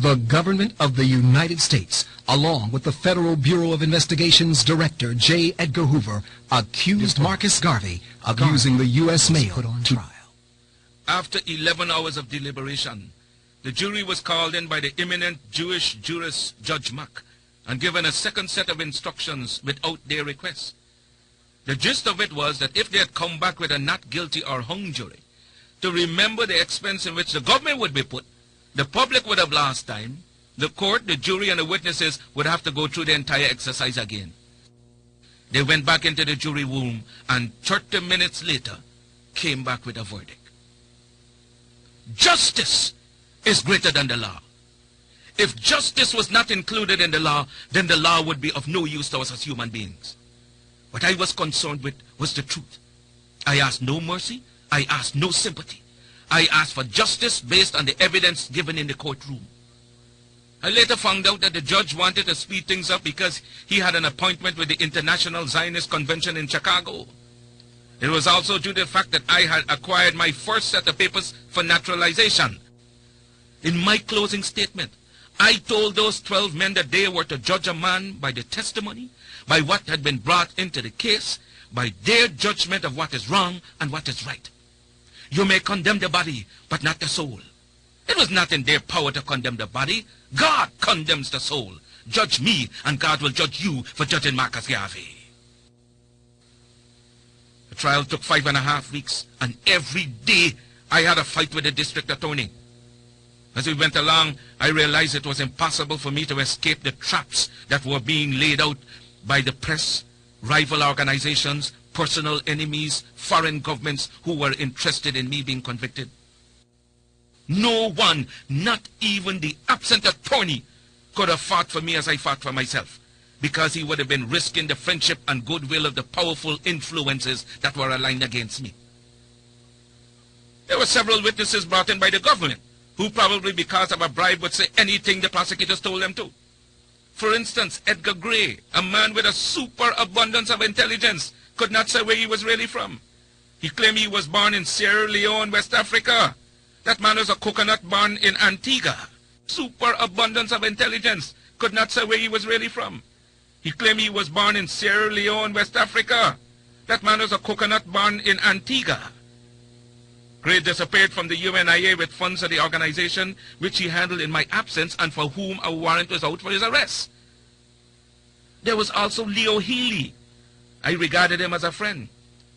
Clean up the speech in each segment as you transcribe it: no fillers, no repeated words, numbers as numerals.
The government of the United States, along with the Federal Bureau of Investigation's Director J. Edgar Hoover, accused Marcus Garvey of using the U.S. mail put on to trial. After 11 hours of deliberation, the jury was called in by the eminent Jewish jurist Judge Mack and given a second set of instructions without their request. The gist of it was that if they had come back with a not guilty or hung jury, to remember the expense in which the government would be put, the public would have lost time, the court, the jury, and the witnesses would have to go through the entire exercise again. They went back into the jury room and 30 minutes later came back with a verdict. Justice is greater than the law. If justice was not included in the law, then the law would be of no use to us as human beings. What I was concerned with was the truth. I asked no mercy. I asked no sympathy. I asked for justice based on the evidence given in the courtroom. I later found out that the judge wanted to speed things up because he had an appointment with the International Zionist Convention in Chicago. It was also due to the fact that I had acquired my first set of papers for naturalization. In my closing statement, I told those 12 men that they were to judge a man by the testimony, by what had been brought into the case, by their judgment of what is wrong and what is right. You may condemn the body, but not the soul. It was not in their power to condemn the body. God condemns the soul. Judge me, and God will judge you for judging Marcus Garvey. The trial took 5.5 weeks, and every day I had a fight with the district attorney. As we went along, I realized it was impossible for me to escape the traps that were being laid out by the press, rival organizations, personal enemies, foreign governments who were interested in me being convicted. No one, not even the absent attorney, could have fought for me as I fought for myself, because he would have been risking the friendship and goodwill of the powerful influences that were aligned against me. There were several witnesses brought in by the government, who probably because of a bribe would say anything the prosecutors told them to. For instance, Edgar Gray, a man with a superabundance of intelligence, could not say where he was really from. He claimed he was born in Sierra Leone, West Africa. That man was a coconut born in Antigua. Superabundance of intelligence, could not say where he was really from. He claimed he was born in Sierra Leone, West Africa. That man was a coconut born in Antigua. Gray disappeared from the UNIA with funds of the organization which he handled in my absence and for whom a warrant was out for his arrest. There was also Leo Healy. I regarded him as a friend.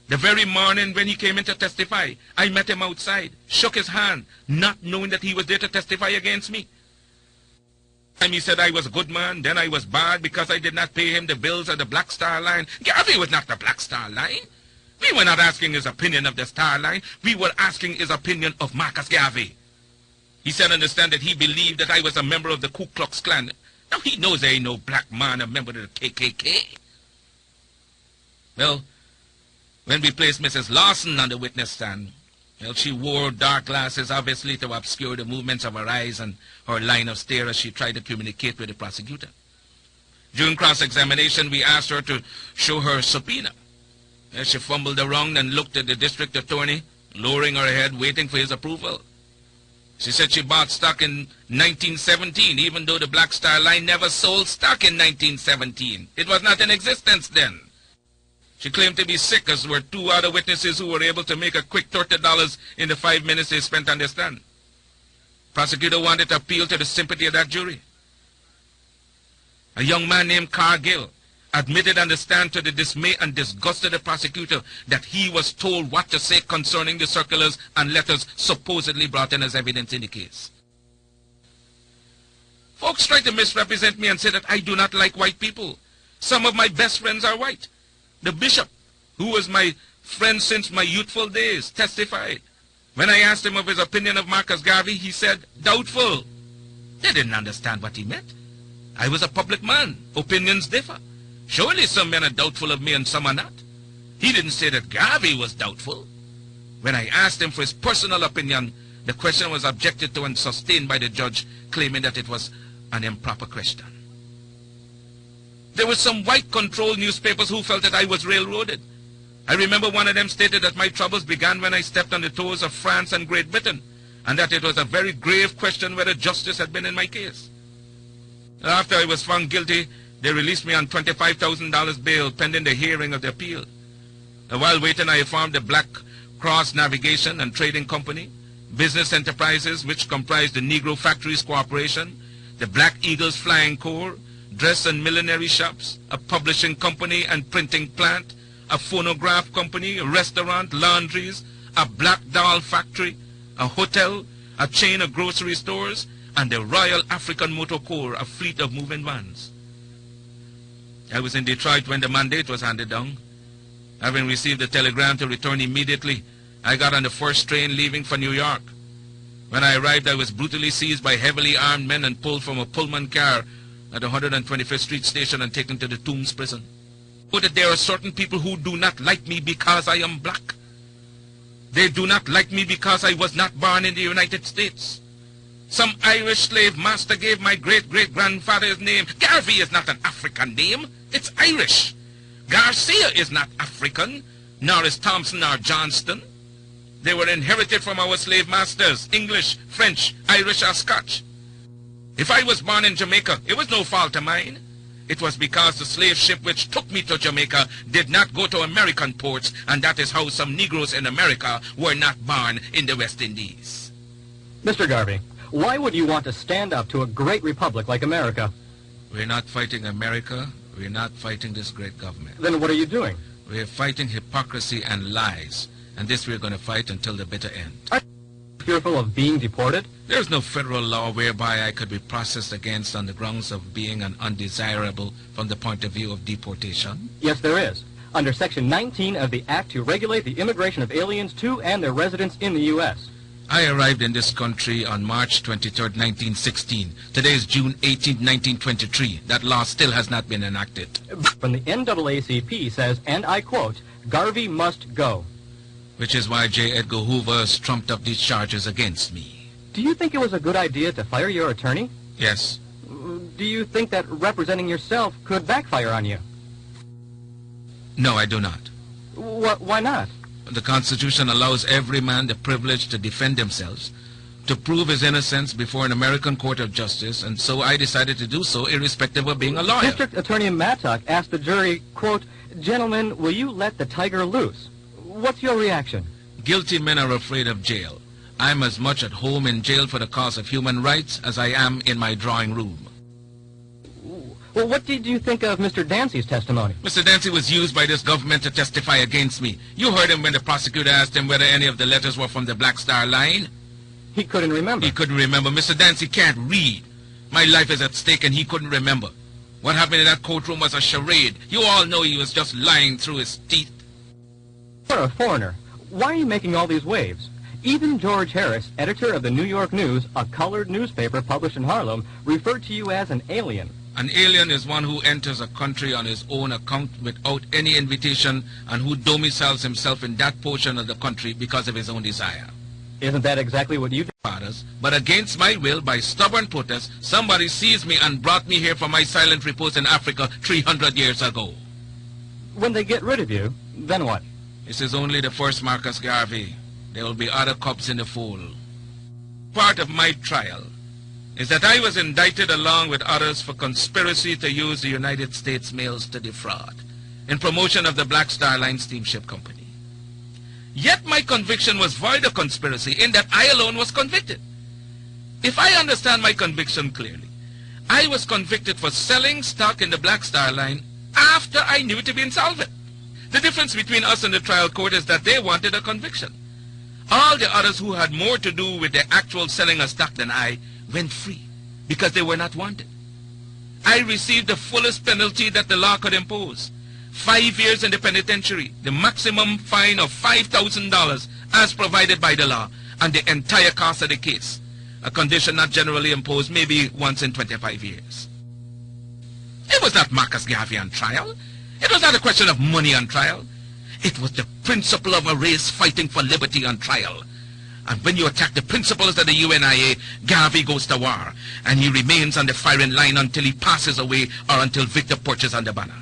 The very morning when he came in to testify, I met him outside, shook his hand, not knowing that he was there to testify against me. And he said I was a good man, then I was bad because I did not pay him the bills of the Black Star Line. Garvey was not the Black Star Line. We were not asking his opinion of the Star Line. We were asking his opinion of Marcus Garvey. He said understand that he believed that I was a member of the Ku Klux Klan. Now he knows there ain't no black man a member of the KKK. Well, when we placed Mrs. Lawson on the witness stand, well, she wore dark glasses obviously to obscure the movements of her eyes and her line of stare as she tried to communicate with the prosecutor. During cross-examination, we asked her to show her subpoena. She fumbled around and looked at the district attorney, lowering her head, waiting for his approval. She said she bought stock in 1917, even though the Black Star Line never sold stock in 1917. It was not in existence then. She claimed to be sick, as were two other witnesses who were able to make a quick $30 in the 5 minutes they spent on the stand. Prosecutor wanted to appeal to the sympathy of that jury. A young man named Cargill admitted on the stand to the dismay and disgust of the prosecutor that he was told what to say concerning the circulars and letters supposedly brought in as evidence in the case. Folks try to misrepresent me and say that I do not like white people. Some of my best friends are white. The bishop, who was my friend since my youthful days, testified. When I asked him of his opinion of Marcus Garvey, he said, doubtful. They didn't understand what he meant. I was a public man. Opinions differ. Surely some men are doubtful of me and some are not. He didn't say that Garvey was doubtful. When I asked him for his personal opinion, the question was objected to and sustained by the judge, claiming that it was an improper question. There were some white-controlled newspapers who felt that I was railroaded. I remember one of them stated that my troubles began when I stepped on the toes of France and Great Britain, and that it was a very grave question whether justice had been in my case. After I was found guilty, they released me on $25,000 bail pending the hearing of the appeal. While waiting, I formed the Black Cross Navigation and Trading Company, business enterprises which comprised the Negro Factories Corporation, the Black Eagles Flying Corps, dress and millinery shops, a publishing company and printing plant, a phonograph company, a restaurant, laundries, a black doll factory, a hotel, a chain of grocery stores, and the Royal African Motor Corps, a fleet of moving vans. I was in Detroit when the mandate was handed down. Having received the telegram to return immediately, I got on the first train leaving for New York. When I arrived, I was brutally seized by heavily armed men and pulled from a Pullman car at the 125th Street station and taken to the Tombs prison. But that there are certain people who do not like me because I am black. They do not like me because I was not born in the United States. Some Irish slave master gave my great-great-grandfather his name. Garvey is not an African name. It's Irish. Garcia is not African, nor is Thompson or Johnston. They were inherited from our slave masters, English, French, Irish, or Scotch. If I was born in Jamaica, it was no fault of mine. It was because the slave ship which took me to Jamaica did not go to American ports, and that is how some Negroes in America were not born in the West Indies. Mr. Garvey, why would you want to stand up to a great republic like America? We're not fighting America. We're not fighting this great government. Then what are you doing? We're fighting hypocrisy and lies, and this we're going to fight until the bitter end. Are you fearful of being deported? There's no federal law whereby I could be processed against on the grounds of being an undesirable from the point of view of deportation. Yes, there is. Under Section 19 of the Act to regulate the immigration of aliens to and their residence in the U.S. I arrived in this country on March 23, 1916. Today is June 18, 1923. That law still has not been enacted. From the NAACP says, and I quote, Garvey must go. Which is why J. Edgar Hoover has trumped up these charges against me. Do you think it was a good idea to fire your attorney? Yes. Do you think that representing yourself could backfire on you? No, I do not. Why not? The Constitution allows every man the privilege to defend themselves, to prove his innocence before an American court of justice, and so I decided to do so irrespective of being a lawyer. District Attorney Mattock asked the jury, quote, Gentlemen, will you let the tiger loose? What's your reaction? Guilty men are afraid of jail. I'm as much at home in jail for the cause of human rights as I am in my drawing room. Well, what did you think of Mr. Dancy's testimony? Mr. Dancy was used by this government to testify against me. You heard him when the prosecutor asked him whether any of the letters were from the Black Star Line. He couldn't remember. He couldn't remember. Mr. Dancy can't read. My life is at stake and he couldn't remember. What happened in that courtroom was a charade. You all know he was just lying through his teeth. You're a foreigner. Why are you making all these waves? Even George Harris, editor of the New York News, a colored newspaper published in Harlem, referred to you as an alien. An alien is one who enters a country on his own account without any invitation and who domiciles himself in that portion of the country because of his own desire. Isn't that exactly what you did? But against my will, by stubborn protest, somebody seized me and brought me here for my silent repose in Africa 300 years ago. When they get rid of you, then what? This is only the first Marcus Garvey. There will be other cubs in the fold. Part of my trial is that I was indicted along with others for conspiracy to use the United States mails to defraud in promotion of the Black Star Line Steamship Company. Yet my conviction was void of conspiracy in that I alone was convicted. If I understand my conviction clearly, I was convicted for selling stock in the Black Star Line after I knew it to be insolvent. The difference between us and the trial court is that they wanted a conviction. All the others who had more to do with the actual selling of stock than I went free because they were not wanted. I received the fullest penalty that the law could impose. 5 years in the penitentiary, the maximum fine of $5,000 as provided by the law, and the entire cost of the case, a condition not generally imposed maybe once in 25 years. It was not Marcus Garvey on trial. It was not a question of money on trial. It was the principle of a race fighting for liberty on trial. And when you attack the principles of the UNIA, Garvey goes to war, and he remains on the firing line until he passes away or until Victor perches on the banner.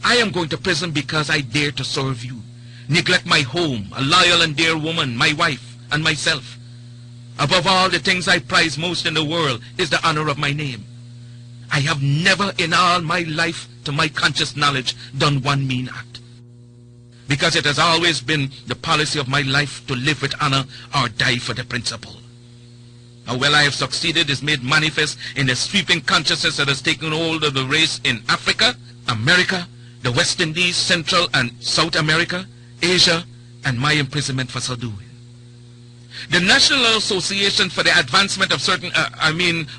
I am going to prison because I dare to serve you, neglect my home, a loyal and dear woman, my wife, and myself, Above all, the things I prize most in the world is the honor of my name. I have never in all my life, to my conscious knowledge, done one mean act. Because it has always been the policy of my life to live with honor or die for the principle. How well I have succeeded is made manifest in the sweeping consciousness that has taken hold of the race in Africa, America, the West Indies, Central and South America, Asia, and my imprisonment for so doing. The National Association for the Advancement of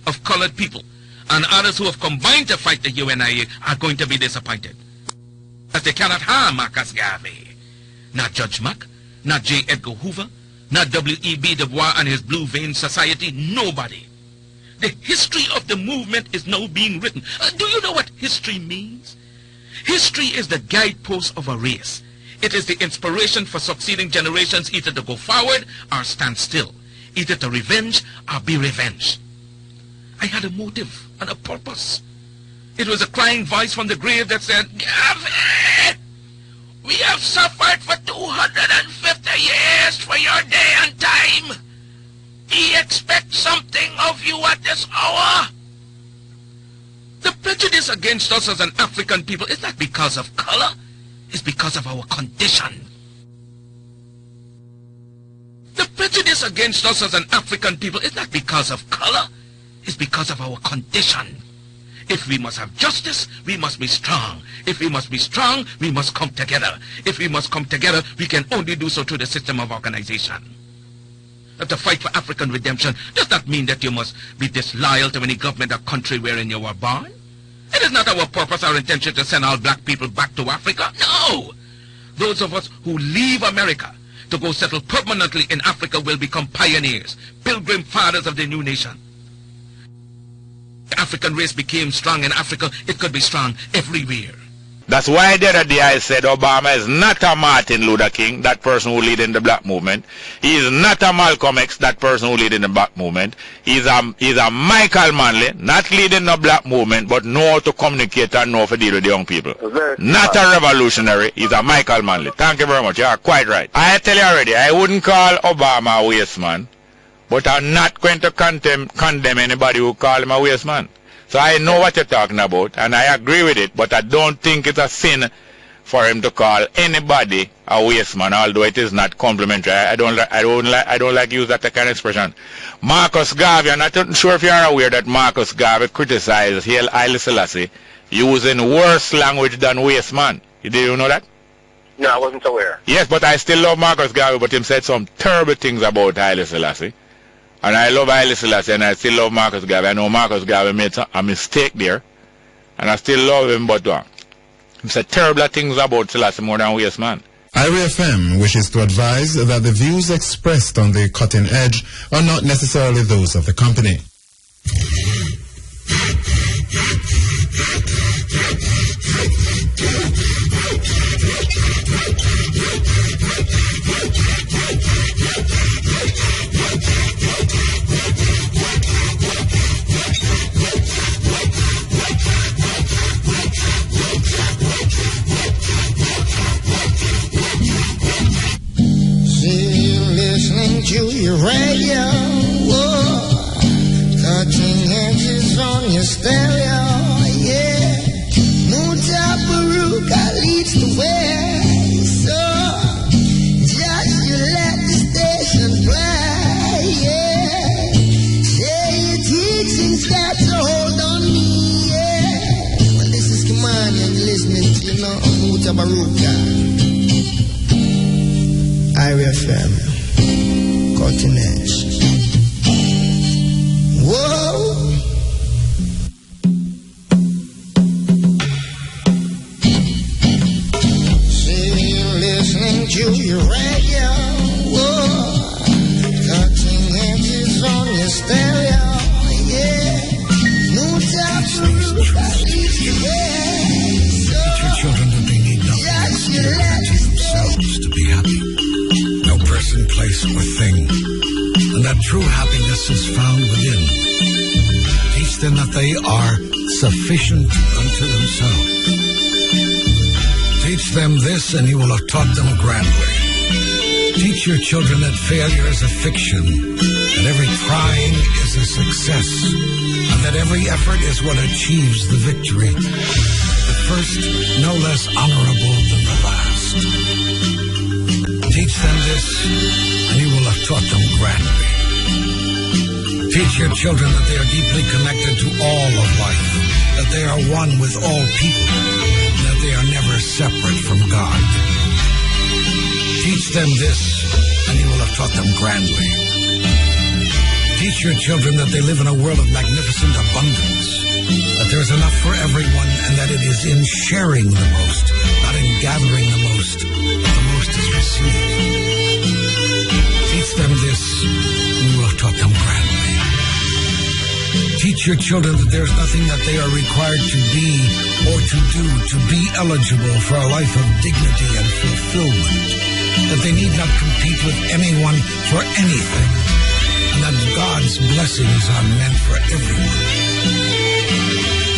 of colored people, and others who have combined to fight the UNIA are going to be disappointed. As they cannot harm Marcus Garvey. Not Judge Mack, not J. Edgar Hoover, not W.E.B. Du Bois and his Blue Vein Society, nobody. The history of the movement is now being written. Do you know what history means? History is the guidepost of a race. It is the inspiration for succeeding generations either to go forward or stand still, either to revenge or be revenged. I had a motive and a purpose. It was a crying voice from the grave that said, Garvey, we have suffered for 250 years for your day and time. We expect something of you at this hour. The prejudice against us as an African people is not because of color. It's because of our condition. The prejudice against us as an African people is not because of color. It's because of our condition. If we must have justice, we must be strong. If we must be strong, we must come together. If we must come together, we can only do so through the system of organization. That the fight for African redemption does not mean that you must be disloyal to any government or country wherein you were born. It is not our purpose or intention to send all black people back to Africa. No! Those of us who leave America to go settle permanently in Africa will become pioneers, pilgrim fathers of the new nation. The African race became strong in Africa. It could be strong everywhere. That's why the other day I said Obama is not a Martin Luther King, that person who lead in the black movement. He is not a Malcolm X, that person who lead in the black movement. He's a Michael Manley, not leading the black movement, but know how to communicate and know how to deal with the young people. Not a revolutionary, he's a Michael Manley. Thank you very much, you are quite right. I tell you already, I wouldn't call Obama a waste man, but I'm not going to condemn anybody who call him a waste man. So I know what you're talking about, and I agree with it, but I don't think it's a sin for him to call anybody a waste man, although it is not complimentary. I don't like use that kind of expression. Marcus Garvey, I'm not sure if you're aware that Marcus Garvey criticized Haile Selassie using worse language than waste man. Did you know that? No, I wasn't aware. Yes, but I still love Marcus Garvey, but he said some terrible things about Haile Selassie. And I love Haile Selassie, and I still love Marcus Garvey. I know Marcus Garvey made a mistake there, and I still love him, but he said terrible things about Selassie more than waste man. IRIA FM wishes to advise that the views expressed on the Cutting Edge are not necessarily those of the company. To your radio, whoa, cutting edges on your stereo, yeah. Mutabaruka leads the way, so just you let the station play, yeah. Say your teachings got to hold on me, yeah. Well, this is Kimani and you're listening to, Mutabaruka. IRIA FM. Cutting edge. Whoa. See you listening to your radio. Whoa. Cutting edges on your stereo. Yeah. No doubt your children that they need nothing to themselves to be happy. No person, place, or thing. And that true happiness is found within. Teach them that they are sufficient unto themselves. Teach them this, and you will have taught them grandly. Teach your children that failure is a fiction, that every trying is a success, and that every effort is what achieves the victory. The first no less honorable than the last. Teach them this, and you will have taught them grandly. Teach your children that they are deeply connected to all of life, that they are one with all people, and that they are never separate from God. Teach them this, and you will have taught them grandly. Teach your children that they live in a world of magnificent abundance, that there is enough for everyone, and that it is in sharing the most, not in gathering the most, that the most is received. Teach them this, and you will have taught them grandly. Teach your children that there's nothing that they are required to be or to do to be eligible for a life of dignity and fulfillment, that they need not compete with anyone for anything, and that God's blessings are meant for everyone.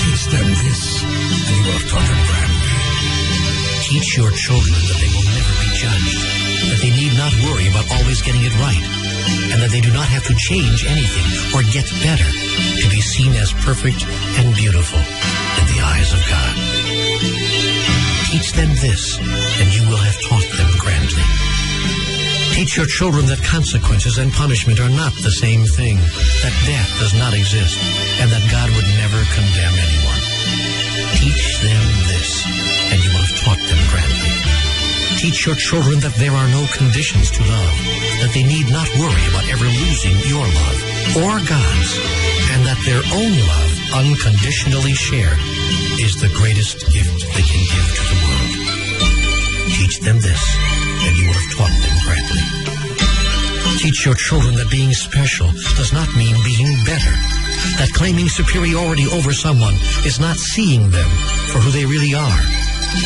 Teach them this, and you will have taught them grandly. Teach your children that they will never be judged, that they need not worry about always getting it right, and that they do not have to change anything or get better to be seen as perfect and beautiful in the eyes of God. Teach them this, and you will have taught them grandly. Teach your children that consequences and punishment are not the same thing, that death does not exist, and that God would never condemn anyone. Teach them this, and you will have taught them grandly. Teach your children that there are no conditions to love, that they need not worry about ever losing your love or God's, and that their own love, unconditionally shared, is the greatest gift they can give to the world. Teach them this, and you will have taught them grandly. Teach your children that being special does not mean being better, that claiming superiority over someone is not seeing them for who they really are,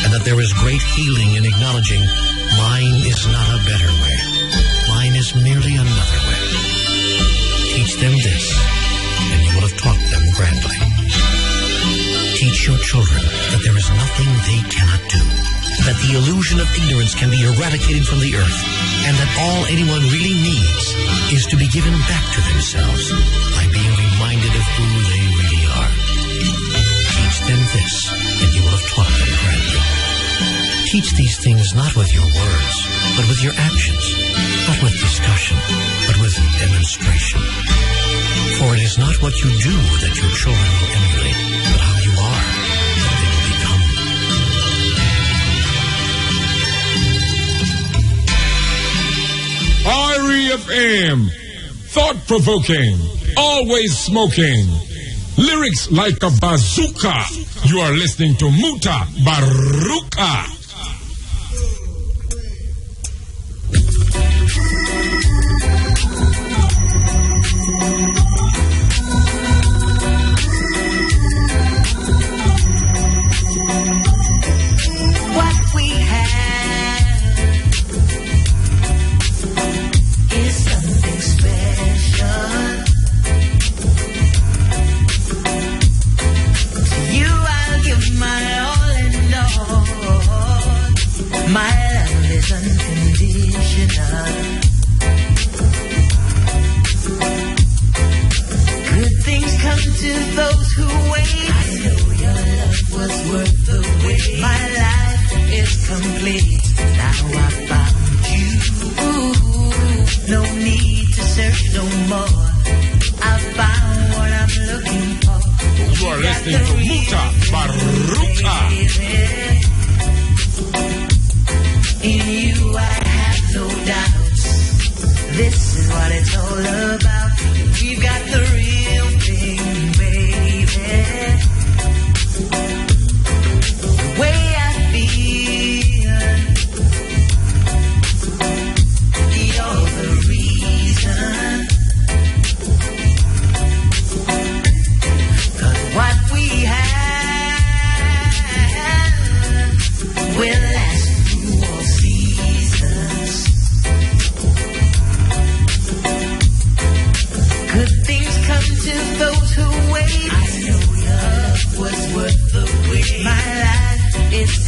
and that there is great healing in acknowledging mine is not a better way, mine is merely another way. Teach them this, and you will have taught them grandly. Teach your children that there is nothing they cannot do, that the illusion of ignorance can be eradicated from the earth, and that all anyone really needs is to be given back to themselves by being reminded of who they really are. Teach them this, and you will have taught them grandly. Teach these things not with your words, but with your actions, not with discussion, but with demonstration. For it is not what you do that your children will emulate, but how you are that they will become. REFM, thought-provoking, always smoking, lyrics like a bazooka. You are listening to Mutabaruka.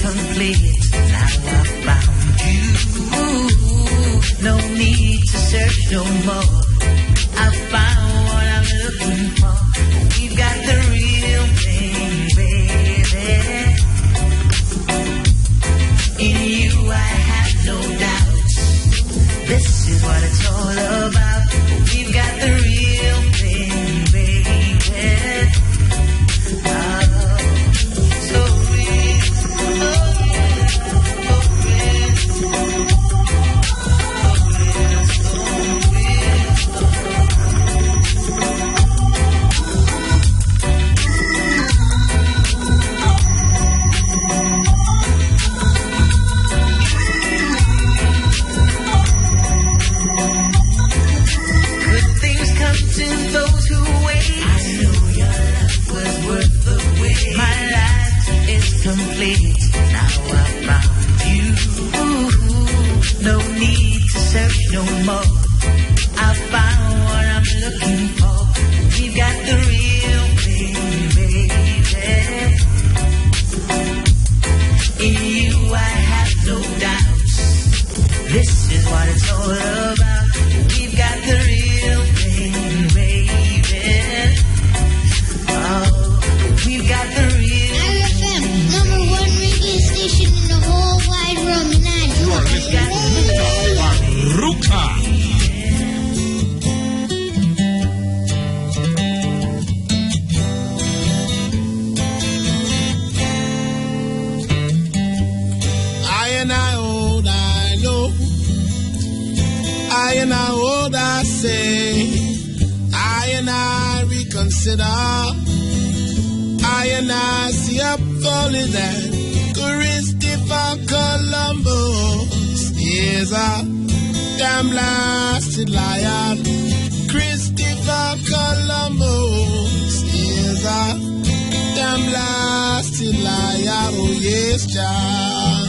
Complete. Now I found you. No no more. I found what I'm looking for. We've got the real thing, baby. In you I have no doubts. This is what it's all about. We've got the real thing, baby. So real, good things come to those who wait. I know your love was worth the wait. My life is complete. Now I found you. No need to search no more. I found what I'm looking for. We've got the real thing, baby. In you I have no doubts. This is what it's all about. We've got the real thing, baby. Oh, we've got the real RFM, number one radio station in the whole wide world, United. You are listening to Mutabaruka. I know. I hold, I say. I reconsider. I see up fully that Christopher Columbus is a damn blasted liar. Christopher Columbus is a damn blasted liar. Oh yes, child.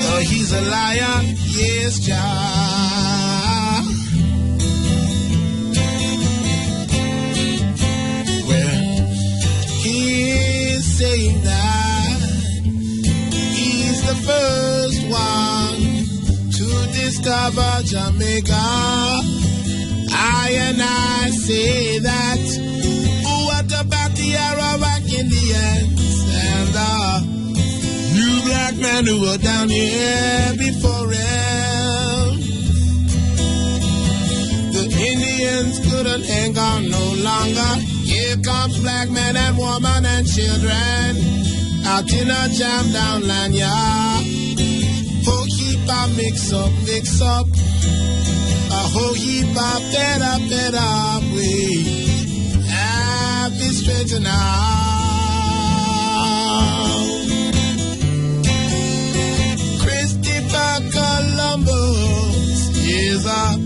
Oh, he's a liar. Yes, child. Well, he's saying that he's the first one to discover Jamaica. I say that. What about the Arawak Indians and the new black men who were down here before him? The Indians couldn't hang on no longer. Here comes black men and women and children out in a jam down land, yeah. Whole heap of mix up. A whole heap of fed up way. Have it straightened out. Christopher Columbus is a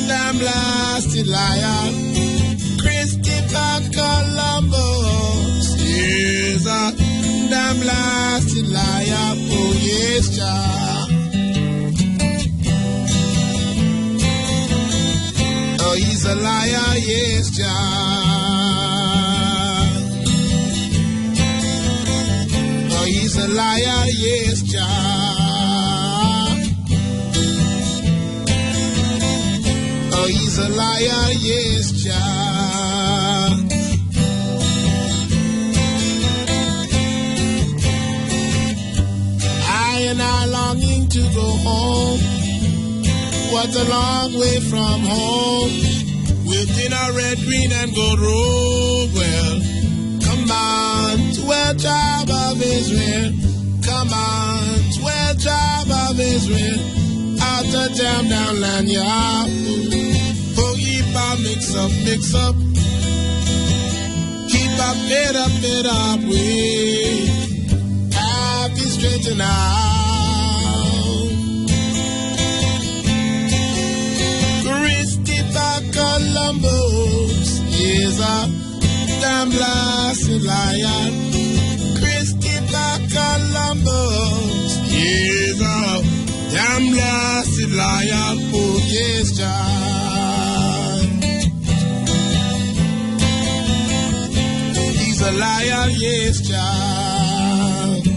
damn blasted liar. Christopher Columbus is a damn blasted liar. Oh yes, child. Oh, he's a liar, yes, child. Oh, he's a liar, yes, child. Oh, he's a liar, yes, child. I longing to go home. What a long way from home. Within a red, green, and gold robe. Well, come on, 12 tribe of Israel. Come on, 12 tribe of Israel. Out of jam down land, yeah. Oh, keep up, mix up. Keep up, bit up, way. Happy straighten out. Columbus is a damn blasted liar. Christopher Columbus is a damn blasted liar. Oh yes, child. He's a liar, yes, child.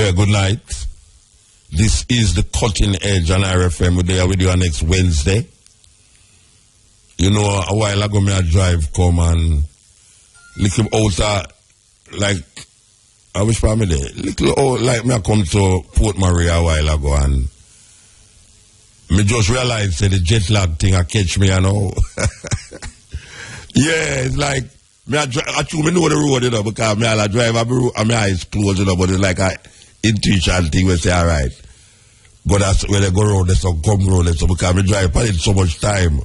Yeah, good night. This is the Cutting Edge on RFM. We're there with you on next Wednesday. You know, a while ago, I drive come and little outer, like, I wish for me there. Little out, like me I come to Port Maria a while ago and me just realized that the jet lag thing I catch me, you know. Yeah, it's like, me I know the road, you know, because me I drive, my eyes closed, you know, but it's like a intuition thing where say, all right, go that's where they go round, there's some come round, so because me drive, but it's so much time.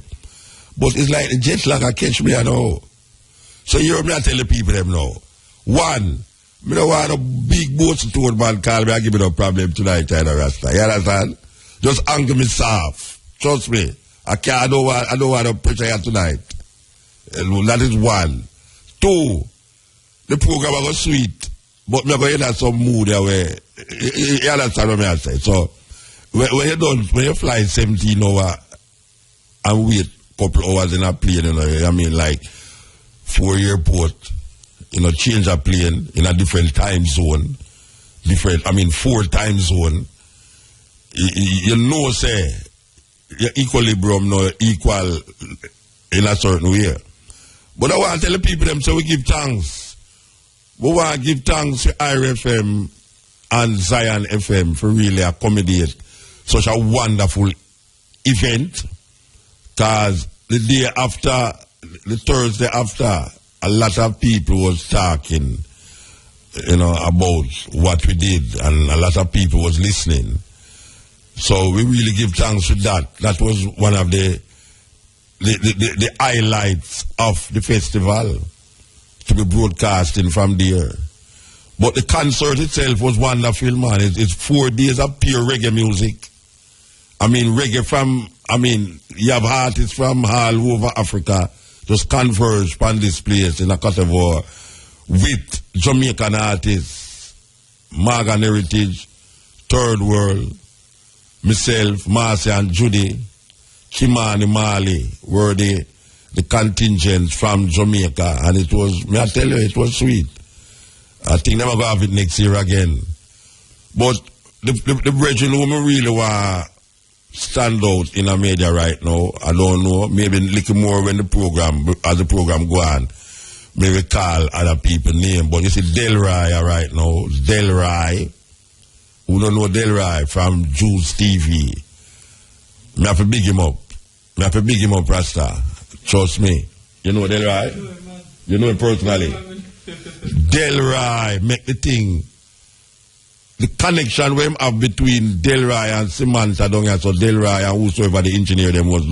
But it's like the jet lag I catch me, you know. So you hear me I tell the people them now. One, me don't want a big boat to man call me and give me no problem tonight, Rasta. You understand? Just anger me soft. Trust me. I don't want to pressure you tonight. That is one. Two, the program was sweet, but me going to have some mood there where you understand what I say. So when you fly 17 hours and wait a couple hours in a plane, you know, I mean like 4 airport, you know, change a plane in a different time zone, 4 time zone. You know, say, your equilibrium no equal in a certain way. But I want to tell the people them, so we give thanks. We want to give thanks to RFM and Zion FM for really accommodate such a wonderful event. Because the day after, the Thursday after, a lot of people was talking, you know, about what we did, and a lot of people was listening. So we really give thanks for that. That was one of the highlights of the festival, to be broadcasting from there. But the concert itself was wonderful, man. It's 4 days of pure reggae music. I mean, reggae from, you have artists from all over Africa just converge on this place in a Cote d'Ivoire with Jamaican artists, Morgan Heritage, Third World, myself, Marcia and Judy, Kimani Mali were the contingents from Jamaica, and it was, may I tell you, it was sweet. I think they're going to have it next year again. But the brethren who really want to stand out in the media right now, I don't know, maybe a little more when as the program go on, maybe call other people's name. But you see Delray right now, Delray, who don't know Delray from Juice TV. I have to big him up. I have to big him up, Rasta. Trust me. You know Delray? You know him personally. Delray make the thing. The connection we have between Delray and Samantha down here, so Delray and whosoever the engineer them was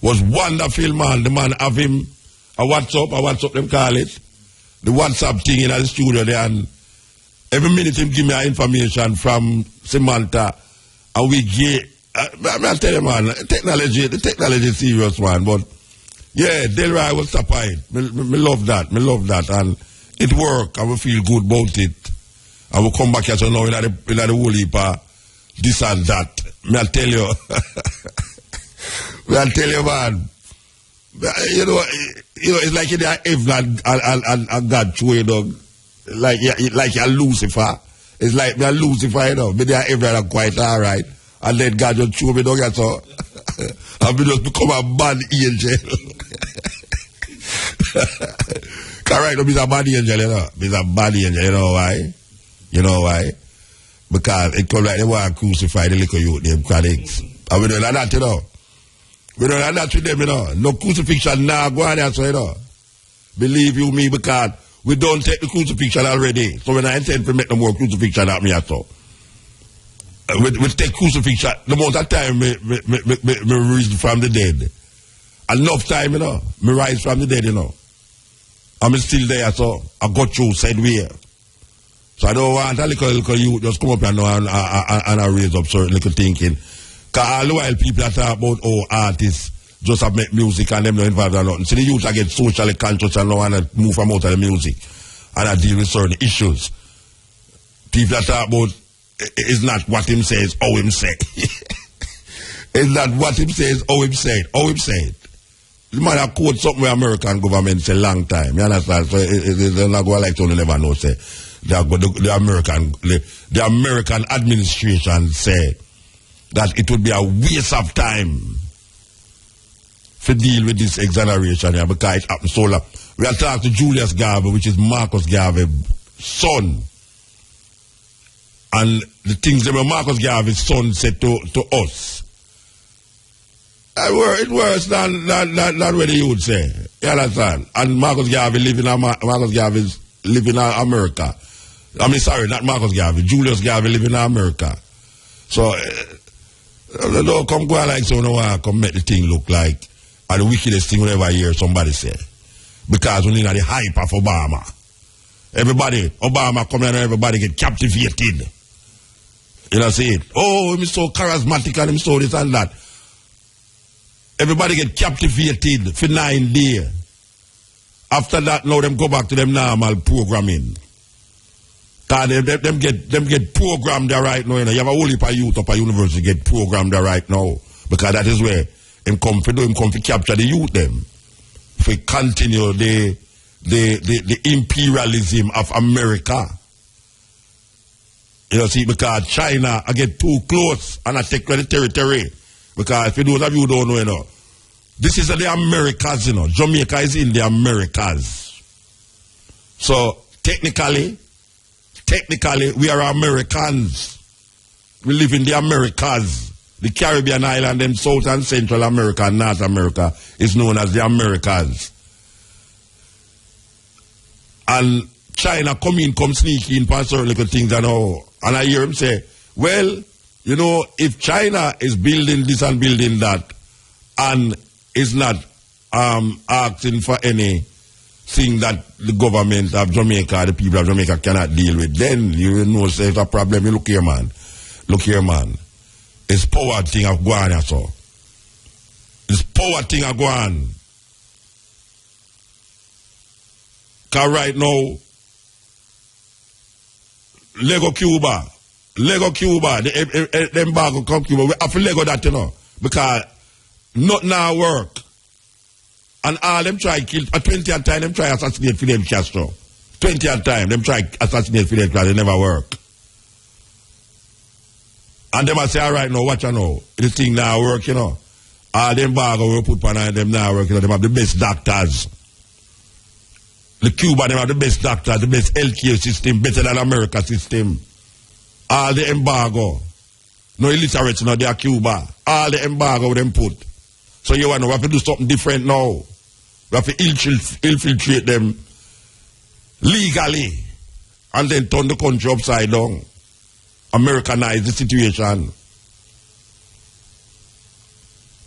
wonderful, man. The man have him a WhatsApp them call it. The WhatsApp thing in the studio there, and every minute him give me information from Samantha, and we get, I tell you, man, the technology is serious, man, but yeah, Delray was surprised. Me love that, and it work, and we feel good about it. I will come back here so now in the whole heap this and that. I'll tell you. I'll tell you, man. You know, it's like in the and God show, you know, like you're Lucifer. It's like me a Lucifer, you know. Me there everyone quite alright. And then God just show me down here, so I me just become a bad angel. Correct, no, he's a bad angel, you know. He's a bad angel, you know why? You know why? Because it comes like they want to crucify the little youth, them critics. And we don't have that, you know. We don't have that with them, you know. No crucifixion now, go on there, so, you know. Believe you me, because we don't take the crucifixion already. So when I intend to make no more crucifixion at me, so. We take crucifixion, the amount of time me rise from the dead. Enough time, you know. Me rise from the dead, you know. I'm still there, so I got through, said we. So I don't want a little youth just come up and raise up certain little thinking. Because all the while people are talking about artists just have make music and them not involved in nothing. So the youth are get socially conscious and want to move from out of the music and I deal with certain issues. People are talking about it's not what him says, how him say. It's not what him says, how him say it, how him say it. The man have quote something with American government say long time. You understand? So it's not going like to never know say. The American, the American administration say that it would be a waste of time to deal with this exoneration here because it happened so long. We are talking to Julius Garvey, which is Marcus Garvey's son. And the things that Marcus Garvey's son said to us, it worse than what you would say. You understand? And Marcus Garvey live in America. I mean, sorry, not Marcus Garvey. Julius Garvey live in America. So, don't come go like so, no one come make the thing look like the wickedest thing whenever I hear somebody say. Because we need the hype of Obama. Obama come here and everybody get captivated. You know, see it. Oh, he's so charismatic and he's so this and that. Everybody get captivated for 9 days. After that, now them go back to them normal programming. Cause them get programmed there right now. You know, you have a whole heap of youth up at university get programmed there right now. Because that is where him come to capture the youth them. For continue the imperialism of America. You know, see, because China I get too close and I take the territory. Because for those of you who don't know, you know, this is the Americas, you know. Jamaica is in the Americas. So technically, we are Americans. We live in the Americas. The Caribbean island and South and Central America and North America is known as the Americas. And China come sneak in for certain little things and all. And I hear him say, well, you know, if China is building this and building that and is not asking for anything that the government of Jamaica, the people of Jamaica cannot deal with, then you know say it's a problem. Look here, man. It's power thing of Guan, so. It's power thing of Guan. Because right now, Lego Cuba, the embargo come Cuba, we have to Lego that, you know, because not now work. And all them try kill, at 20 at time, them try assassinate Fidel Castro. 20 at time, them try assassinate Fidel Castro, they never work. And them say, all right, now, watch you know, the thing now work, you know. All the embargo we put on them now work, you know, them have the best doctors. The Cuba, them have the best doctors, the best healthcare system, better than America system. All the embargo. No illiterate, no, they are Cuba. All the embargo them put. So you want to have to do something different now. We have to infiltrate them legally and then turn the country upside down. Americanize the situation.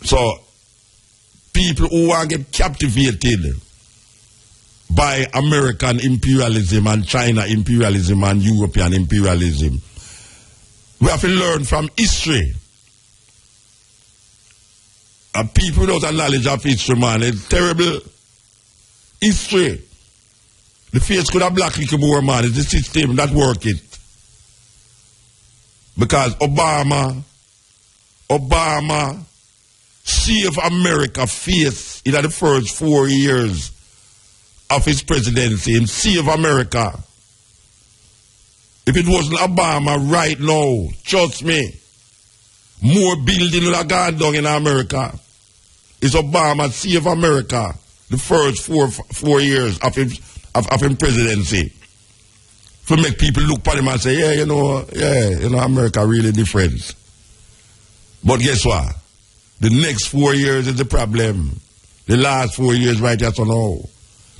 So people who want to get captivated by American imperialism and China imperialism and European imperialism, we have to learn from history. And people without a knowledge of history, man, it's terrible. History. The face could have black little more, man. It's the system that work it. Because Obama saved America face in the first 4 years of his presidency and save America. If it wasn't Obama right now, trust me, more building would have gone down in America. It's Obama save America the first four years of his presidency. To make people look at him and say, yeah, you know, America really different. But guess what? The next 4 years is the problem. The last 4 years right here, so now.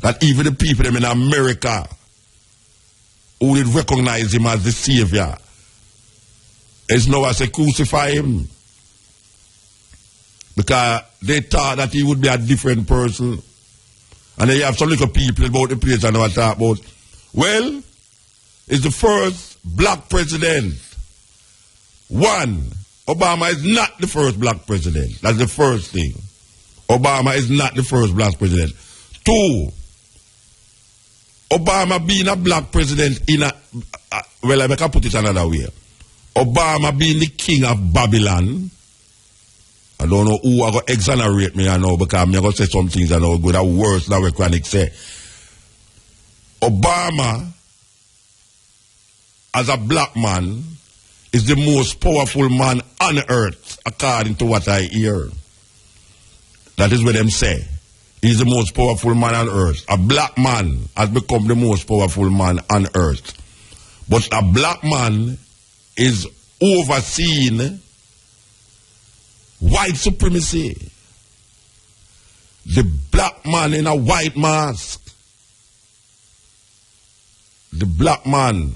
That even the people in America who did recognize him as the savior is now as they crucify him. Because they thought that he would be a different person. And then you have some little people about the place I know I talk about. Well, it's the first black president. One, Obama is not the first black president. That's the first thing. Obama is not the first black president. Two, Obama being a black president in a, well, I can put it another way. Obama being the king of Babylon. I don't know who are going to exonerate me, I know, because I'm going to say some things I know good or worse than what Chronic say. Obama as a black man, is the most powerful man on earth, according to what I hear. That is what them say. He's the most powerful man on earth. A black man has become the most powerful man on earth. But a black man is overseeing white supremacy. The black man in a white mask. The black man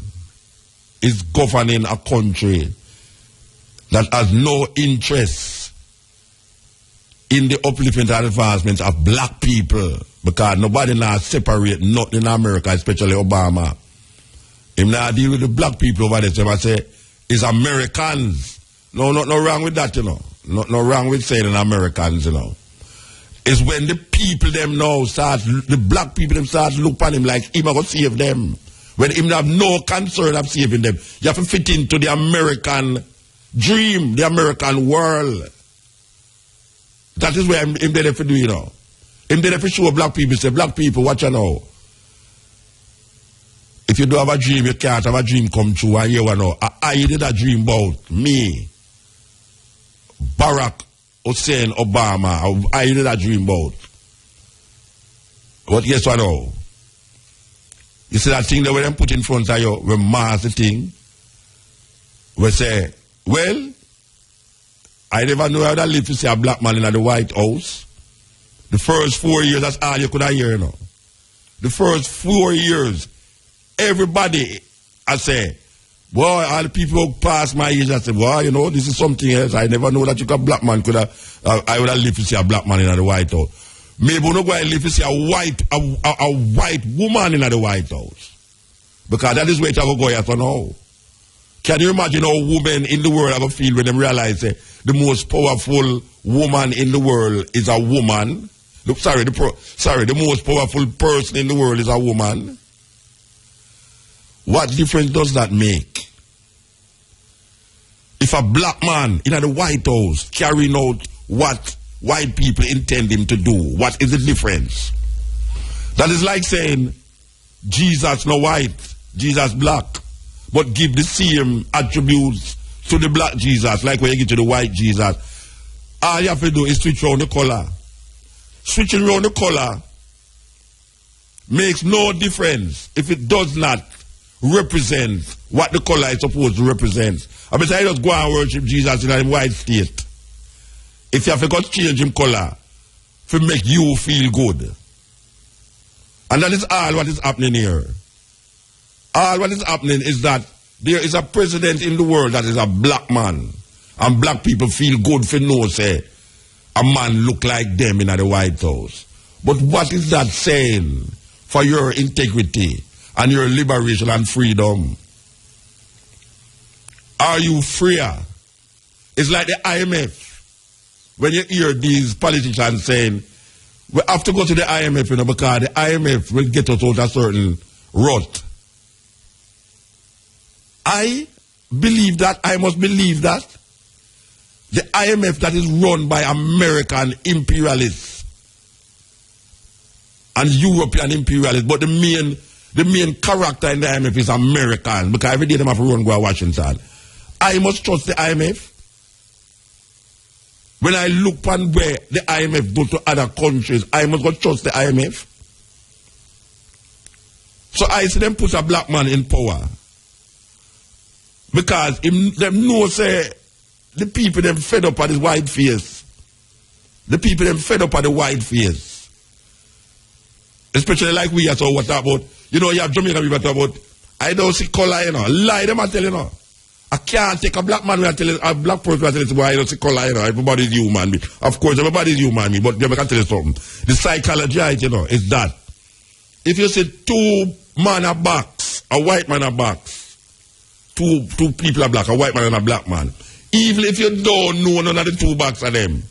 is governing a country that has no interest in the upliftment and advancement of black people, because nobody now separate nothing in America, especially Obama. Him now deal with the black people over there. So I say, it's Americans. No wrong with that, you know. No wrong with saying Americans, you know. It's when the people them now start, the black people them start look upon him like him going to save them. When him have no concern of saving them. You have to fit into the American dream, the American world. That is where him there for do, you know. Him there for show black people, say, black people, watch you now. If you do have a dream, you can't have a dream come true. And you know, I did a dream about me, Barack Hussein Obama. I did a dream about. But guess what now? You see that thing that we them put in front of you, we mask the thing. We say, well, I never know how to live to see a black man in the White House. The first 4 years, that's all you could have heard, you know. The first 4 years, everybody, I say, boy, all the people who pass my age, I say, boy, you know, this is something else. I never know that you got black man could have, I would have lived to see a black man in the White House. Maybe we don't go and live to see a white woman in the White House. Because that is where it will go, yes or no. Can you imagine how women in the world have a feel when they realize the most powerful woman in the world is a woman? The most powerful person in the world is a woman. What difference does that make? If a black man in the White House carrying out what white people intend him to do, what is the difference? That is like saying Jesus no white, Jesus black, but give the same attributes to the black Jesus, like when you get to the white Jesus. All you have to do is switch around the color. Switching around the color makes no difference if it does not represent what the color is supposed to represent. I mean, I just go and worship Jesus in a white state. If you have to change him color to make you feel good. And that is all what is happening here. All what is happening is that there is a president in the world that is a black man. And black people feel good for no say a man look like them in the White House. But what is that saying for your integrity and your liberation and freedom? Are you freer? It's like the IMF. When you hear these politicians saying, we have to go to the IMF, you know, because the IMF will get us out a certain rut. I believe that, I must believe that. The IMF that is run by American imperialists and European imperialists, but the main character in the IMF is American, because every day they have to run go to Washington. I must trust the IMF. When I look on where the IMF go to other countries, I must go trust the IMF. So I see them put a black man in power. Because them know say the people them fed up at the white face. The people them fed up at the white face. Especially like we are so what about, you know, you have Jamaican people talk about, I don't see color, you know. Lie them I tell you know. I can't take a black man where I tell you, a black person where I tell you, I don't see color, you know. Everybody's human. Of course, everybody's human, but I can tell you something. The psychology, you know, is that if you see two man a box, a white man a box, two people are black, a white man and a black man, even if you don't know none of the two box of them,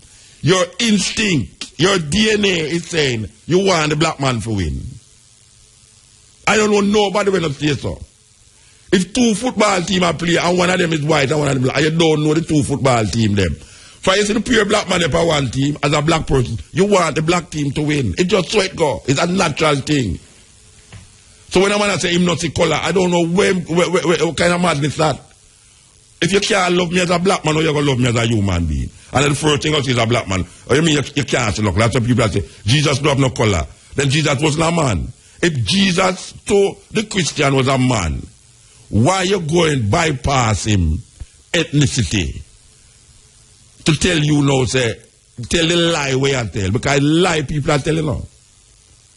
your instinct, your DNA is saying you want the black man to win. I don't know nobody will not say so. If two football team are play and one of them is white and one of them black, and you don't know the two football team them. For you see the pure black man for one team, as a black person, you want the black team to win. It's just so it go. It's a natural thing. So when a man say him not see color, I don't know what kind of madness that. If you can't love me as a black man, how you going to love me as a human being? And then the first thing I see is a black man. Or you mean you can't see, look, lots of people say, Jesus don't have no color. Then Jesus wasn't a man. If Jesus told the Christian was a man, why you going bypass him ethnicity to tell you now, say, tell the lie where I tell? Because lie people are telling now.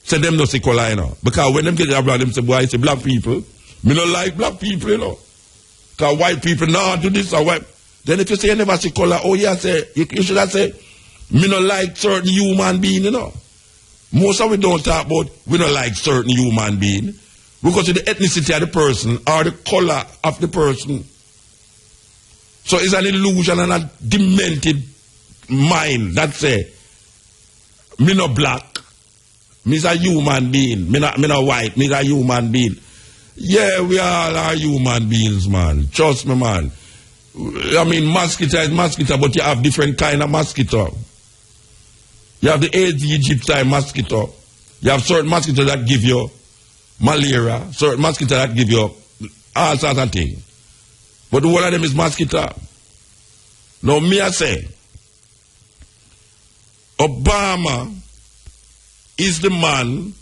Say them no see color, you know. Because when them get their blood, them say, boy, I say black people. Me no like black people, you know. Because white people now do this or white. Then if you say you never see color, oh yeah, say, you should have said, me no like certain human being, you know. Most of we don't talk about, we don't like certain human being. Because of the ethnicity of the person or the color of the person. So it's an illusion and a demented mind that say, me no black, me's a human being, me no white, me's a human being. Yeah, we all are human beings, man. Trust me, man. I mean, mosquito is mosquito, but you have different kind of mosquito. You have the Egypt type mosquito. You have certain mosquitoes that give you malaria, certain mosquitoes that give you all sorts of things. But one of them is mosquito. Now, me I say, Obama is the man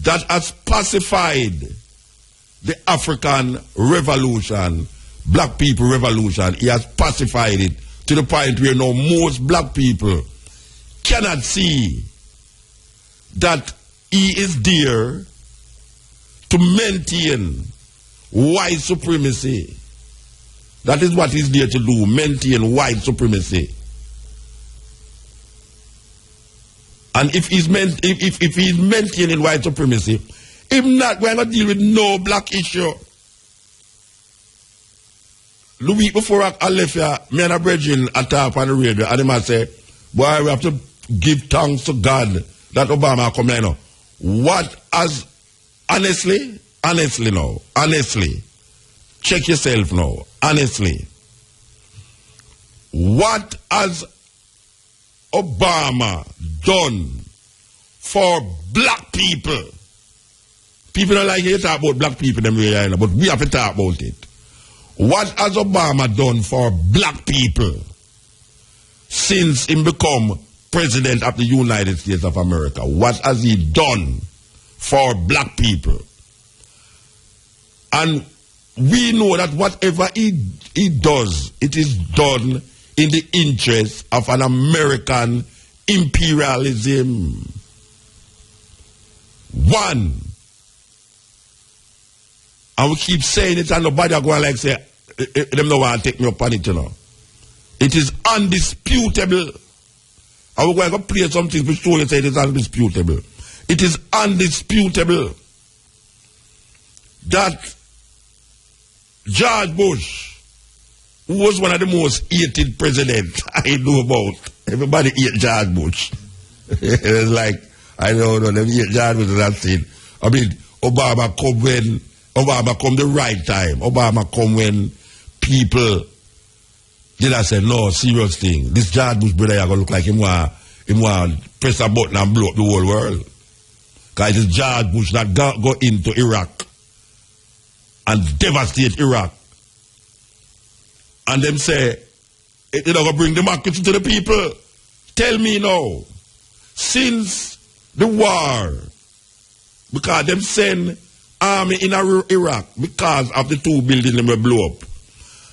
that has pacified the African revolution, black people revolution. He has pacified it to the point where now most black people cannot see that he is there to maintain white supremacy. That is what he's there to do, maintain white supremacy. And if he's maintaining white supremacy, if not, we're not dealing with no black issue. The week before I left here, me and a brethren at top on the radio, and him I say, boy, we have to give thanks to God that Obama come here now. What has, honestly, check yourself now, honestly. What has Obama done for black people? People don't like to talk about black people, them way, but we have to talk about it. What has Obama done for black people since he become president of the United States of America? What has he done for black people? And we know that whatever he does, it is done in the interest of an American imperialism. One. And we keep saying it and nobody are going like say, them no want to take me up on it, you know. It is undisputable. I will go and play something to show you say it is undisputable. It is undisputable that George Bush, who was one of the most hated presidents I know about, everybody hate George Bush. It's like, I don't know, them hate George Bush, that's it. I mean, Obama come the right time. Obama come when people did I say, no, serious thing. This George Bush brother gonna look like him want press a button and blow up the whole world. Because it is George Bush that go into Iraq and devastate Iraq. And them say, it not gonna bring democracy to the people. Tell me now, since the war, because them send army in Iraq because of the two buildings that were blow up.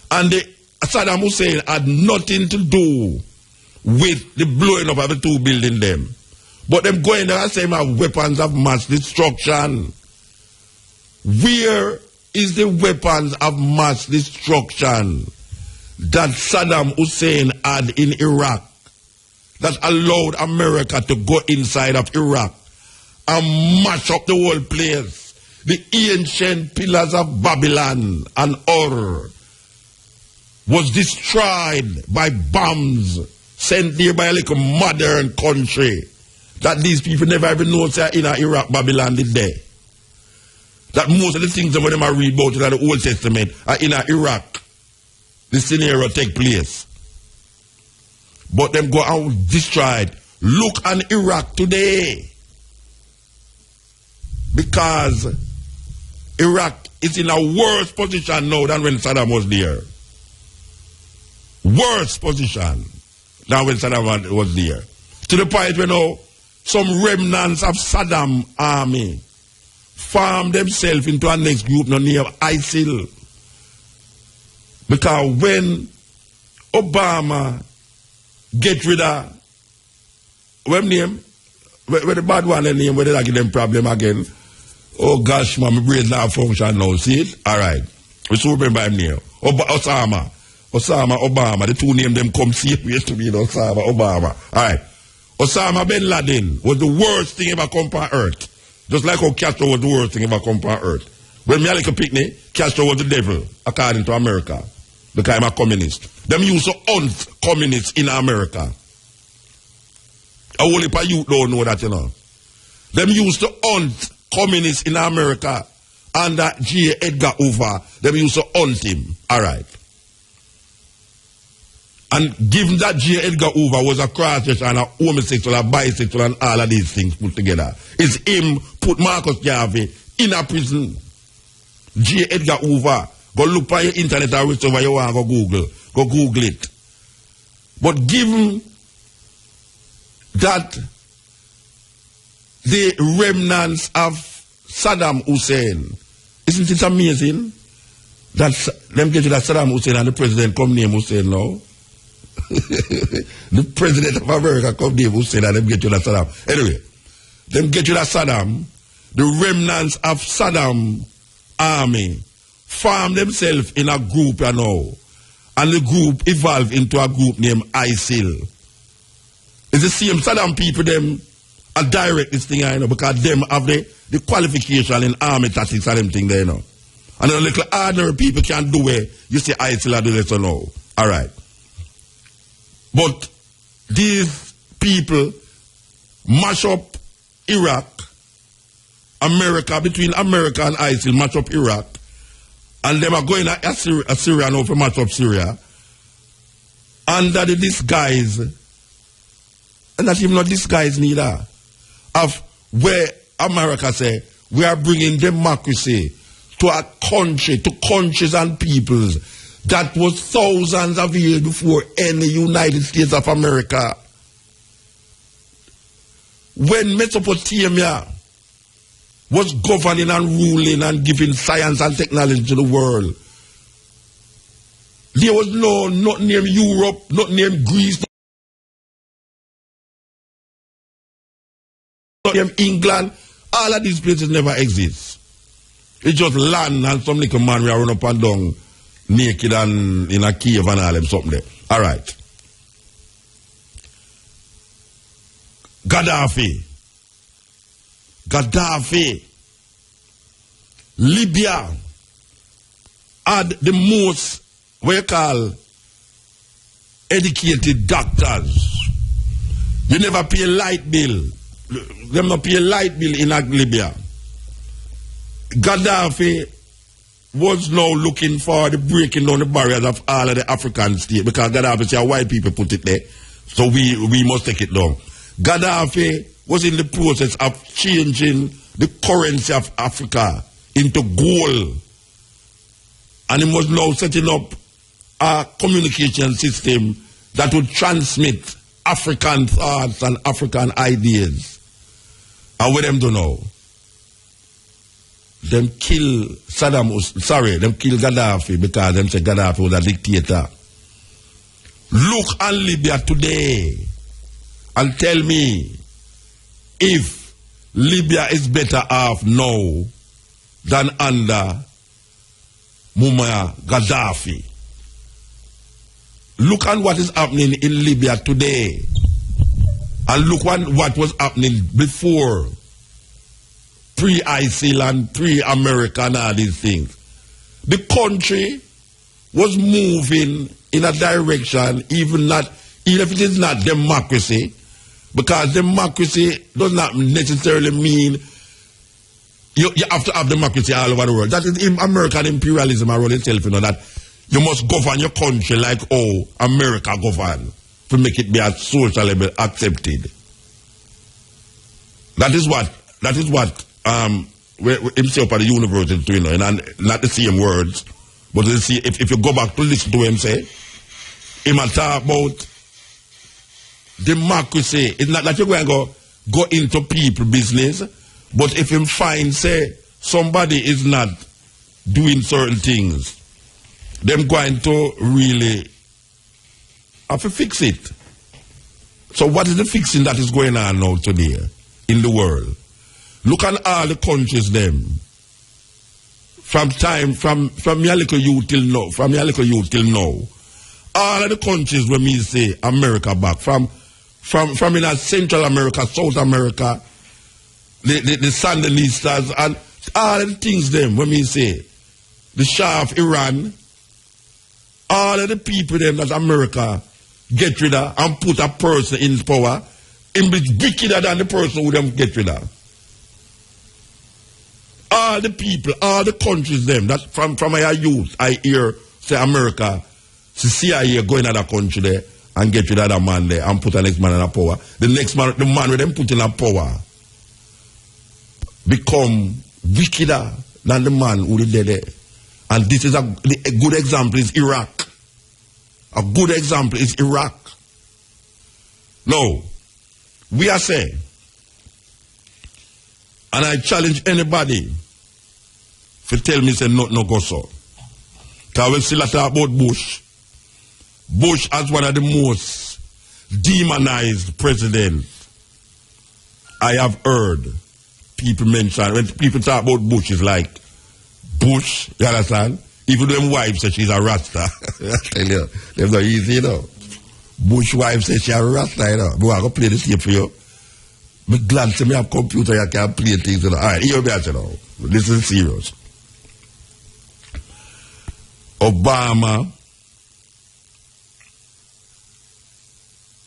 And Saddam Hussein had nothing to do with the blowing up of the two buildings them. But them going there and saying have weapons of mass destruction. Where is the weapons of mass destruction that Saddam Hussein had in Iraq that allowed America to go inside of Iraq and mash up the whole place? The ancient pillars of Babylon and Ur was destroyed by bombs sent there by a little modern country that these people never even know say in Iraq, Babylon did there. That most of the things that when them read about in the Old Testament are in Iraq. The scenario take place. But them go out destroyed. Look on Iraq today. because Iraq is in a worse position now than when Saddam was there. Worse position than when Saddam was there. To the point where now some remnants of Saddam army form themselves into a next group now named ISIL. Because when Obama get rid of what name? Where the bad one name, where they give them problem again. Oh gosh, man, my brain not function now. See it? Alright. We should remember him name. Osama, Obama. The two names them come serious to me, Osama, Obama. Alright. Osama bin Laden was the worst thing ever come on earth. Just like how Castro was the worst thing ever come on earth. When me like a picnic, Castro was the devil, according to America. Because I'm a communist. Them used to hunt communists in America. Only for you don't know that, you know. Them used to hunt communists in America under J. Edgar Hoover. Them used to hunt him. Alright. And given that J. Edgar Hoover was a cross-dresser and a homosexual, a bisexual and all of these things put together, it's him put Marcus Garvey in a prison. J. Edgar Hoover. Go look on your internet or whatever you want, go Google. Go Google it. But given that the remnants of Saddam Hussein, isn't it amazing that them get to that Saddam Hussein and the president come name Hussein now? The president of America come name Hussein and them get to that Saddam. Anyway, them get to that Saddam, the remnants of Saddam army form themselves in a group, you know, and the group evolved into a group named ISIL. It's the same Saddam people, them are direct this thing, you know, because them have the qualification in army tactics and them thing there, you know. And the little ordinary people can't do it. You see ISIL do this or no. Alright. But these people mash up Iraq, America, between America and ISIL, mash up Iraq. And them are going to Syria now for match up Syria. Under the disguise, and not even not disguise neither, of where America say, we are bringing democracy to a country, to countries and peoples that was thousands of years before any United States of America. When Mesopotamia was governing and ruling and giving science and technology to the world, there was not near Europe, not near Greece, not near England. All of these places never exist. It's just land and some little man we run up and down naked and in a cave and all them something there. Alright. Gaddafi. Libya had the most, what you call, educated doctors. You never pay a light bill. Them not pay a light bill in Libya. Gaddafi was now looking for the breaking down the barriers of all of the African states, because Gaddafi said white people put it there, so we must take it down. Gaddafi was in the process of changing the currency of Africa into gold. And he was now setting up a communication system that would transmit African thoughts and African ideas. And what them do now? Them kill them kill Gaddafi because them say Gaddafi was a dictator. Look at Libya today and tell me if Libya is better off now than under Muammar Gaddafi. Look at what is happening in Libya today. And look what was happening before. Pre-ISIL and pre-America and all these things. The country was moving in a direction, even if it is not democracy, because democracy does not necessarily mean you have to have democracy all over the world. That is American imperialism around itself, you know, that you must govern your country like how America govern to make it be as socially accepted. That is what himself at the university, you know, and not the same words, but see, if you go back to listen to him say, him and talk about democracy. It's not that you're going to go into people business, but if him find, say, somebody is not doing certain things, them going to really have to fix it. So what is the fixing that is going on now today in the world? Look at all the countries them. From your little youth till now, all of the countries when me say America back, from in Central America, South America, the Sandinistas, and all of the things them when me say the Shah of Iran, all of the people them that America get rid of and put a person in power, him be wickeder than the person who them get rid of. All the people, all the countries them that from my youth, I hear say America, see CIA go in another country there and get rid of that man there and put the next man in a power. The next man, the man with them put in a power, become wickeder than the man who is there. And this is a good example is Iraq. A good example is Iraq. Now, we are saying, and I challenge anybody to tell me say no go so. Because we still talk about Bush. Bush as one of the most demonized presidents I have heard people mention. When people talk about Bush, it's like Bush, you understand? Even them wife says she's a Rasta. I tell you, they're not easy, you know. Bush wife says she's a Rasta, you know. But I'm going to play this tape for you. I'm glad to me have computer, I can play things, you know. All right, here we are, you know. This is serious. Obama,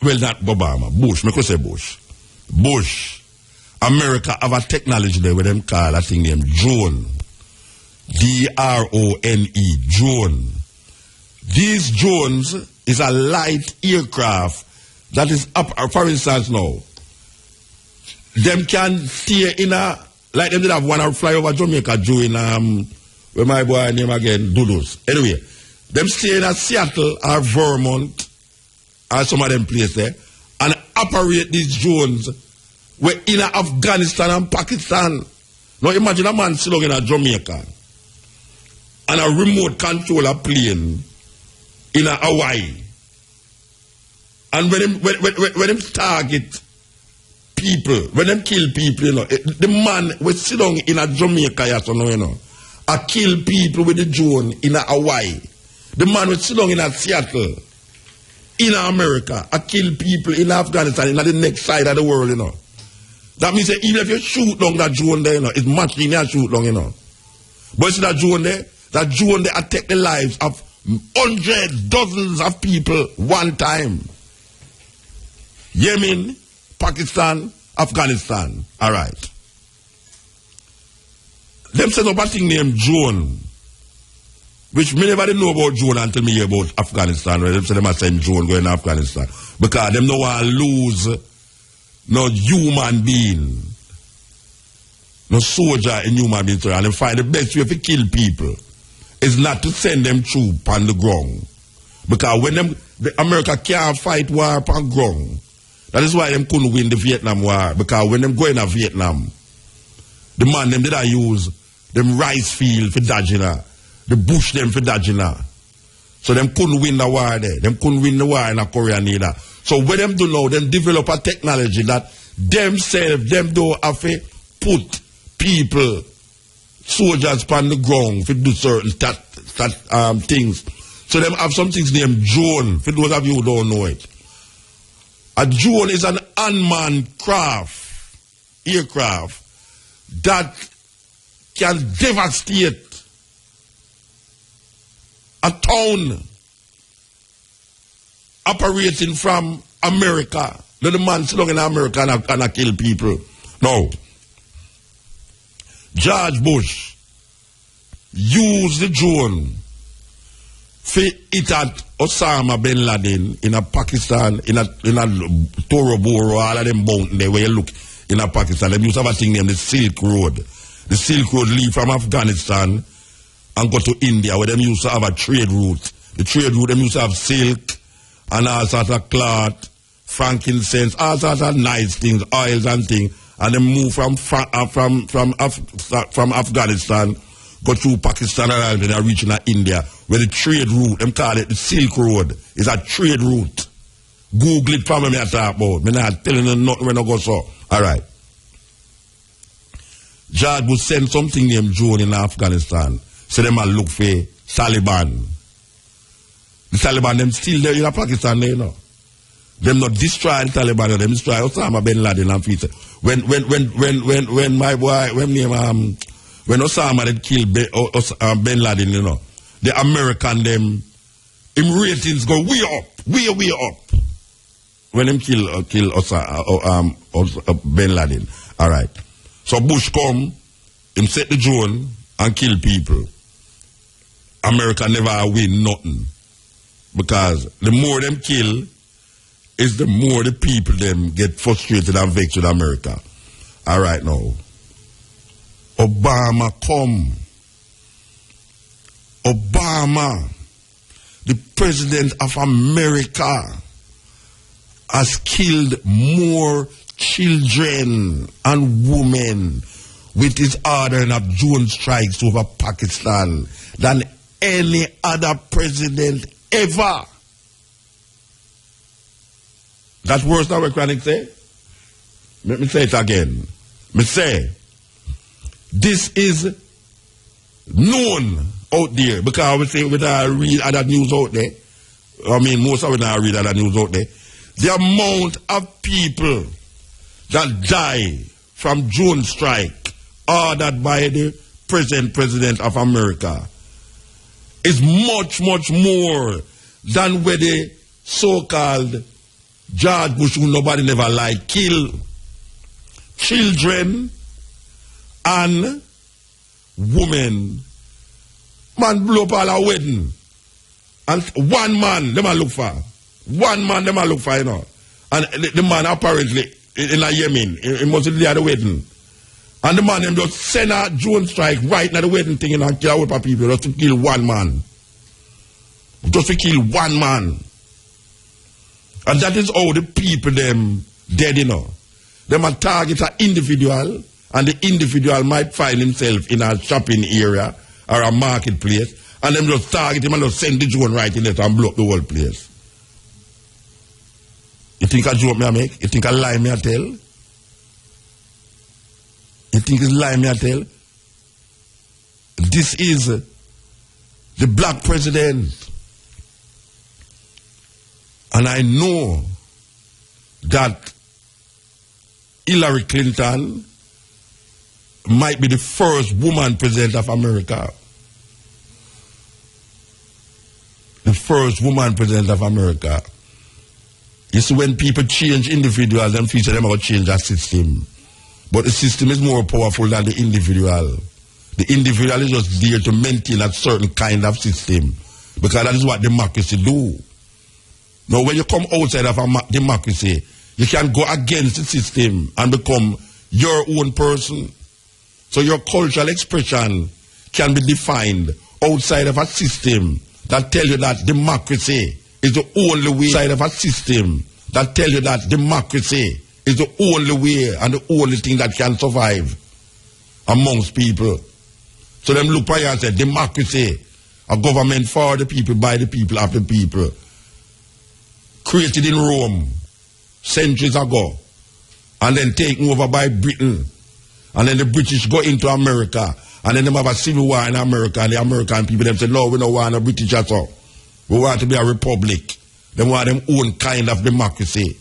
well, not Obama, Bush, I could say Bush. Bush, America have a technology there where them call a thing named drone. D-R-O-N-E, drone. These drones is a light aircraft that is up, for instance now, them can stay in a, like them did have one fly over Jamaica during, where my boy name again, Doodles. Anyway, them stay in a Seattle or Vermont or some of them places there and operate these drones where in Afghanistan and Pakistan. Now imagine a man sitting in a Jamaica and a remote controller plane in a Hawaii. And when them target people, when them kill people, you know, the man was sitting in a Jamaica, you know, I kill people with the drone in a Hawaii. The man was sitting in a Seattle, in America, I kill people in Afghanistan, in the next side of the world, you know. That means that even if you shoot down that drone there, you know, it's much in your shoot down, you know. But see that drone there attack the lives of hundreds, dozens of people one time. Yemen, Pakistan, Afghanistan. All right. Them set up a thing named drone, which me never know about drone until me hear about Afghanistan. Where them say them a send drone going to Afghanistan. Because them no want to lose no human being, no soldier in human being. And they find the best way to kill people is not to send them troops on the ground. Because when America can't fight war on the ground, that is why them couldn't win the Vietnam War. Because when them go in Vietnam, the man them did I use them rice field for Dajina, the bush them for Dajina. So them couldn't win the war there. Them couldn't win the war in Korea neither. So what them do now, them develop a technology that themselves, them do have to put people, soldiers on the ground to do certain things. So them have some things named drone, for those of you who don't know it. A drone is an unmanned aircraft, that can devastate a town operating from America. Let the man sit down in America and kill people. No. George Bush used the drone for it at Osama bin Laden in a Pakistan, in a Toro Boro, all of them mountain there where you look in a Pakistan. They used to have a thing named the Silk Road. The Silk Road leave from Afghanistan and go to India, where them used to have a trade route. The trade route, them used to have silk and all sorts of cloth, frankincense, all sorts of nice things, oils and things. And then move from Afghanistan, go through Pakistan and then reach in India, where the trade route, them call it the Silk Road, is a trade route. Google it for me, I talk about. I'm not telling you nothing when I go so. All right. George would send something named Joan in Afghanistan. So them will look for Taliban. The Taliban, them still there in Pakistan, you know. Them not destroy the Taliban, them destroy Osama bin Laden and Peter. When my boy, when Osama had killed bin Laden, you know, the American them, him ratings go way up. When him kill bin Laden. All right. So Bush come, him set the drone and kill people. America never win nothing. Because the more them kill, is the more the people them get frustrated and vexed with America. All right now. Obama come. Obama, the president of America, has killed more children and women with his ordering of drone strikes over Pakistan than any other president ever. That's worse than what Chronic say? Let me say it again. Me say, this is known out there, because I would say when I read other news out there, I mean most of it I read other news out there, the amount of people that die from drone strike ordered by the present president of America is much, much more than where the so-called George Bush, who nobody never liked, kill children and women. Man blow up all a wedding. And one man, them a look for. One man, them a look for, you know. And the man apparently, in Yemen, he must be at the wedding. And the man, them just send a drone strike right at the wedding thing, you know, and kill a whole of people just to kill one man. Just to kill one man. And that is how the people, them, dead, you know. Them a target an individual, and the individual might find himself in a shopping area or a marketplace, and them just target him and just send the drone right in it and blow up the whole place. You think a joke me I make? You think a lie me I tell? You think it's lie me I tell? This is the black president. And I know that Hillary Clinton might be the first woman president of America. The first woman president of America. You see, when people change individuals, them feel them about change that system. But the system is more powerful than the individual. The individual is just there to maintain a certain kind of system. Because that is what democracy do. Now, when you come outside of a democracy, you can go against the system and become your own person. So your cultural expression can be defined outside of a system that tells you that democracy is the only way. Outside of a system that tells you that democracy is the only way and the only thing that can survive amongst people. So them look by and say, democracy, a government for the people, by the people, of the people. Created in Rome centuries ago, and then taken over by Britain, and then the British go into America, and then they have a civil war in America, and the American people them say, no, we don't want a British at all. We want to be a republic. They want them own kind of democracy.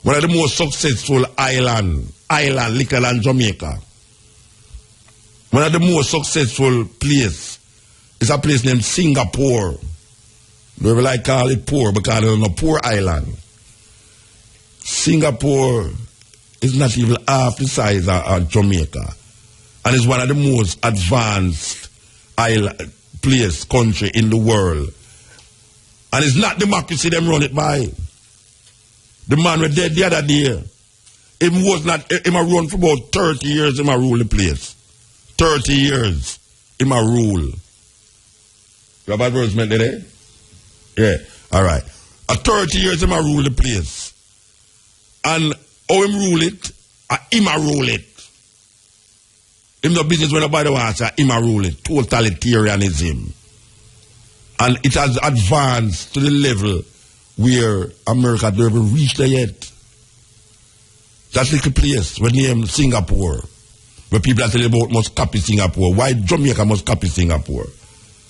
One of the most successful island, liquor than Jamaica. One of the most successful place is a place named Singapore. We like call it poor because it's a poor island. Singapore is not even half the size of Jamaica. And it's one of the most advanced country in the world. And it's not democracy them run it by. The man was dead the other day. Him a run for about 30 years, him a rule the place. 30 years in my rule. You have advertisement there? Yeah, all right. 30 years in my rule the place. And how him rule it, him a rule it. Him the business when nobody wants, him a rule it. Totalitarianism. And it has advanced to the level where America doesn't reach there yet. That little place, we name Singapore, where people are telling about must copy Singapore. Why Jamaica must copy Singapore?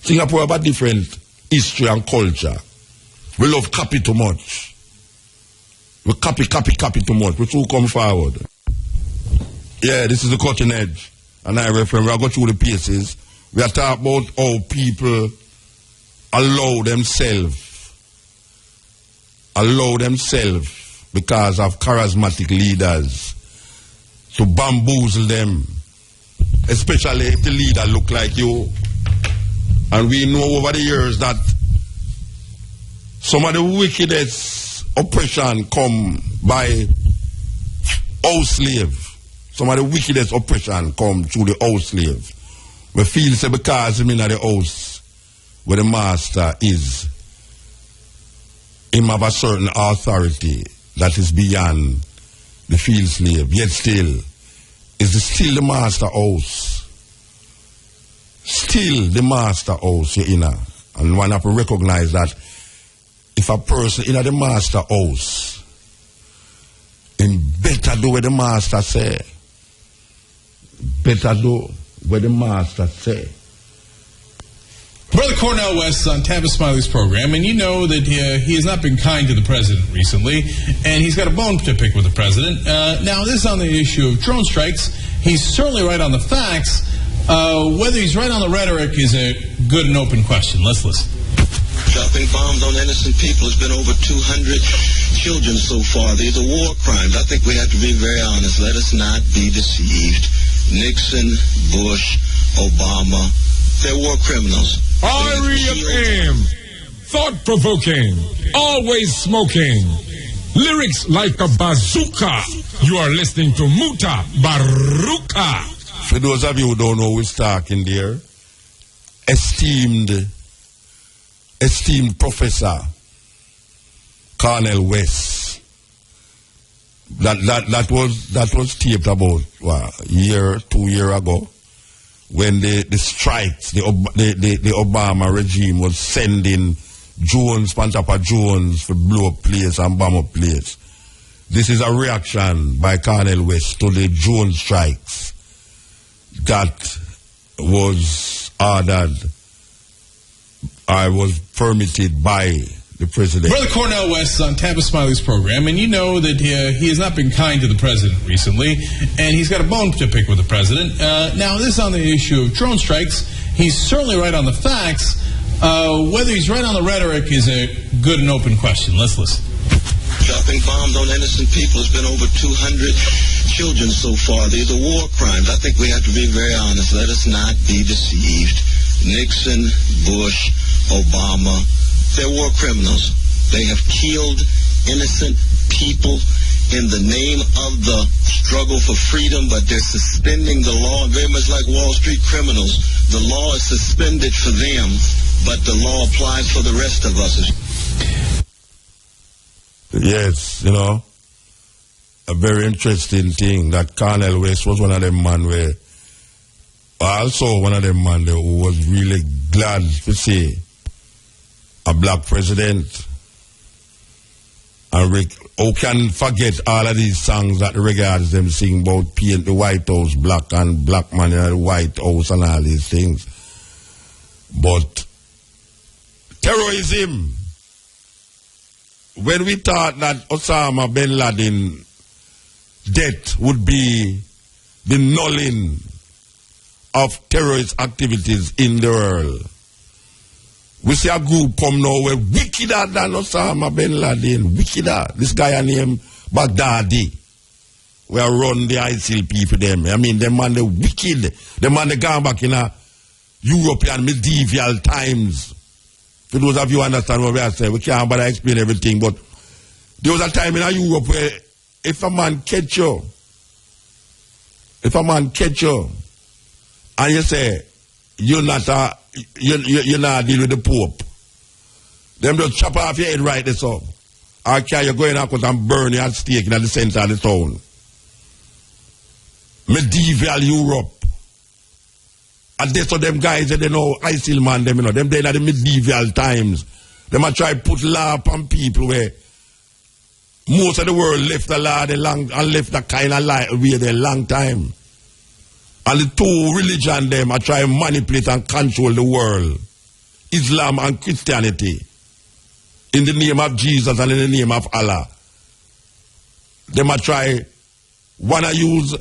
Singapore have a different history and culture. We love copy too much. We copy too much. We too come forward. Yeah, this is the cutting edge. And I refer, we are going through the pieces. We are talking about how people allow themselves because of charismatic leaders to bamboozle them, especially if the leader look like you. And we know over the years that some of the wickedest oppression come by house slave. Some of the wickedest oppression come through the house slave. We feel say because him in the house where the master is, him have a certain authority that is beyond the field slave. Yet still, is still the master house. Still the master house you're in. And one have to recognize that if a person in the master house, him better do what the master say. Better do what the master say. Brother Cornell West is on Tampa Smiley's program, and you know that he has not been kind to the president recently, and he's got a bone to pick with the president. Now, this is on the issue of drone strikes. He's certainly right on the facts. Whether he's right on the rhetoric is a good and open question. Let's listen. Dropping bombs on innocent people. Has been over 200 children so far. These are war crimes. I think we have to be very honest. Let us not be deceived. Nixon, Bush, Obama, they're war criminals. R.E.F.M. Thought-provoking. Always smoking. Lyrics like a bazooka. You are listening to Mutabaruka. For those of you who don't know who's talking there, esteemed Professor Cornel West. That was taped about a year, 2 years ago, when the strikes, the Obama regime was sending drones, Pantapa drones to blow up place and bomb up place. This is a reaction by Cornel West to the drone strikes that was ordered, was permitted by the president. Brother Cornell West is on Tampa Smiley's program, and you know that he has not been kind to the president recently, and he's got a bone to pick with the president. Now, this is on the issue of drone strikes. He's certainly right on the facts. Whether he's right on the rhetoric is a good and open question. Let's listen. Dropping bombs on innocent people. Has been over 200 children so far. These are war crimes. I think we have to be very honest. Let us not be deceived. Nixon, Bush, Obama, they're war criminals. They have killed innocent people in the name of the struggle for freedom, but they're suspending the law, very much like Wall Street criminals. The law is suspended for them, but the law applies for the rest of us. Yes, you know, a very interesting thing that Cornel West was one of them man where, also one of them man who was really glad to see a black president. And who can forget all of these songs that regards them sing about paint the White House black and black man in the White House and all these things. But terrorism, when we thought that Osama bin Laden death would be the nulling of terrorist activities in the world, we see a group come now where wickeder than Osama bin Laden, wickeder. This guy named Baghdadi, we are run the ISIL people them. I mean, them man the wicked, them man they gone back in a European medieval times. For those of you who understand what we are saying, we can't bother explain everything, but there was a time in Europe where if a man catch you, and you say, you're not dealing with the Pope. Them just chop off your head right this up. Or can you go in and burn you at stake in the center of the town? Medieval Europe. And that's what them guys that they know, ISIL man, them, you know, them they at the medieval times. Them a try put law upon people where most of the world left the law and left the kind of life where they long time. And the two religion them are trying to manipulate and control the world. Islam and Christianity. In the name of Jesus and in the name of Allah. Them are try wanna use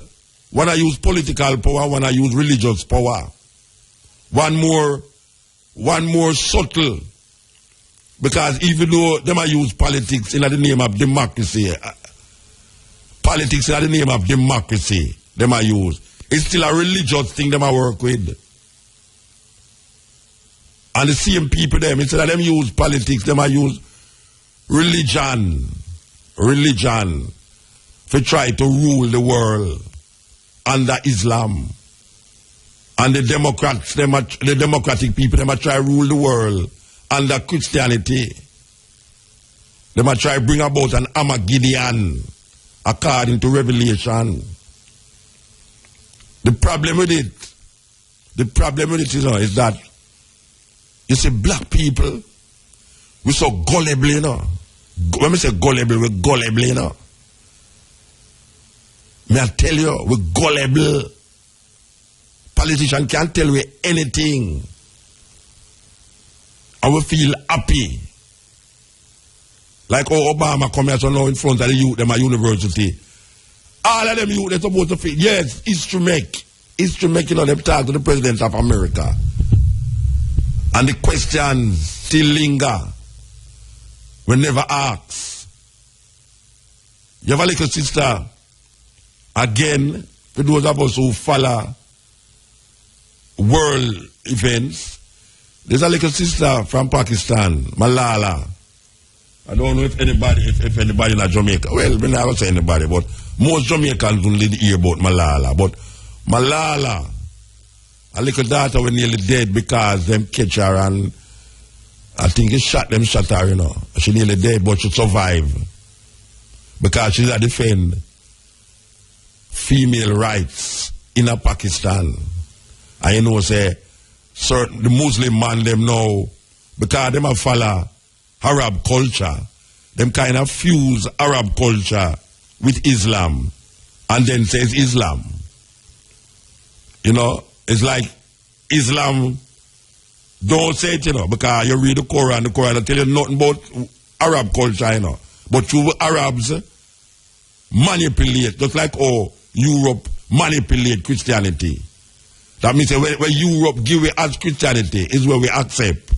political power, wanna use religious power. One more subtle. Because even though them are use politics in the name of democracy, them are use. It's still a religious thing them I work with. And the same people them, instead of them use politics, them I use religion to try to rule the world under Islam. And the democratic people, them I try to rule the world under Christianity. Them I try to bring about an Armageddon according to Revelation. The problem with it, is that you see black people, we're so gullible, you know. When we say gullible, we're gullible, you know. May I tell you, we're gullible. Politicians can't tell you anything. And we feel happy. Like how Obama come here now in front of the youth, them at university. All of them youth, they're supposed to feel, yes, history make, you know, them talk to the President of America. And the questions still linger. We never ask. You have a little sister, again, for those of us who follow world events, there's a little sister from Pakistan, Malala. I don't know if anybody in Jamaica, well, I never say anybody, but most Jamaicans don't hear about Malala. But Malala, a little daughter was nearly dead because them catch her and I think he shot her, you know. She nearly dead, but she survived. Because she's a defend female rights in a Pakistan. And you know, say, certain the Muslim man them know, because them a follow Arab culture, them kind of fuse Arab culture with Islam and then says Islam. You know, it's like Islam don't say it, you know, because you read the Quran will tell you nothing about Arab culture, you know. But you Arabs manipulate, just like how Europe manipulate Christianity. That means when Europe give it as Christianity is where we accept.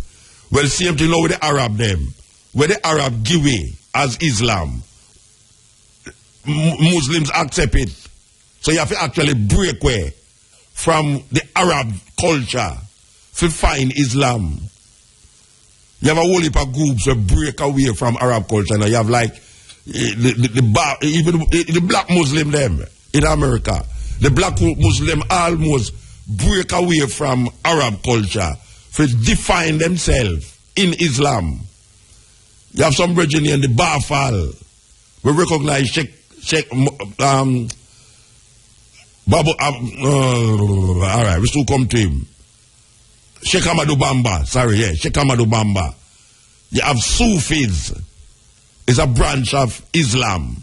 Well, same thing now with the Arab them. Where the Arab give it as Islam, Muslims accept it. So you have to actually break away from the Arab culture to find Islam. You have a whole heap of groups that break away from Arab culture. Now you have like even the black Muslim them in America. The black Muslim almost break away from Arab culture to define themselves in Islam. You have some brethren in the Bafal. We recognize Sheikh Babu. All right, we still come to him. Sheikh Amadou Bamba. Sheikh Amadou Bamba. You have Sufis. It's a branch of Islam.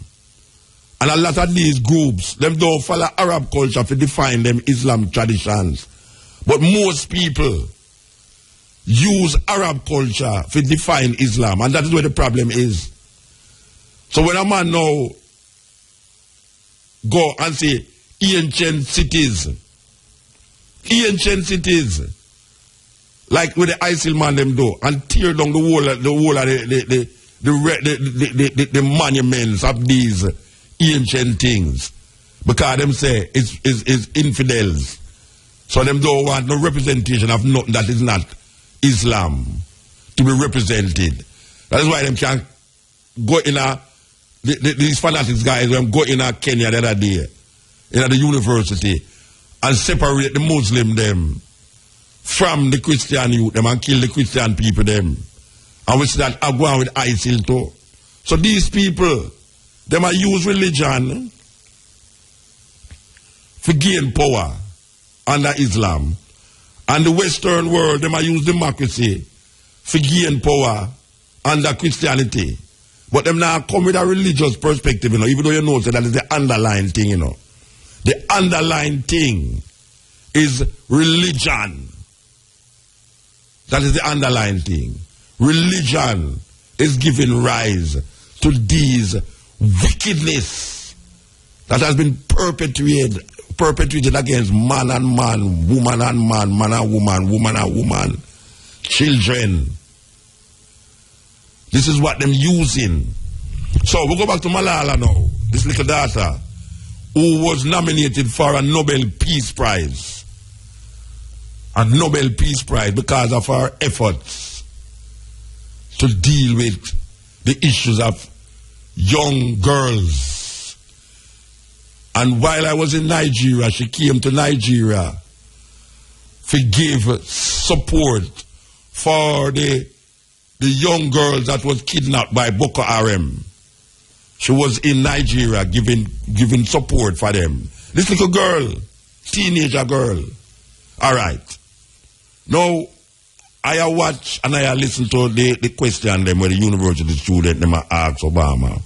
And a lot of these groups, them don't follow Arab culture to define them Islam traditions. But most people use Arab culture to define Islam. And that is where the problem is. So when a man now go and say ancient cities, like with the ISIL man them do, and tear down the whole of the monuments of these ancient things, because them say it's infidels. So them don't want no representation of nothing that is not Islam to be represented. That is why them can't go in these fanatics guys, them go in Kenya the other day, in the university, and separate the Muslim them from the Christian youth them and kill the Christian people them. And we see that are going with ISIL too. So these people, them are use religion for gain power under Islam. And the Western world, them are use democracy for gain power under Christianity. But them now come with a religious perspective, you know, even though you know that is the underlying thing, you know. The underlying thing is religion. That is the underlying thing. Religion is giving rise to these wickedness that has been perpetrated against man and man, woman and man, man and woman, children. This is what them using. So we go back to Malala now, this little daughter who was nominated for a Nobel Peace Prize. A Nobel Peace Prize because of her efforts to deal with the issues of young girls. And while I was in Nigeria, she came to Nigeria to give support for the young girls that was kidnapped by Boko Haram. She was in Nigeria giving support for them. This little girl, teenager girl. All right. Now, I watch and I listen to the question them where the university student them ask Obama.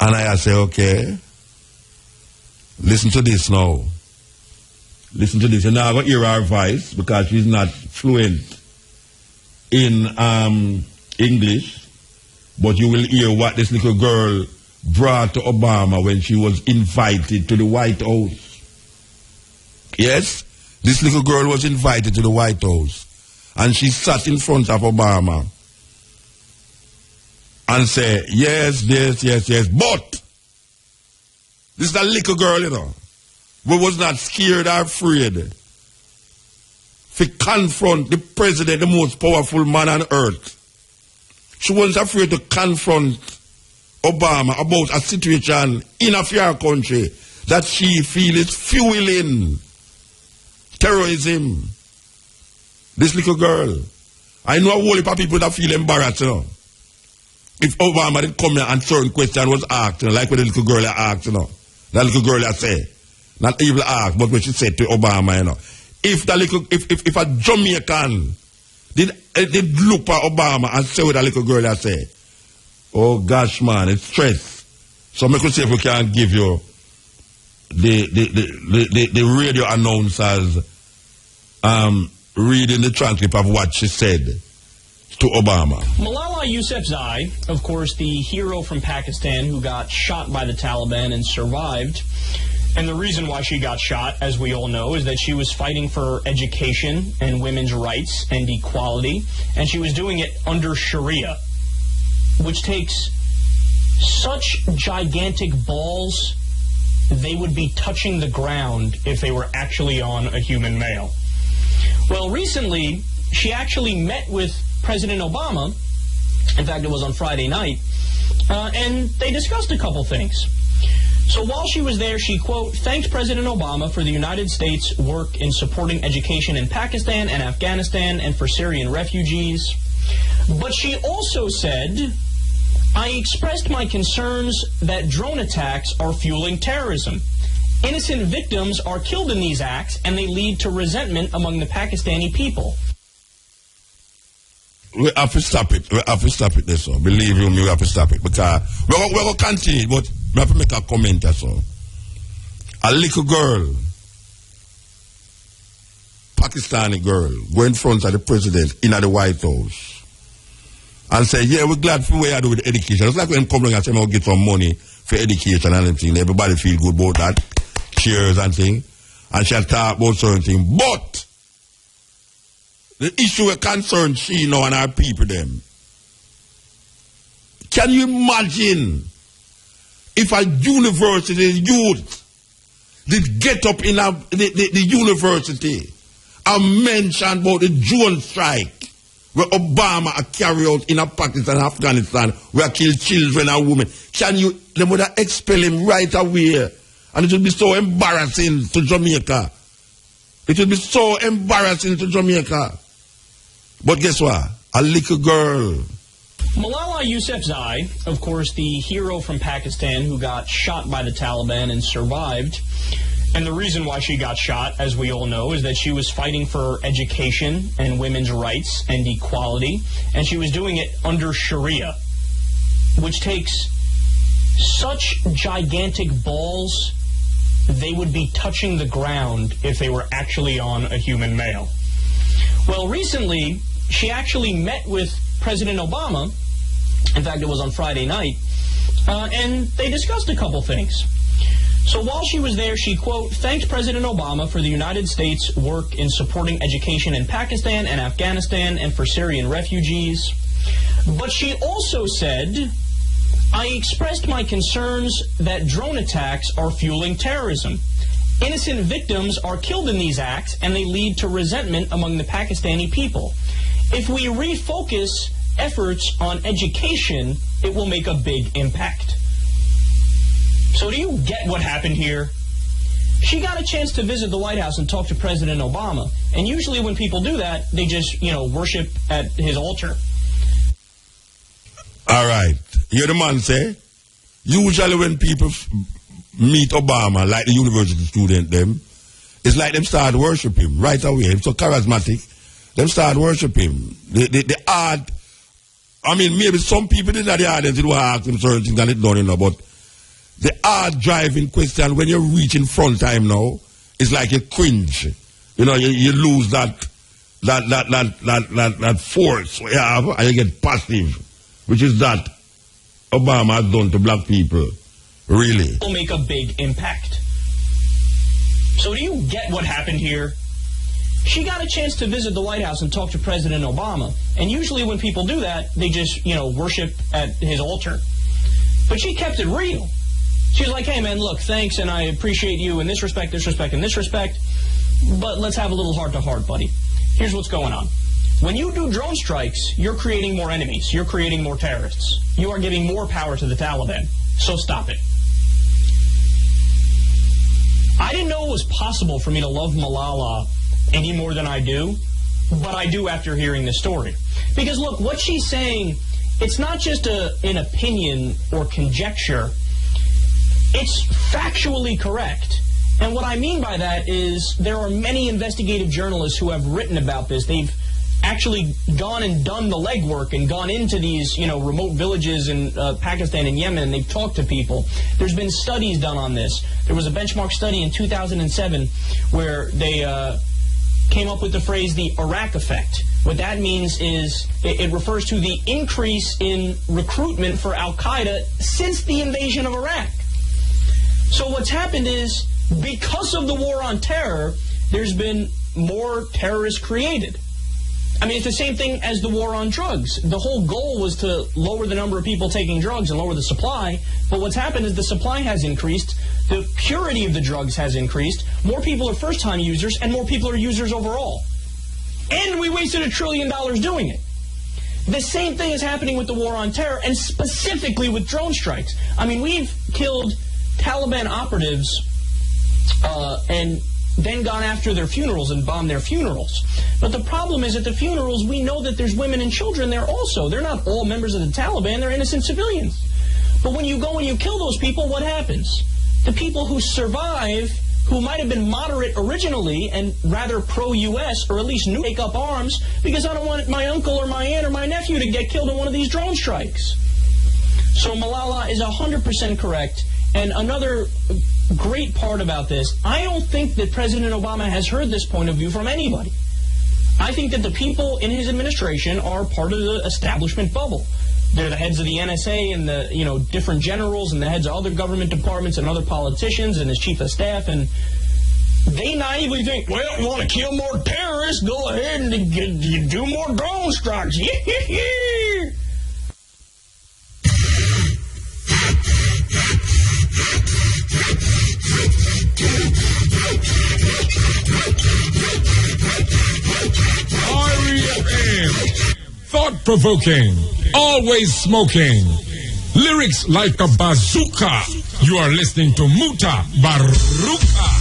And I say, okay, listen to this now. Listen to this. You're not going to hear her voice because she's not fluent in English, but you will hear what this little girl brought to Obama when she was invited to the White House. Yes? This little girl was invited to the White House, and she sat in front of Obama and said, yes, but this is a little girl, you know, who was not scared or afraid to confront the president, the most powerful man on earth. She wasn't afraid to confront Obama about a situation in a fair country that she feels is fueling terrorism. This little girl. I know a whole heap of people that feel embarrassed, you know. If Obama did come here and certain question was asked, you know, like what the little girl asked, you know. That little girl I say. Not even asked, but what she said to Obama, you know. If a Jamaican did look at Obama and say what that little girl I say, oh gosh man, it's stress. So I could say if we can give you the radio announcers reading the transcript of what she said to Obama. Malala Yousafzai, of course, the hero from Pakistan who got shot by the Taliban and survived. And the reason why she got shot, as we all know, is that she was fighting for education and women's rights and equality. And she was doing it under Sharia, which takes such gigantic balls, they would be touching the ground if they were actually on a human male. Well, recently, she actually met with President Obama. In fact, it was on Friday night. And they discussed a couple things. So while she was there, she, quote, thanked President Obama for the United States' work in supporting education in Pakistan and Afghanistan and for Syrian refugees. But she also said, I expressed my concerns that drone attacks are fueling terrorism. Innocent victims are killed in these acts, and they lead to resentment among the Pakistani people. We have to stop it. We have to stop it this one. Believe you me, we have to stop it. Because we're going to continue, but we have to make a comment as well. A little girl, Pakistani girl, go in front of the president in the White House and say, yeah, we're glad for what you do with education. It's like when come along and say, we'll get some money for education and everything. Everybody feel good about that. Cheers and thing. And she'll talk about certain things. But the issue that concerns she now and our people them. Can you imagine if a university youth did get up in the university and mention about the drone strike where Obama carry out in Pakistan and Afghanistan where kill children and women? Can you, they would expel him right away And it will be so embarrassing to Jamaica. It will be so embarrassing to Jamaica. But guess what? A little girl. Malala Yousafzai, of course, the hero from Pakistan who got shot by the Taliban and survived. And the reason why she got shot, as we all know, is that she was fighting for education and women's rights and equality. And she was doing it under Sharia, which takes such gigantic balls, they would be touching the ground if they were actually on a human male. Well, recently, she actually met with President Obama. In fact, it was on Friday night. And they discussed a couple things. So while she was there, she, quote, thanked President Obama for the United States' work in supporting education in Pakistan and Afghanistan and for Syrian refugees. But she also said, I expressed my concerns that drone attacks are fueling terrorism. Innocent victims are killed in these acts, and they lead to resentment among the Pakistani people. If we refocus efforts on education, it will make a big impact. So do you get what happened here? She got a chance to visit the White House and talk to President Obama. And usually when people do that, they just, worship at his altar. All right. Hear the man say, usually when people meet Obama, like the university student them, it's like them start worship him right away. He's so charismatic. Them start worship him. The art, I mean, maybe some people in the audience will ask them certain things and it don't, but the art driving question, when you reach in front time now, it's like you cringe. You lose that force you have, and you get passive, which is that Obama has done to black people. Really. Will make a big impact. So do you get what happened here? She got a chance to visit the White House and talk to President Obama. And usually when people do that, they just, worship at his altar. But she kept it real. She was like, hey, man, look, thanks, and I appreciate you in this respect, and this respect, but let's have a little heart-to-heart, buddy. Here's what's going on. When you do drone strikes, you're creating more enemies. You're creating more terrorists. You are giving more power to the Taliban. So stop it. I didn't know it was possible for me to love Malala any more than I do, but I do after hearing this story. Because, look, what she's saying, it's not just an opinion or conjecture. It's factually correct. And what I mean by that is there are many investigative journalists who have written about this. They've actually gone and done the legwork and gone into these, remote villages in Pakistan and Yemen, and they've talked to people. There's been studies done on this. There was a benchmark study in 2007 where they came up with the phrase the Iraq effect. What that means is it refers to the increase in recruitment for Al-Qaeda since the invasion of Iraq. So what's happened is, because of the war on terror, there's been more terrorists created. I mean, it's the same thing as the war on drugs. The whole goal was to lower the number of people taking drugs and lower the supply. But what's happened is the supply has increased, the purity of the drugs has increased, more people are first-time users, and more people are users overall. And we wasted $1 trillion doing it. The same thing is happening with the war on terror, and specifically with drone strikes. I mean, we've killed Taliban operatives and then gone after their funerals and bombed their funerals. But the problem is at the funerals, we know that there's women and children there also. They're not all members of the Taliban. They're innocent civilians. But when you go and you kill those people, what happens? The people who survive, who might have been moderate originally and rather pro-U.S. or at least new, take up arms because I don't want my uncle or my aunt or my nephew to get killed in one of these drone strikes. So Malala is 100% correct. And another great part about this, I don't think that President Obama has heard this point of view from anybody. I think that the people in his administration are part of the establishment bubble. They're the heads of the NSA and the different generals and the heads of other government departments and other politicians and his chief of staff, and they naively think, well, you want to kill more terrorists? Go ahead and do more drone strikes. REFM. Thought-provoking. Always smoking. Lyrics like a bazooka. You are listening to Mutabaruka.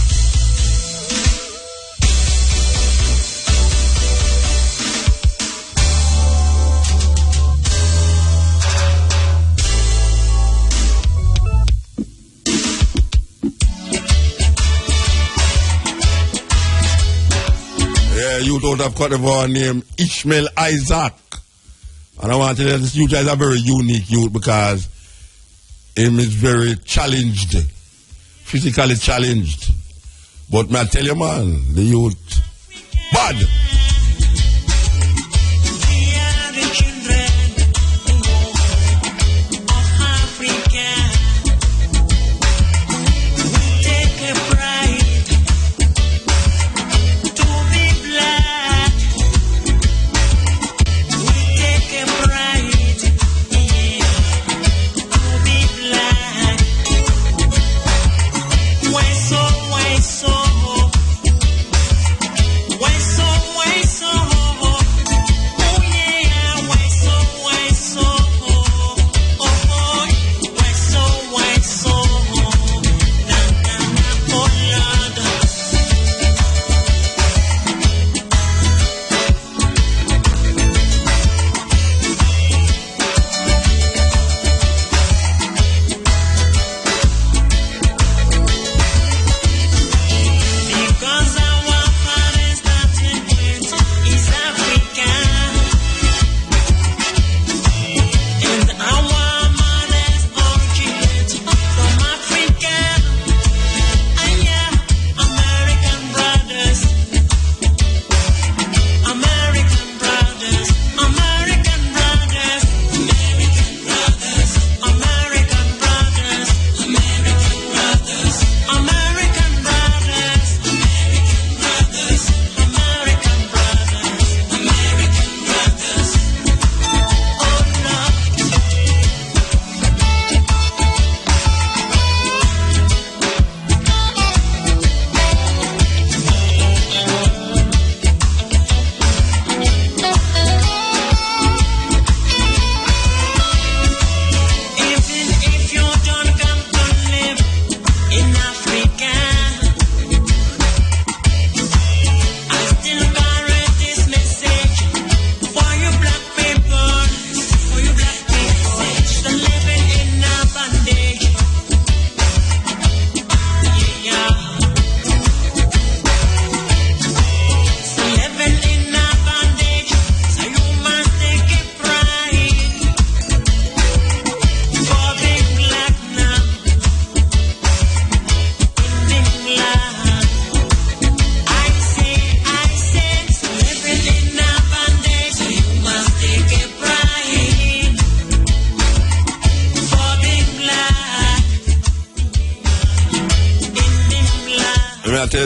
Youth out of Cote d'Ivoire named Ishmael Isaac. And I want to tell you this youth is a very unique youth because him is very challenged, physically challenged. But may I tell you, man, the youth, bad.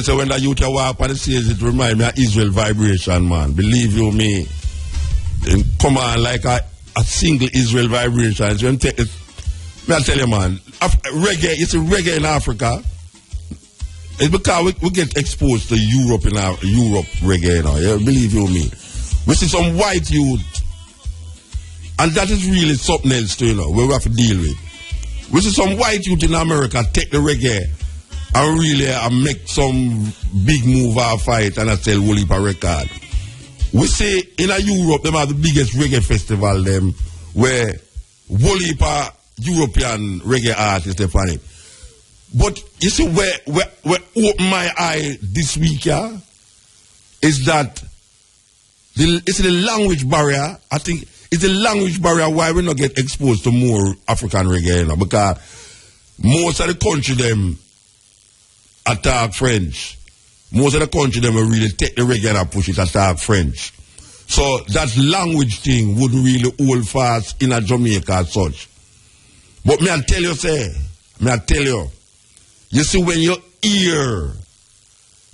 So when the youth walk on the stage, it reminds me of Israel Vibration, man. Believe you me. And come on, like a single Israel Vibration. So I tell you, man, reggae, it's a reggae in Africa. It's because we get exposed to Europe in our Europe reggae, you know. Yeah, believe you me. We see some white youth, and that is really something else too, you know, where we have to deal with. We see some white youth in America take the reggae and really make some big move or fight and I sell whole heap of record. We see in Europe, them have the biggest reggae festival, them, where whole heap of European reggae artists are on it. But you see where opened my eye this week, yeah, is that it's the language barrier. I think it's the language barrier why we not get exposed to more African reggae, you know, because most of the country them attack French. Most of the country them will really take the reggae and push it attack French. So that language thing wouldn't really hold fast in a Jamaica as such. But me I tell you, you see when you hear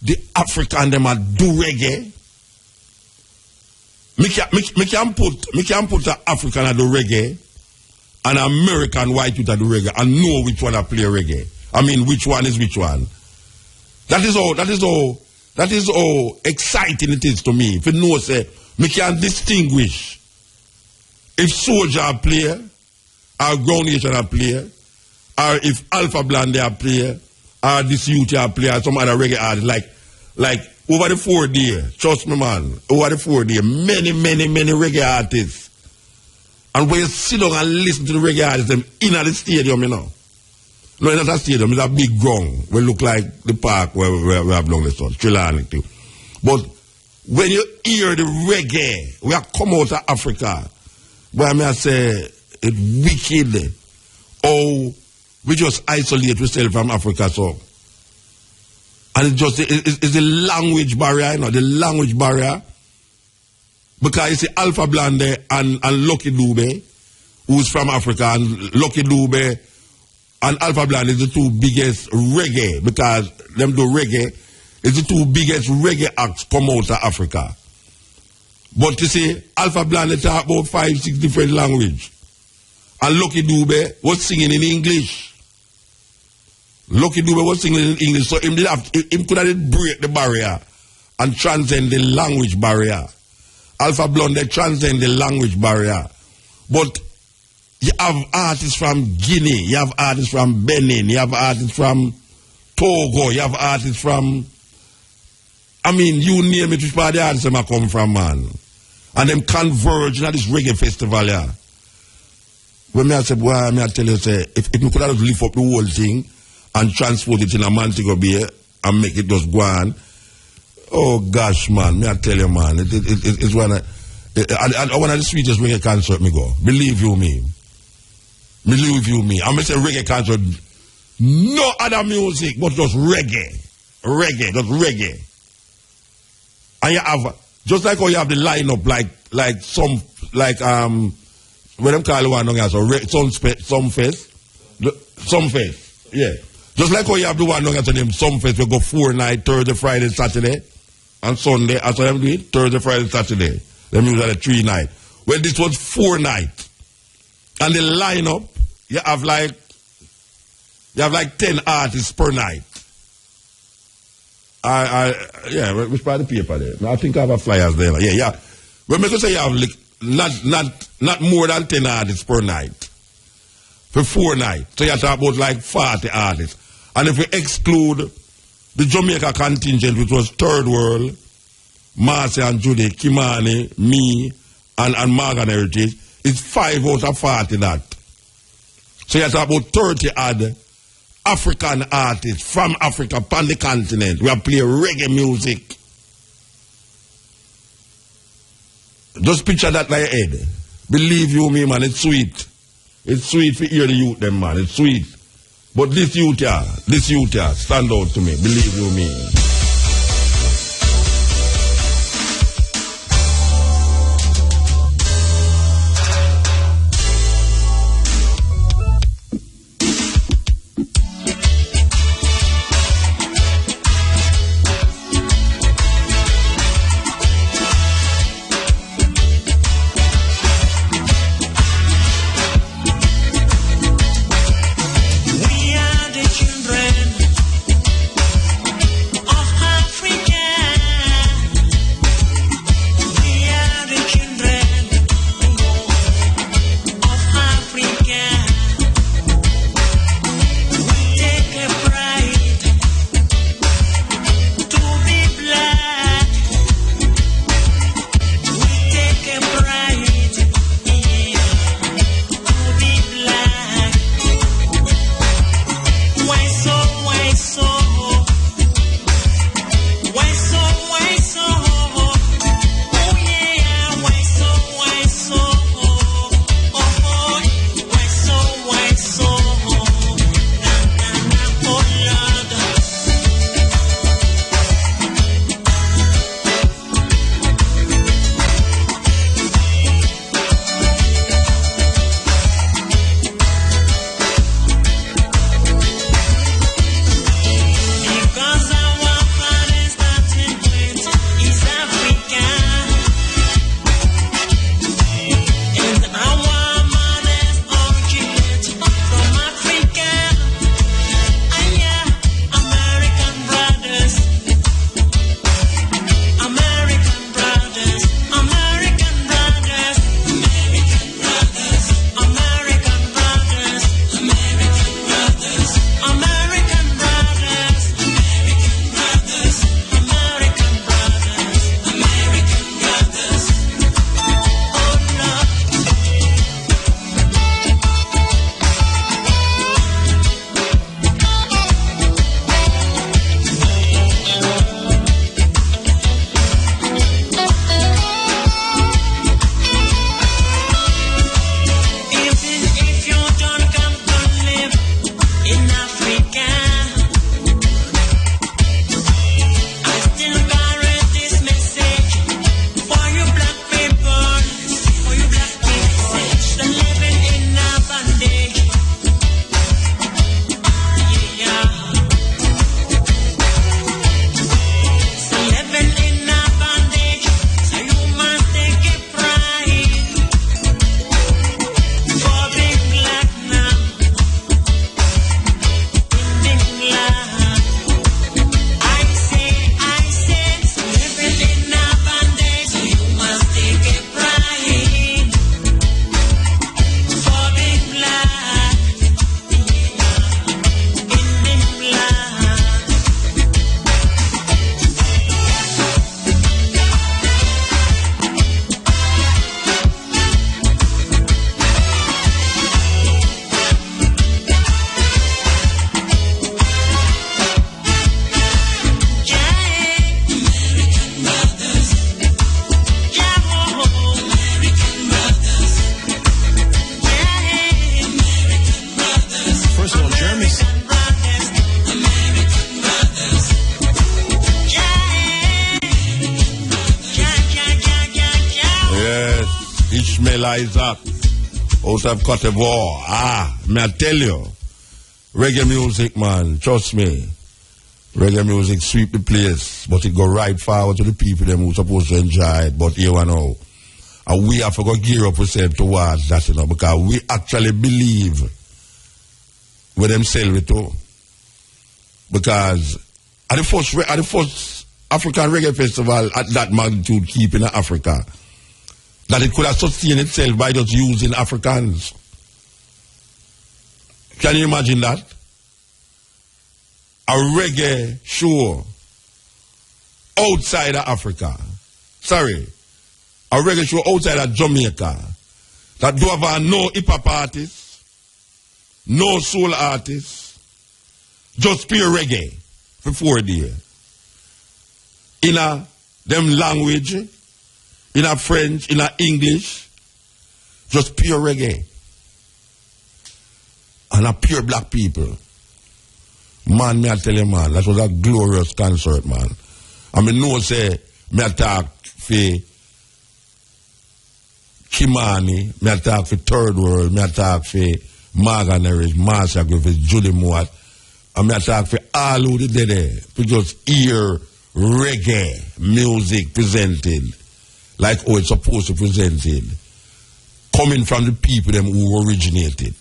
the African them a do reggae, me can put an African a do reggae and an American white youth a do reggae and know which one a play reggae. I mean which one is which one. That is how exciting it is to me. If you know, say, me can distinguish if soldier play or Ground Nation a play, or if Alpha Blonde a play, or this youth a play, or some other reggae artist, like over the 4 days, trust me man, over the 4 days, many reggae artists. And when you sit down and listen to the reggae artists them in the stadium, you know. No, it's not a stadium, it's a big ground. We look like the park where we have long lessons, Trelawney too. But when you hear the reggae, we have come out of Africa, where I may say it's wicked. Oh, we just isolate ourselves from Africa, so. And it's the language barrier, you know, the language barrier. Because you see Alpha Blonde and Lucky Dube, who's from Africa, and Lucky Dube and Alpha Blonde is the 2 biggest reggae, because them do reggae, is the 2 biggest reggae acts come out of Africa. But you see, Alpha Blonde talk about 5-6 different languages. And Lucky Dube was singing in English. Lucky Dube was singing in English, so him could have break the barrier and transcend the language barrier. Alpha Blonde transcend the language barrier. But you have artists from Guinea, you have artists from Benin, you have artists from Togo, you have artists from, I mean, you name it, which part of the artists them come from, man. And them converge at this reggae festival, yeah. When I say, boy, I tell you, say, if we could have lift up the whole thing and transport it in a Montego Bay and make it just go on, oh gosh, man, I tell you, man, it's one of the sweetest reggae concert me go. Believe you me. Believe you me. I'm going to say reggae concert, no other music, but just reggae. Reggae, just reggae. And you have, just like how you have the lineup, like some, what them call one, some fest, yeah. Just like how you have the one, named some fest, we go 4 nights, Thursday, Friday, Saturday. And Sunday, as them do it, Thursday, Friday, Saturday. Them usually 3 nights. Well, this was 4 nights. And the lineup, you have like 10 artists per night. Yeah, which part of the paper there? I think I have a flyers there. Yeah. Well, I say you have not more than 10 artists per night. For 4 nights. So you have to have about like 40 artists. And if we exclude the Jamaica contingent, which was Third World, Marcy and Judy, Kimani, me, and Morgan Heritage, it's 5 out of 40 that. So you have about 30 odd African artists from Africa, upon the continent. We have play reggae music. Just picture that like your head. Believe you me, man, it's sweet. It's sweet to hear the youth them, man. It's sweet. But this youth here, stand out to me. Believe you me. We are the children of Michael Isaac out of Cote d'Ivoire. May I tell you, reggae music, man, trust me. Reggae music sweep the place, but it go right forward to the people them who supposed to enjoy it, but here and now. And we have to go gear up ourselves towards that, you know, because we actually believe with themselves it too. Because at the first African Reggae Festival at that magnitude keeping in Africa, that it could have sustained itself by just using Africans. Can you imagine that? A reggae show outside of Africa. Sorry. A reggae show outside of Jamaica. That don't have no hip-hop artists, no soul artists, just pure reggae for 4 days. In a them language, in a French, in a English, just pure reggae. And a pure black people. Man, me I tell you, man, that was a glorious concert, man. I mean, no say, me I talk for Kimani, me I talk for Third World, me I talk for Morgan Harris, Marsha Griffiths, Julie Mowat, and me I talk for all who did there, to just hear reggae music presented, like how it's supposed to be presented, coming from the people them who originated.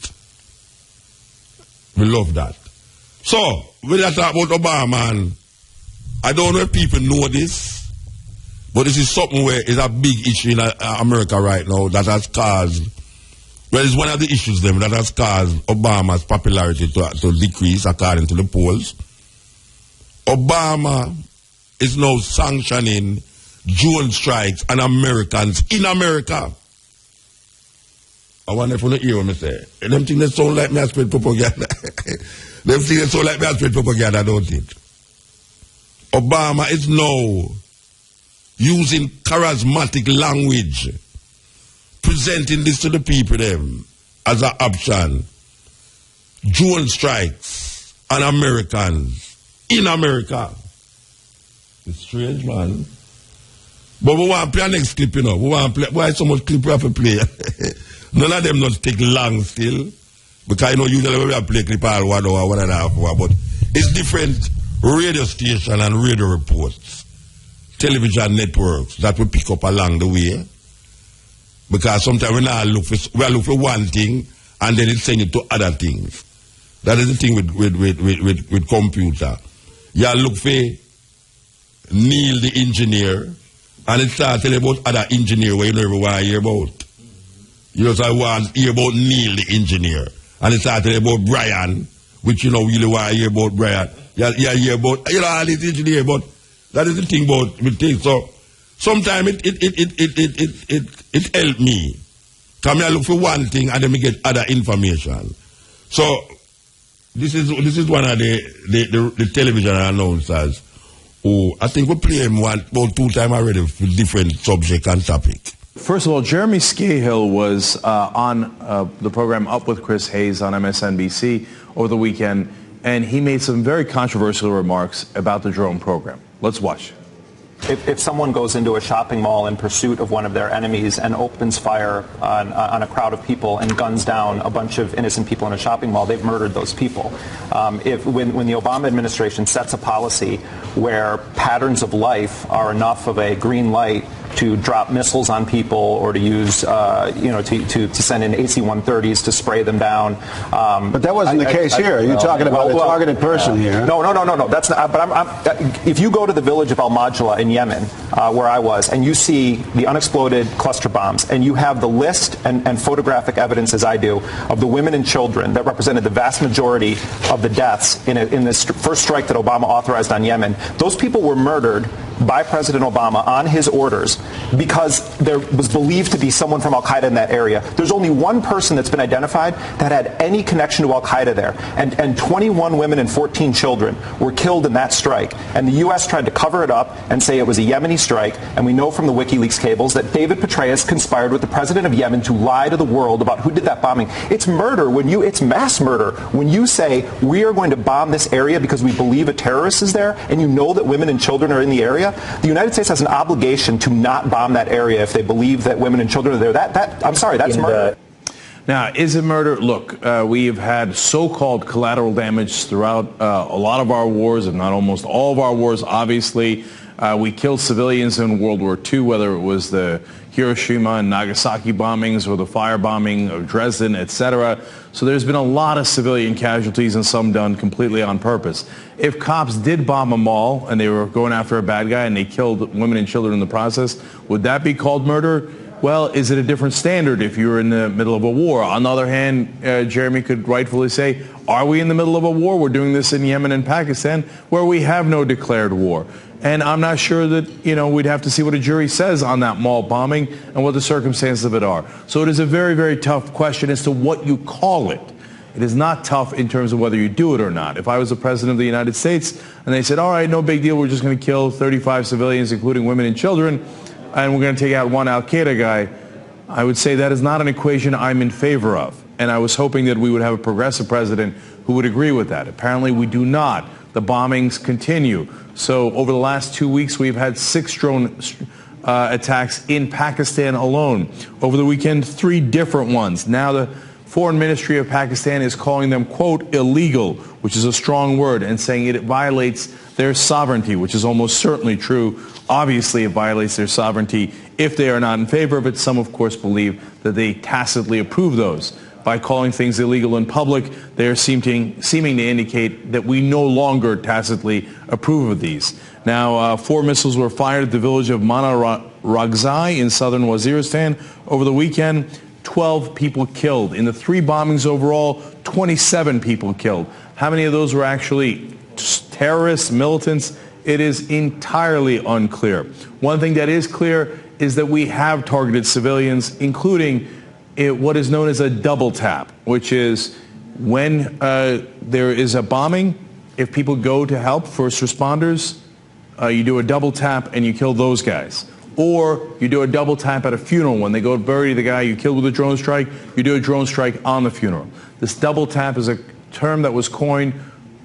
We love that. So, when I talk about Obama, and I don't know if people know this, but this is something where it's a big issue in America right now that has caused, well, it's one of the issues them that has caused Obama's popularity to decrease according to the polls. Obama is now sanctioning drone strikes on Americans in America. I wonder if you hear what I say. Them things that sound like me I spread propaganda. Them things that sound like me I spread propaganda, don't it? Obama is now using charismatic language, presenting this to the people them as an option. Drone strikes on Americans in America. It's strange, man. But we want to play next clip, you know. We want to play. Why so much clip we have to play? None of them not take long still. Because, you know, usually we have play clip all 1 hour, 1.5 hours. But it's different radio station and radio reports, television networks that we pick up along the way. Because sometimes we look for one thing and then it sends you to other things. That is the thing with computer. You look for Neil the engineer and it starts telling you about other engineer where you never want to hear about. You just want to hear about Neil the engineer. And it starts telling you about Brian, which you know really want to hear about Brian. You hear about, you know, all these engineers, but that is the thing about things. So sometimes it helped me. Come here, look for one thing and then we get other information. So this is one of the television announcers who I think we play him about 2 times already for different subject and topic. First of all, Jeremy Scahill was on the program Up with Chris Hayes on MSNBC over the weekend, and he made some very controversial remarks about the drone program. Let's watch. If someone goes into a shopping mall in pursuit of one of their enemies and opens fire on a crowd of people and guns down a bunch of innocent people in a shopping mall, they've murdered those people. When the Obama administration sets a policy where patterns of life are enough of a green light to drop missiles on people or to use, to send in AC-130s to spray them down. But that wasn't the case here. You're talking about a targeted person here. No. That's not. But if you go to the village of Al-Majla in Yemen, where I was, and you see the unexploded cluster bombs, and you have the list and photographic evidence, as I do, of the women and children that represented the vast majority of the deaths in this first strike that Obama authorized on Yemen, those people were murdered by President Obama on his orders because there was believed to be someone from Al-Qaeda in that area. There's only one person that's been identified that had any connection to Al-Qaeda there. And 21 women and 14 children were killed in that strike. And the U.S. tried to cover it up and say it was a Yemeni strike. And we know from the WikiLeaks cables that David Petraeus conspired with the president of Yemen to lie to the world about who did that bombing. It's murder. It's mass murder. When you say we are going to bomb this area because we believe a terrorist is there and you know that women and children are in the area, area, the United States has an obligation to not bomb that area if they believe that women and children are there. I'm sorry, that's murder. Now, is it murder? Look, we've had so-called collateral damage throughout a lot of our wars, if not almost all of our wars, obviously. We killed civilians in World War II, whether it was the Hiroshima and Nagasaki bombings or the firebombing of Dresden, etc. So there's been a lot of civilian casualties, and some done completely on purpose. If cops did bomb a mall and they were going after a bad guy and they killed women and children in the process, would that be called murder? Well, is it a different standard if you're in the middle of a war? On the other hand, Jeremy could rightfully say, are we in the middle of a war? We're doing this in Yemen and Pakistan, where we have no declared war. And I'm not sure that, we'd have to see what a jury says on that mall bombing and what the circumstances of it are. So it is a very, very tough question as to what you call it. It is not tough in terms of whether you do it or not. If I was the president of the United States and they said, all right, no big deal, we're just going to kill 35 civilians, including women and children, and we're going to take out one al-Qaeda guy, I would say that is not an equation I'm in favor of. And I was hoping that we would have a progressive president who would agree with that. Apparently we do not. The bombings continue. So over the last 2 weeks, we've had 6 drone attacks in Pakistan alone. Over the weekend, 3 different ones. Now the Foreign Ministry of Pakistan is calling them, quote, illegal, which is a strong word, and saying it violates their sovereignty, which is almost certainly true. Obviously, it violates their sovereignty if they are not in favor of it. Some, of course, believe that they tacitly approve those. By calling things illegal in public, they are seeming to indicate that we no longer tacitly approve of these. Now, 4 missiles were fired at the village of Mana Ragzai in southern Waziristan over the weekend. 12 people killed. In the 3 bombings overall, 27 people killed. How many of those were actually terrorists, militants? It is entirely unclear. One thing that is clear is that we have targeted civilians, including what is known as a double tap, which is when there is a bombing, if people go to help first responders, you do a double tap and you kill those guys. Or you do a double tap at a funeral. When they go to bury the guy you killed with a drone strike, you do a drone strike on the funeral. This double tap is a term that was coined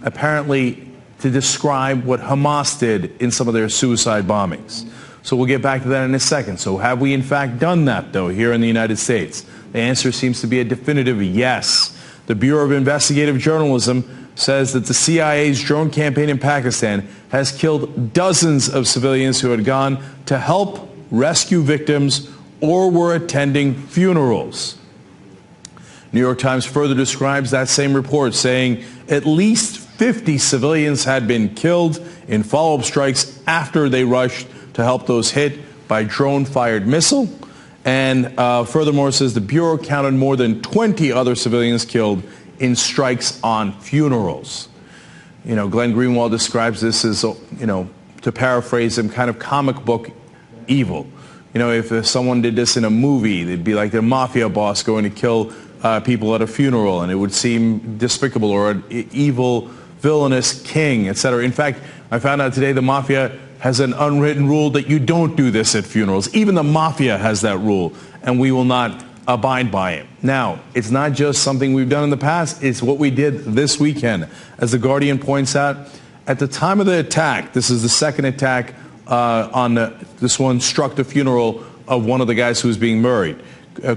apparently to describe what Hamas did in some of their suicide bombings. So we'll get back to that in a second. So have we in fact done that, though, here in the United States? The answer seems to be a definitive yes. The Bureau of Investigative Journalism says that the CIA's drone campaign in Pakistan has killed dozens of civilians who had gone to help rescue victims or were attending funerals. New York Times further describes that same report, saying at least 50 civilians had been killed in follow-up strikes after they rushed to help those hit by drone-fired missile. And furthermore, says the Bureau counted more than 20 other civilians killed in strikes on funerals. Glenn Greenwald describes this as, to paraphrase him, kind of comic book evil. If someone did this in a movie, it'd be like the mafia boss going to kill people at a funeral, and it would seem despicable, or an evil, villainous king, etc. In fact, I found out today the mafia has an unwritten rule that you don't do this at funerals. Even the mafia has that rule, and we will not abide by it. Now, it's not just something we've done in the past, it's what we did this weekend. As The Guardian points out, at the time of the attack, this is the second attack this one struck the funeral of one of the guys who was being buried.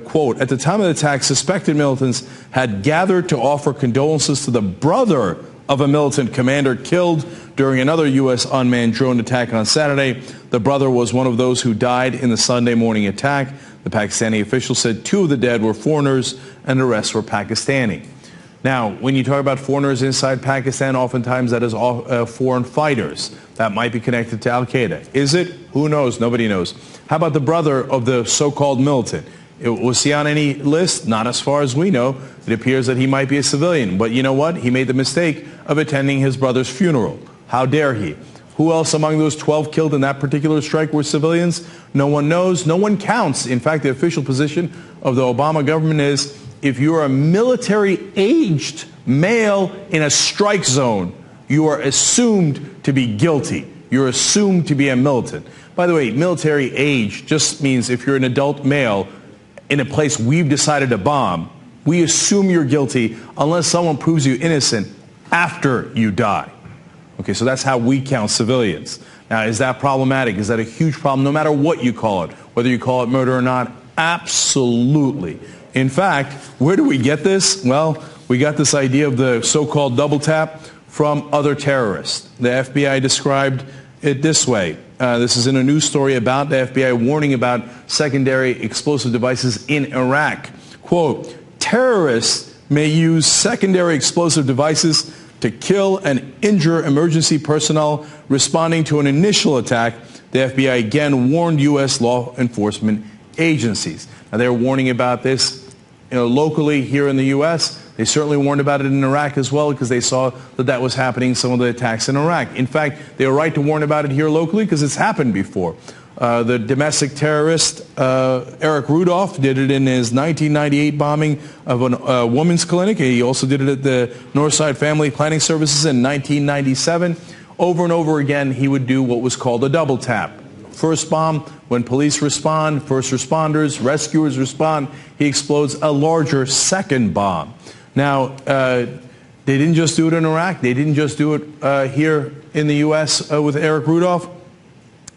Quote, at the time of the attack, suspected militants had gathered to offer condolences to the brother of a militant commander killed during another U.S. unmanned drone attack on Saturday. The brother was one of those who died in the Sunday morning attack. The Pakistani official said 2 of the dead were foreigners and the rest were Pakistani. Now, when you talk about foreigners inside Pakistan, oftentimes that is foreign fighters. That might be connected to al-Qaeda. Is it? Who knows? Nobody knows. How about the brother of the so-called militant? Was he on any list? Not as far as we know. It appears that he might be a civilian. But you know what? He made the mistake of attending his brother's funeral. How dare he? Who else among those 12 killed in that particular strike were civilians? No one knows. No one counts. In fact, the official position of the Obama government is if you are a military-aged male in a strike zone, you are assumed to be guilty. You're assumed to be a militant. By the way, military age just means if you're an adult male in a place we've decided to bomb, we assume you're guilty unless someone proves you innocent after you die. Okay, so that's how we count civilians. Now, is that problematic? Is that a huge problem, no matter what you call it, whether you call it murder or not? Absolutely. In fact, where do we get this? Well, we got this idea of the so-called double tap from other terrorists. The FBI described it this way. This is in a news story about the FBI warning about secondary explosive devices in Iraq. Quote, terrorists may use secondary explosive devices to kill and injure emergency personnel responding to an initial attack. The FBI again warned U.S. law enforcement agencies. Now, they're warning about this locally here in the U.S. They certainly warned about it in Iraq as well, because they saw that that was happening, some of the attacks in Iraq. In fact, they were right to warn about it here locally because it's happened before. The domestic terrorist Eric Rudolph did it in his 1998 bombing of a woman's clinic. He also did it at the Northside Family Planning Services in 1997. Over and over again, he would do what was called a double tap. First bomb, when police respond, first responders, rescuers respond, he explodes a larger second bomb. Now, they didn't just do it in Iraq. They didn't just do it here in the U.S. With Eric Rudolph,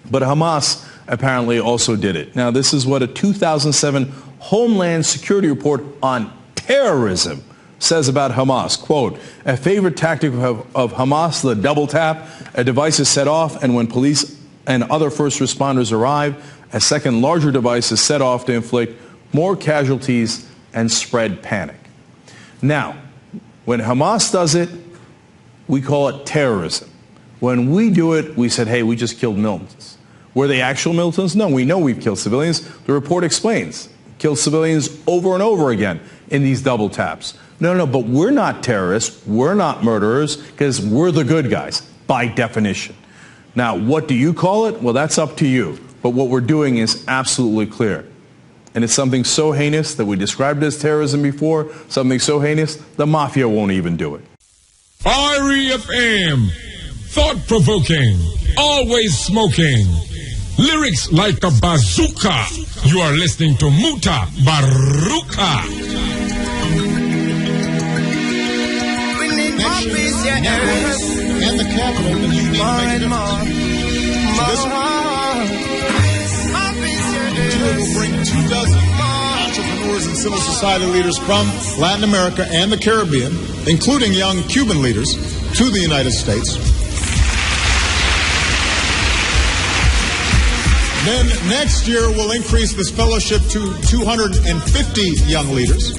but Hamas apparently also did it. Now, this is what a 2007 Homeland Security report on terrorism says about Hamas. Quote, a favorite tactic of Hamas, the double tap, a device is set off, and when police and other first responders arrive, a second larger device is set off to inflict more casualties and spread panic. Now, when Hamas does it, we call it terrorism. When we do it, we said, hey, we just killed militants. Were they actual militants? No, we know we've killed civilians. The report explains. Killed civilians over and over again in these double taps. No, but we're not terrorists. We're not murderers, because we're the good guys, by definition. Now, what do you call it? Well, that's up to you. But what we're doing is absolutely clear. And it's something so heinous that we described it as terrorism before, something so heinous, the mafia won't even do it. REFM, thought-provoking, always smoking, lyrics like a bazooka. You are listening to Mutabaruka. And the capital, and you need to make a difference. Will bring 24 entrepreneurs and civil society leaders from Latin America and the Caribbean, including young Cuban leaders, to the United States. Then next year, we'll increase this fellowship to 250 young leaders.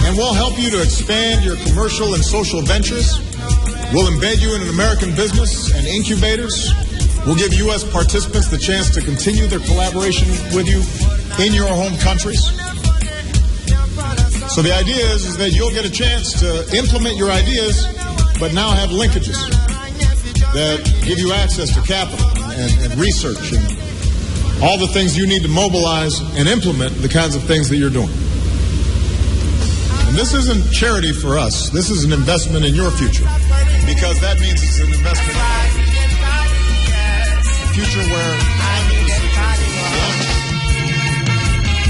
And we'll help you to expand your commercial and social ventures. We'll embed you in an American business and incubators. We'll give U.S. participants the chance to continue their collaboration with you in your home countries. So the idea is that you'll get a chance to implement your ideas, but now have linkages that give you access to capital and research and all the things you need to mobilize and implement the kinds of things that you're doing. And this isn't charity for us. This is an investment in your future, because that means it's an investment in a future where...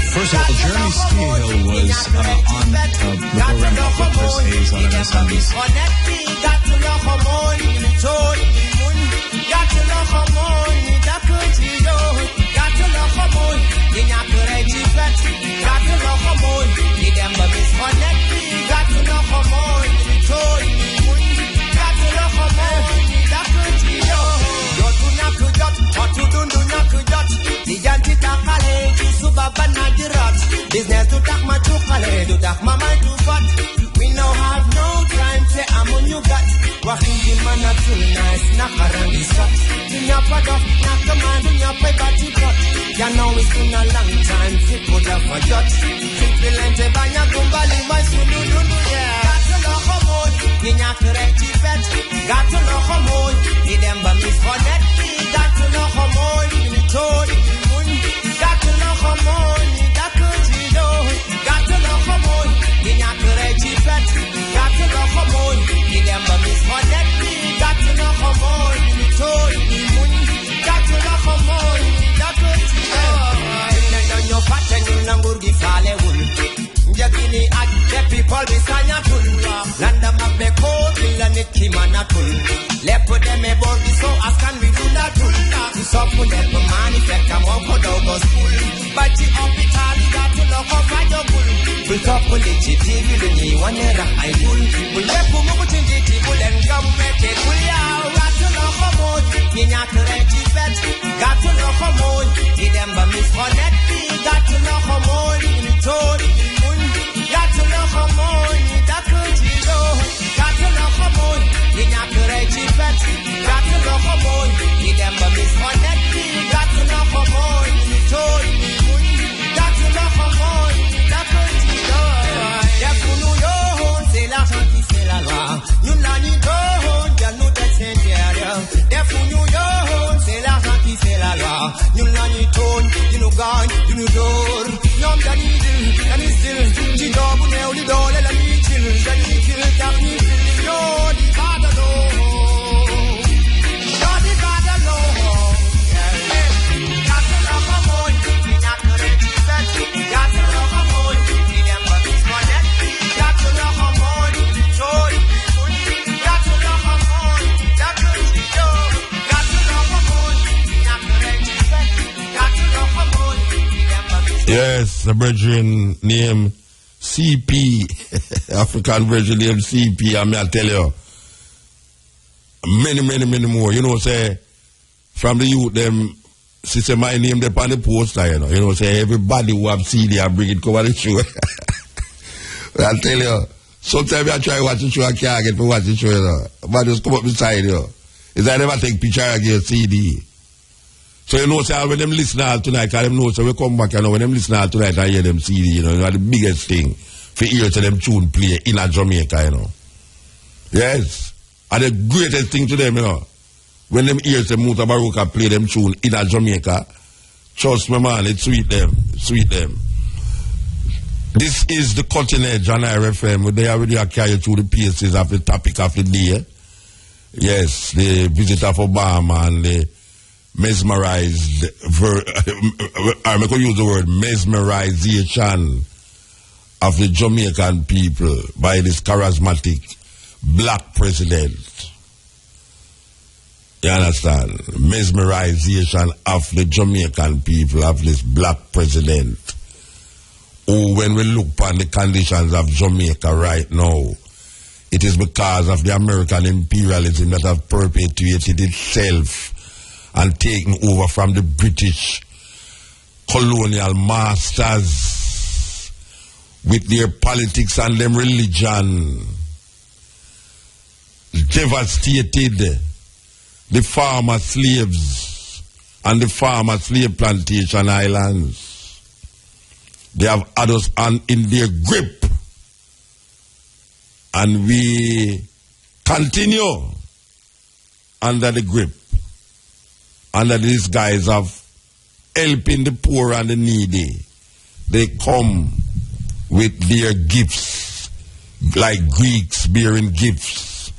First of all, Jeremy Skehill was on the program with Chris Hayes on MSNBC. Business to tak ma chukale, to tak mama to fat. We now have no time to amon you got. Walking the man not too nice, knock around the spot. In your product, knock the man in your paper to cut. You know it's been a long time to put up a judge. Simply lente banya gumbali, my sunu yeah. Got to know how more, you not correct bet. Got to know how more, you them but miss for that. Got to know how more, you told you. Got to know how more. Got to know how more, you not correct bet. Got to know how more, you them but miss for that. Got to know how more, you told you. Got to know how more, that could you know your pattern, you know, good fale wool. Jabini at the people beside Yes, the brethren named CP, African brethren named CP, and I'll tell you, many more. You know, say, from the youth, them, say my name, they on the poster, you know, say, everybody who have CD, I bring it, cover the show. I'll tell you, sometimes I try to watch the show, I can't get to watch the show, you know, but just come up beside you. Is I never take picture of your CD. So you know, say, when them listen all tonight, because them know, so we come back, you know, when them listen all tonight, I hear them CD, you know, the biggest thing for hear to them tune play in a Jamaica, you know. Yes. And the greatest thing to them, you know, when them hear the Mutabaruka play them tune in a Jamaica, trust me, man, it sweet them. This is the Cutting Edge on IRFM. They already carry through the pieces of the topic of the day. Yes, the visit of Obama and the mesmerized, I'm going to use the word mesmerization of the Jamaican people by this charismatic black president. You understand? Mesmerization of the Jamaican people, of this black president. Who, when we look upon the conditions of Jamaica right now, it is because of the American imperialism that have perpetuated itself and taken over from the British colonial masters with their politics and them religion. Devastated the farmer slaves and the farmer slave plantation islands. They have had us in their grip, and we continue under the grip, under the disguise of helping the poor and the needy. They come with their gifts, like Greeks bearing gifts.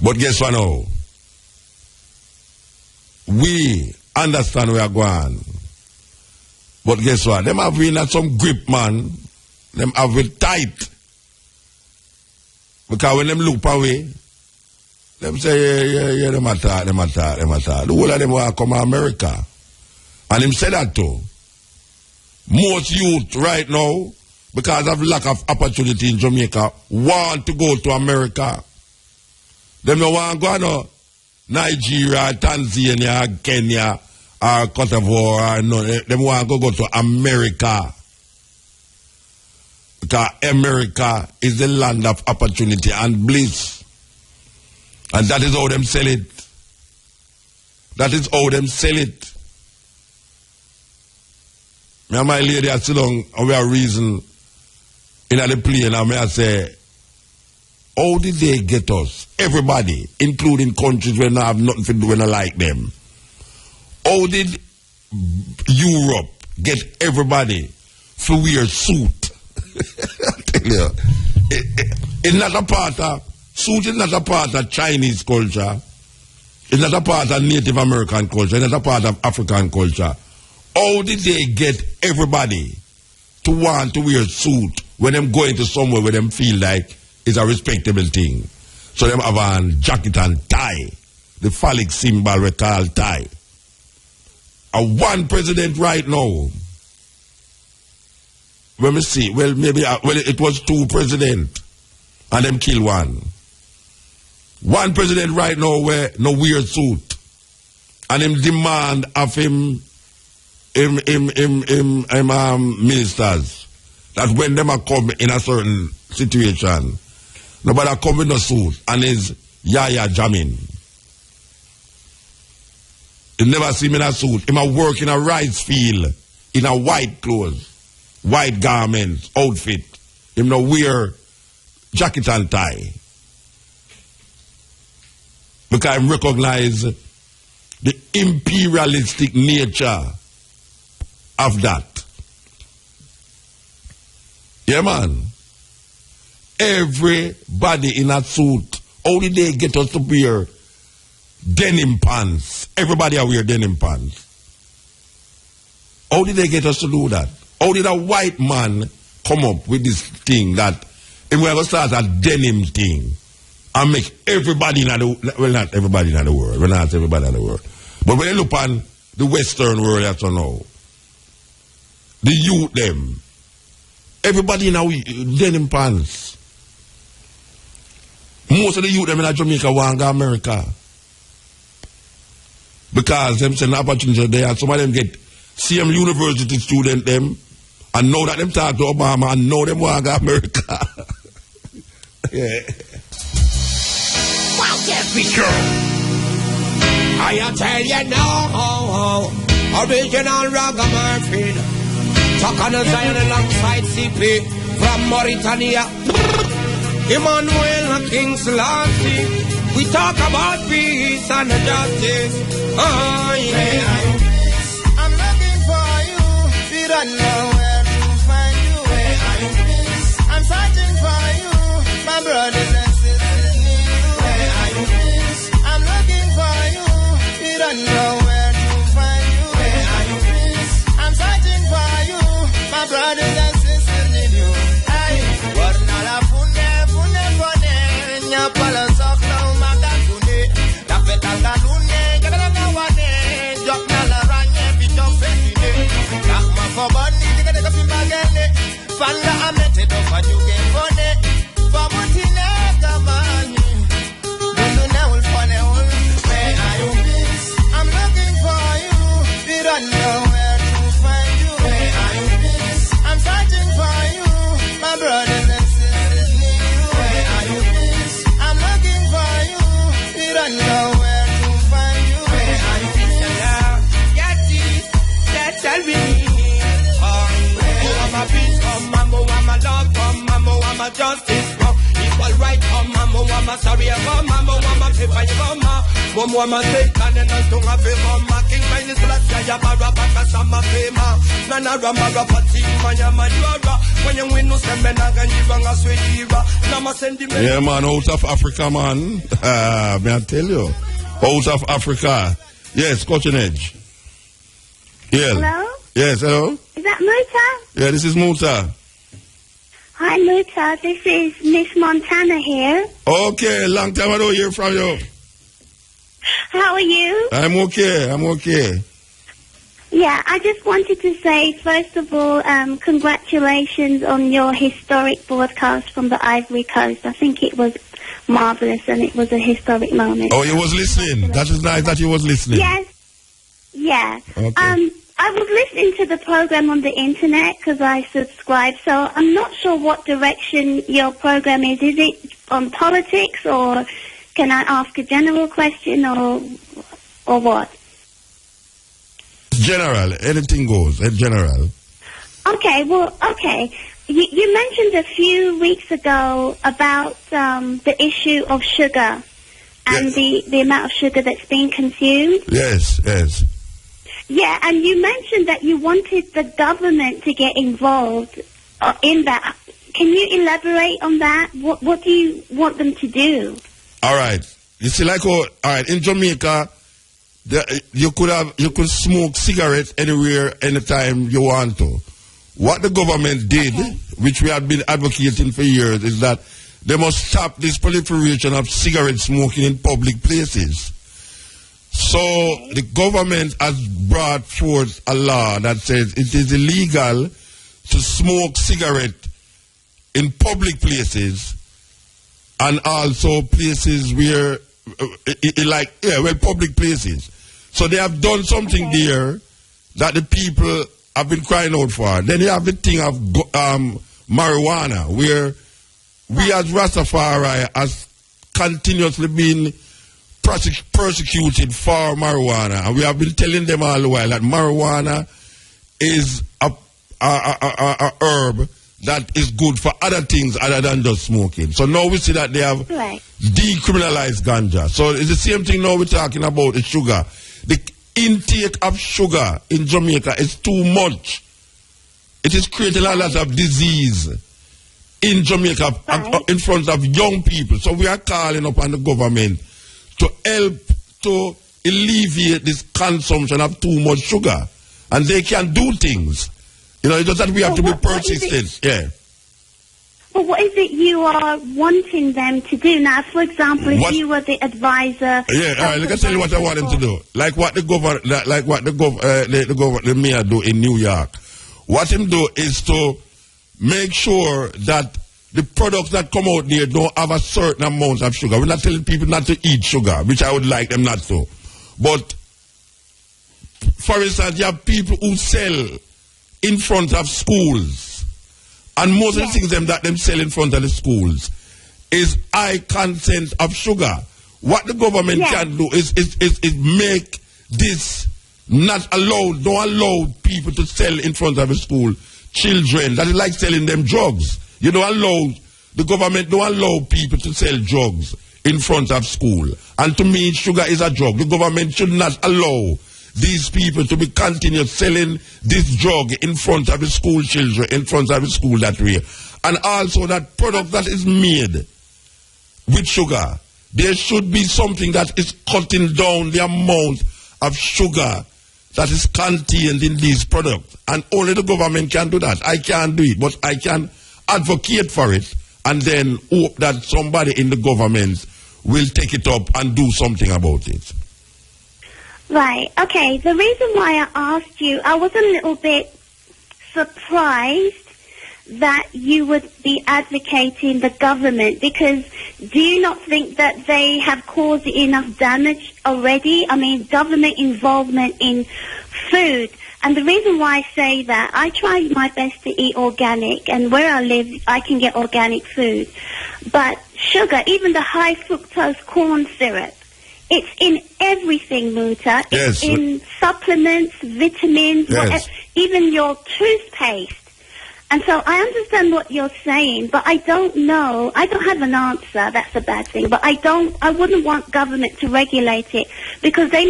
But guess what now? We understand where we are going. But guess what? Them have been at some grip, man. Them have it tight. Because when them look away, them say, yeah, them attack. The whole of them want to come to America. And him said that too. Most youth right now, because of lack of opportunity in Jamaica, want to go to America. Them don't want to go to Nigeria, Tanzania, Kenya, or Cote d'Ivoire, or no. Them want to go to America. Because America is the land of opportunity and bliss. And that is how them sell it. That is how them sell it. Me and my lady are sit down and we are reason in the plane and I say, how did they get us? Everybody, including countries where they have nothing to do when I like them. How did Europe get everybody to wear suit? I tell you, it's not a part of, suit is not a part of Chinese culture. It's not a part of Native American culture. It's not a part of African culture. How did they get everybody to want to wear suit when them going to somewhere where them feel like it's a respectable thing? So them have a jacket and tie. The phallic symbol we call tie. One president right now. Let me see. Well, maybe it was two presidents, and them kill one. One president right now wear no weird suit, and him demand of him ministers that when them are come in a certain situation, nobody come in a suit and is yaya jamming. You never see him in a suit. Him a work in a rice field in a white clothes, white garments, outfit. Him no wear jacket and tie. Because I recognize the imperialistic nature of that. Yeah, man. Everybody in a suit. How did they get us to wear denim pants? Everybody wear denim pants. How did they get us to do that? How did a white man come up with this thing that we're going to start a denim thing and make everybody in the, well, not everybody in the world. We're not everybody in the world. But when you look on the Western world, that's now. the youth them, everybody in our denim pants. Most of the youth them in Jamaica want to go America. Because them send opportunity there, and some of them get same university student them, and know that them talk to Obama, and know them want to go America. Yeah. Well, yes, be true. I tell you now, original ragamuffin, talking on Zion alongside CP from Mauritania, Emmanuel King Selassie. We talk about peace and justice. Oh yeah. I'm looking for you. We don't know where to find you. Where are you? I'm searching for you. My brothers and sisters need you. Where are you? I'm looking for you. We don't know where to find you. Where are you? I'm searching for you. My brothers and sisters need you. Hey, what nala fune fune nya pala sakla umaga fune la feta galune jagala gawane jok nala ranye bito fetine yak ma fobani diga diga fimbagene fanga amete do fajuge fone famutine gamani dundu ne ul fone ul where are you? I'm looking for you. We don't know where to find you. Where are you? I'm searching for you. My brothers and sisters need you. Where are you? I'm looking for you. We don't know where to find you. Where are you? That's all we need. Oh, I'm a peace, come, Mambo, I'm a love, come, Mambo, I'm a justice, come, equal right, come, Mambo, I'm a sorry, come, Mambo, I'm a paper, come, Mambo, I'm a take, and then I'm don't have a come, King, my little last year, Barabaka, Sama, Fema, Nana, Ramara, Pati, Maya, Mayura, when you win, no Semenaga, Yivanga, Sweetiva, Nama, Sentiment. Yeah, man, out of Africa, man. May I tell you? Out of Africa. Yes, Cotton Edge. Yeah. Hello? Yes, hello? Is that Muta? Yeah, this is Muta. Hi, Muta. This is Miss Montana here. Okay, long time I don't hear from you. How are you? I'm okay. Yeah, I just wanted to say, first of all, congratulations on your historic broadcast from the Ivory Coast. I think it was marvelous and it was a historic moment. Oh, you was listening. That is nice that you was listening. Yes. Yeah. Okay. I was listening to the program on the internet because I subscribe, so I'm not sure what direction your program is. Is it on politics, or can I ask a general question, or what? General. Anything goes. General. Okay. Well, okay. You mentioned a few weeks ago about the issue of sugar and the amount of sugar that's being consumed. Yes. Yeah, and you mentioned that you wanted the government to get involved in that. Can you elaborate on that? What do you want them to do? All right. You see, all right, in Jamaica, you could smoke cigarettes anywhere, anytime you want to. What the government did, which we have been advocating for years, is that they must stop this proliferation of cigarette smoking in public places. So the government has brought forth a law that says it is illegal to smoke cigarette in public places and also places where, public places. So they have done something there that the people have been crying out for. Then you have the thing of marijuana, where we as Rastafari has continuously been persecuted for marijuana, and we have been telling them all the while that marijuana is a herb that is good for other things other than just smoking. So now we see that they have decriminalized ganja. So it's the same thing now we're talking about the sugar. The intake of sugar in Jamaica is too much. It is creating a lot of disease in Jamaica in front of young people. So we are calling upon the government to help to alleviate this consumption of too much sugar. And they can do things. You know, it's just that we have to be persistent. Yeah. Well, what is it you are wanting them to do? Now, for example, if you were the advisor... Yeah, all right, let me tell you what I want them to do. Like what the mayor do in New York, what him do is to make sure that the products that come out there don't have a certain amount of sugar. We're not telling people not to eat sugar, which I would like them not to. But, for instance, you have people who sell in front of schools. And most of the things that them sell in front of the schools is high content of sugar. What the government can do is make this not allowed, don't allow people to sell in front of the school children. That is like selling them drugs. You don't allow, the government don't allow people to sell drugs in front of school. And to me, sugar is a drug. The government should not allow these people to be continuous selling this drug in front of the school children, in front of the school that way. And also that product that is made with sugar, there should be something that is cutting down the amount of sugar that is contained in these products. And only the government can do that. I can't do it, but I can advocate for it and then hope that somebody in the government will take it up and do something about it. Right, okay. The reason why I asked you, I was a little bit surprised that you would be advocating the government, because do you not think that they have caused enough damage already? I mean, government involvement in food. And the reason why I say that, I try my best to eat organic, and where I live, I can get organic food. But sugar, even the high fructose corn syrup, it's in everything, Muta. It's in supplements, vitamins, whatever, even your toothpaste. And so I understand what you're saying, but I don't know. I don't have an answer. That's a bad thing. But I wouldn't want government to regulate it, because they're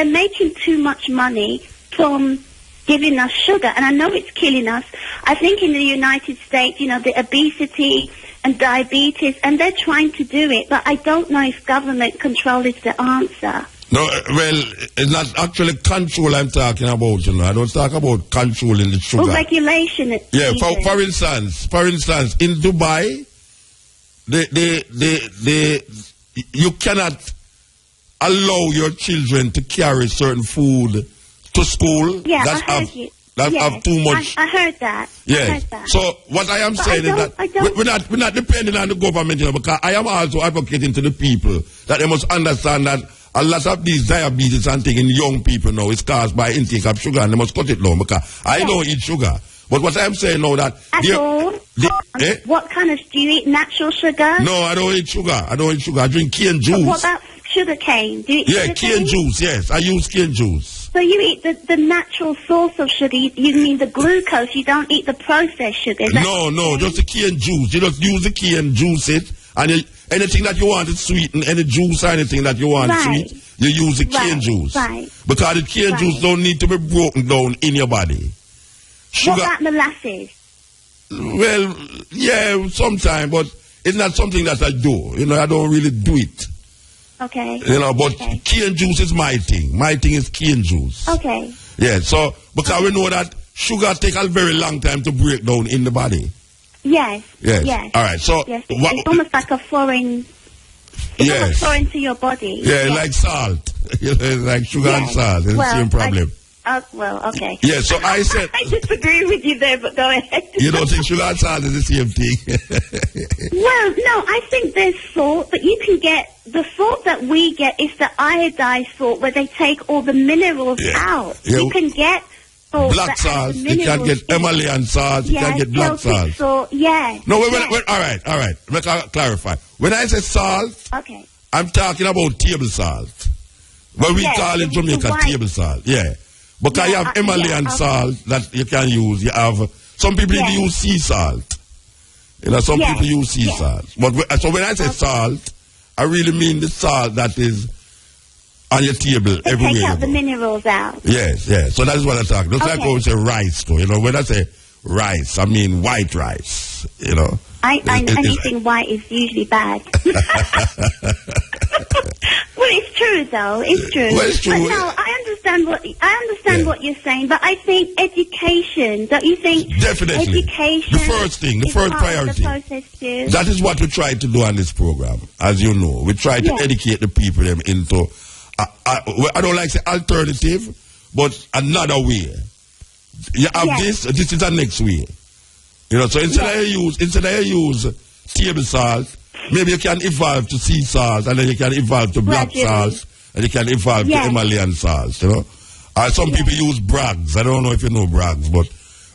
making too much money from giving us sugar. And I know it's killing us. I think in the United States, the obesity and diabetes, and they're trying to do it, but I don't know if government control is the answer. No, well, it's not actually control I'm talking about, I don't talk about controlling the sugar. Well, regulation. Yeah, for instance, in Dubai, you cannot allow your children to carry certain food to school. Yeah, I heard you. That have too much. I heard that. Yes. I heard that. So what I am saying is that we're not depending on the government, because I am also advocating to the people that they must understand that a lot of these diabetes and things in young people now is caused by intake of sugar, and they must cut it down, because I don't eat sugar. But what I'm saying now that... What kind of... Do you eat natural sugar? No, I don't eat sugar. I drink cane juice. But what about sugar cane? Do you eat cane juice, yes. I use cane juice. So you eat the natural source of sugar. You mean the glucose. You don't eat the processed sugar. No, just the cane juice. You just use the cane, juice it, and anything that you want to sweeten, any juice or anything that you want to sweet, you use the cane juice. Right. Because the cane juice don't need to be broken down in your body. Sugar, what about molasses? Well, yeah, sometimes, but it's not something that I do. I don't really do it. Okay. But cane juice is my thing. My thing is cane juice. Okay. Yeah, so, because we know that sugar takes a very long time to break down in the body. Yes. All right, so... Yes, it's almost like a foreign... It's almost foreign to your body. Yeah, like salt. Like sugar and salt. It's the same problem. Okay. Yeah, so I said... I disagree with you there, but go ahead. You don't think sugar and salt is the same thing? Well, no, I think there's salt, but you can get... The salt that we get is the iodized salt, where they take all the minerals out. Yeah. You can get... Black salt, you can get Himalayan salt, you can get black salt. No, wait, all right. Let me clarify. When I say salt, I'm talking about table salt. What we call in Jamaica table salt, Because you have Himalayan salt that you can use. You have, some people use sea salt. Some people use sea salt. But so when I say salt, I really mean the salt that is on your table everywhere. Take out the minerals out. Yes. So that's what I'm talking. Just like when we say rice, when I say rice, I mean white rice. Anything white is usually bad. Well, it's true though. It's true. Well, it's true. But no, I understand what you're saying, but I think education. Don't you think? Definitely. Education. The first thing, the first priority. The process too. That is what we try to do on this program, as you know. We try to educate the people into. I don't like to say alternative, but another way you have this is the next way. You know, so instead of you use table salt, maybe you can evolve to sea salt, and then you can evolve to black salt, and you can evolve to Himalayan salt, you know. Some people use Bragg's. I don't know if you know Bragg's, but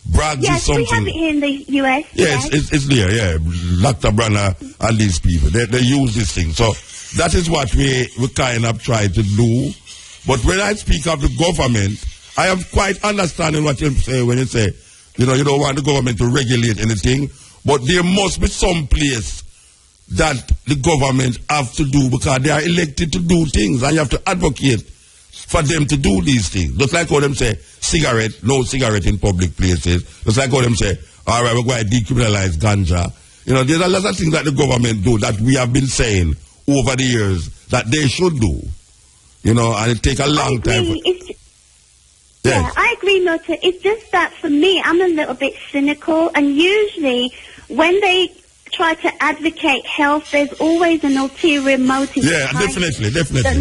Bragg's is something. Yes, we have it here in the U.S. Yes, it's there, yeah. Dr. Branner and these people, they use this thing. So that is what we kind of try to do. But when I speak of the government, I am quite understanding what you say when you say, you know, you don't want the government to regulate anything, but there must be some place that the government have to do because they are elected to do things, and you have to advocate for them to do these things. Just like how them say, no cigarette in public places. Just like how them say, all right, we're going to decriminalize ganja. You know, there's a lot of things that the government do that we have been saying over the years that they should do. You know, and it take a long time. Yeah, I agree, Mota. It's just that for me, I'm a little bit cynical, and usually when they try to advocate health, there's always an ulterior motive. Yeah, definitely. They're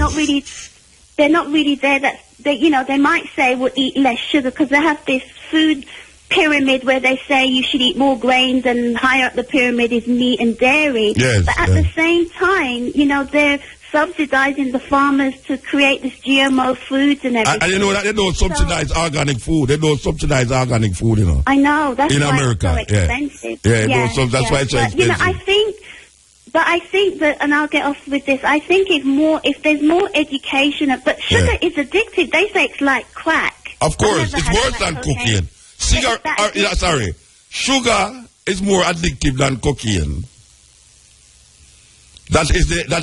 not really there. They might say we'll eat less sugar because they have this food pyramid where they say you should eat more grains, and higher up the pyramid is meat and dairy. Yes, but at the same time, you know, they're subsidizing the farmers to create this GMO foods and everything. And you know that they don't subsidize organic food. They don't subsidize organic food, you know. I know. That's in why America, it's so expensive. That's why it's so expensive. You know, I think that, and I'll get off with this, I think if there's more education, but sugar is addictive. They say it's like crack. Of course, it's worse than cocaine. Sugar is more addictive than cocaine. That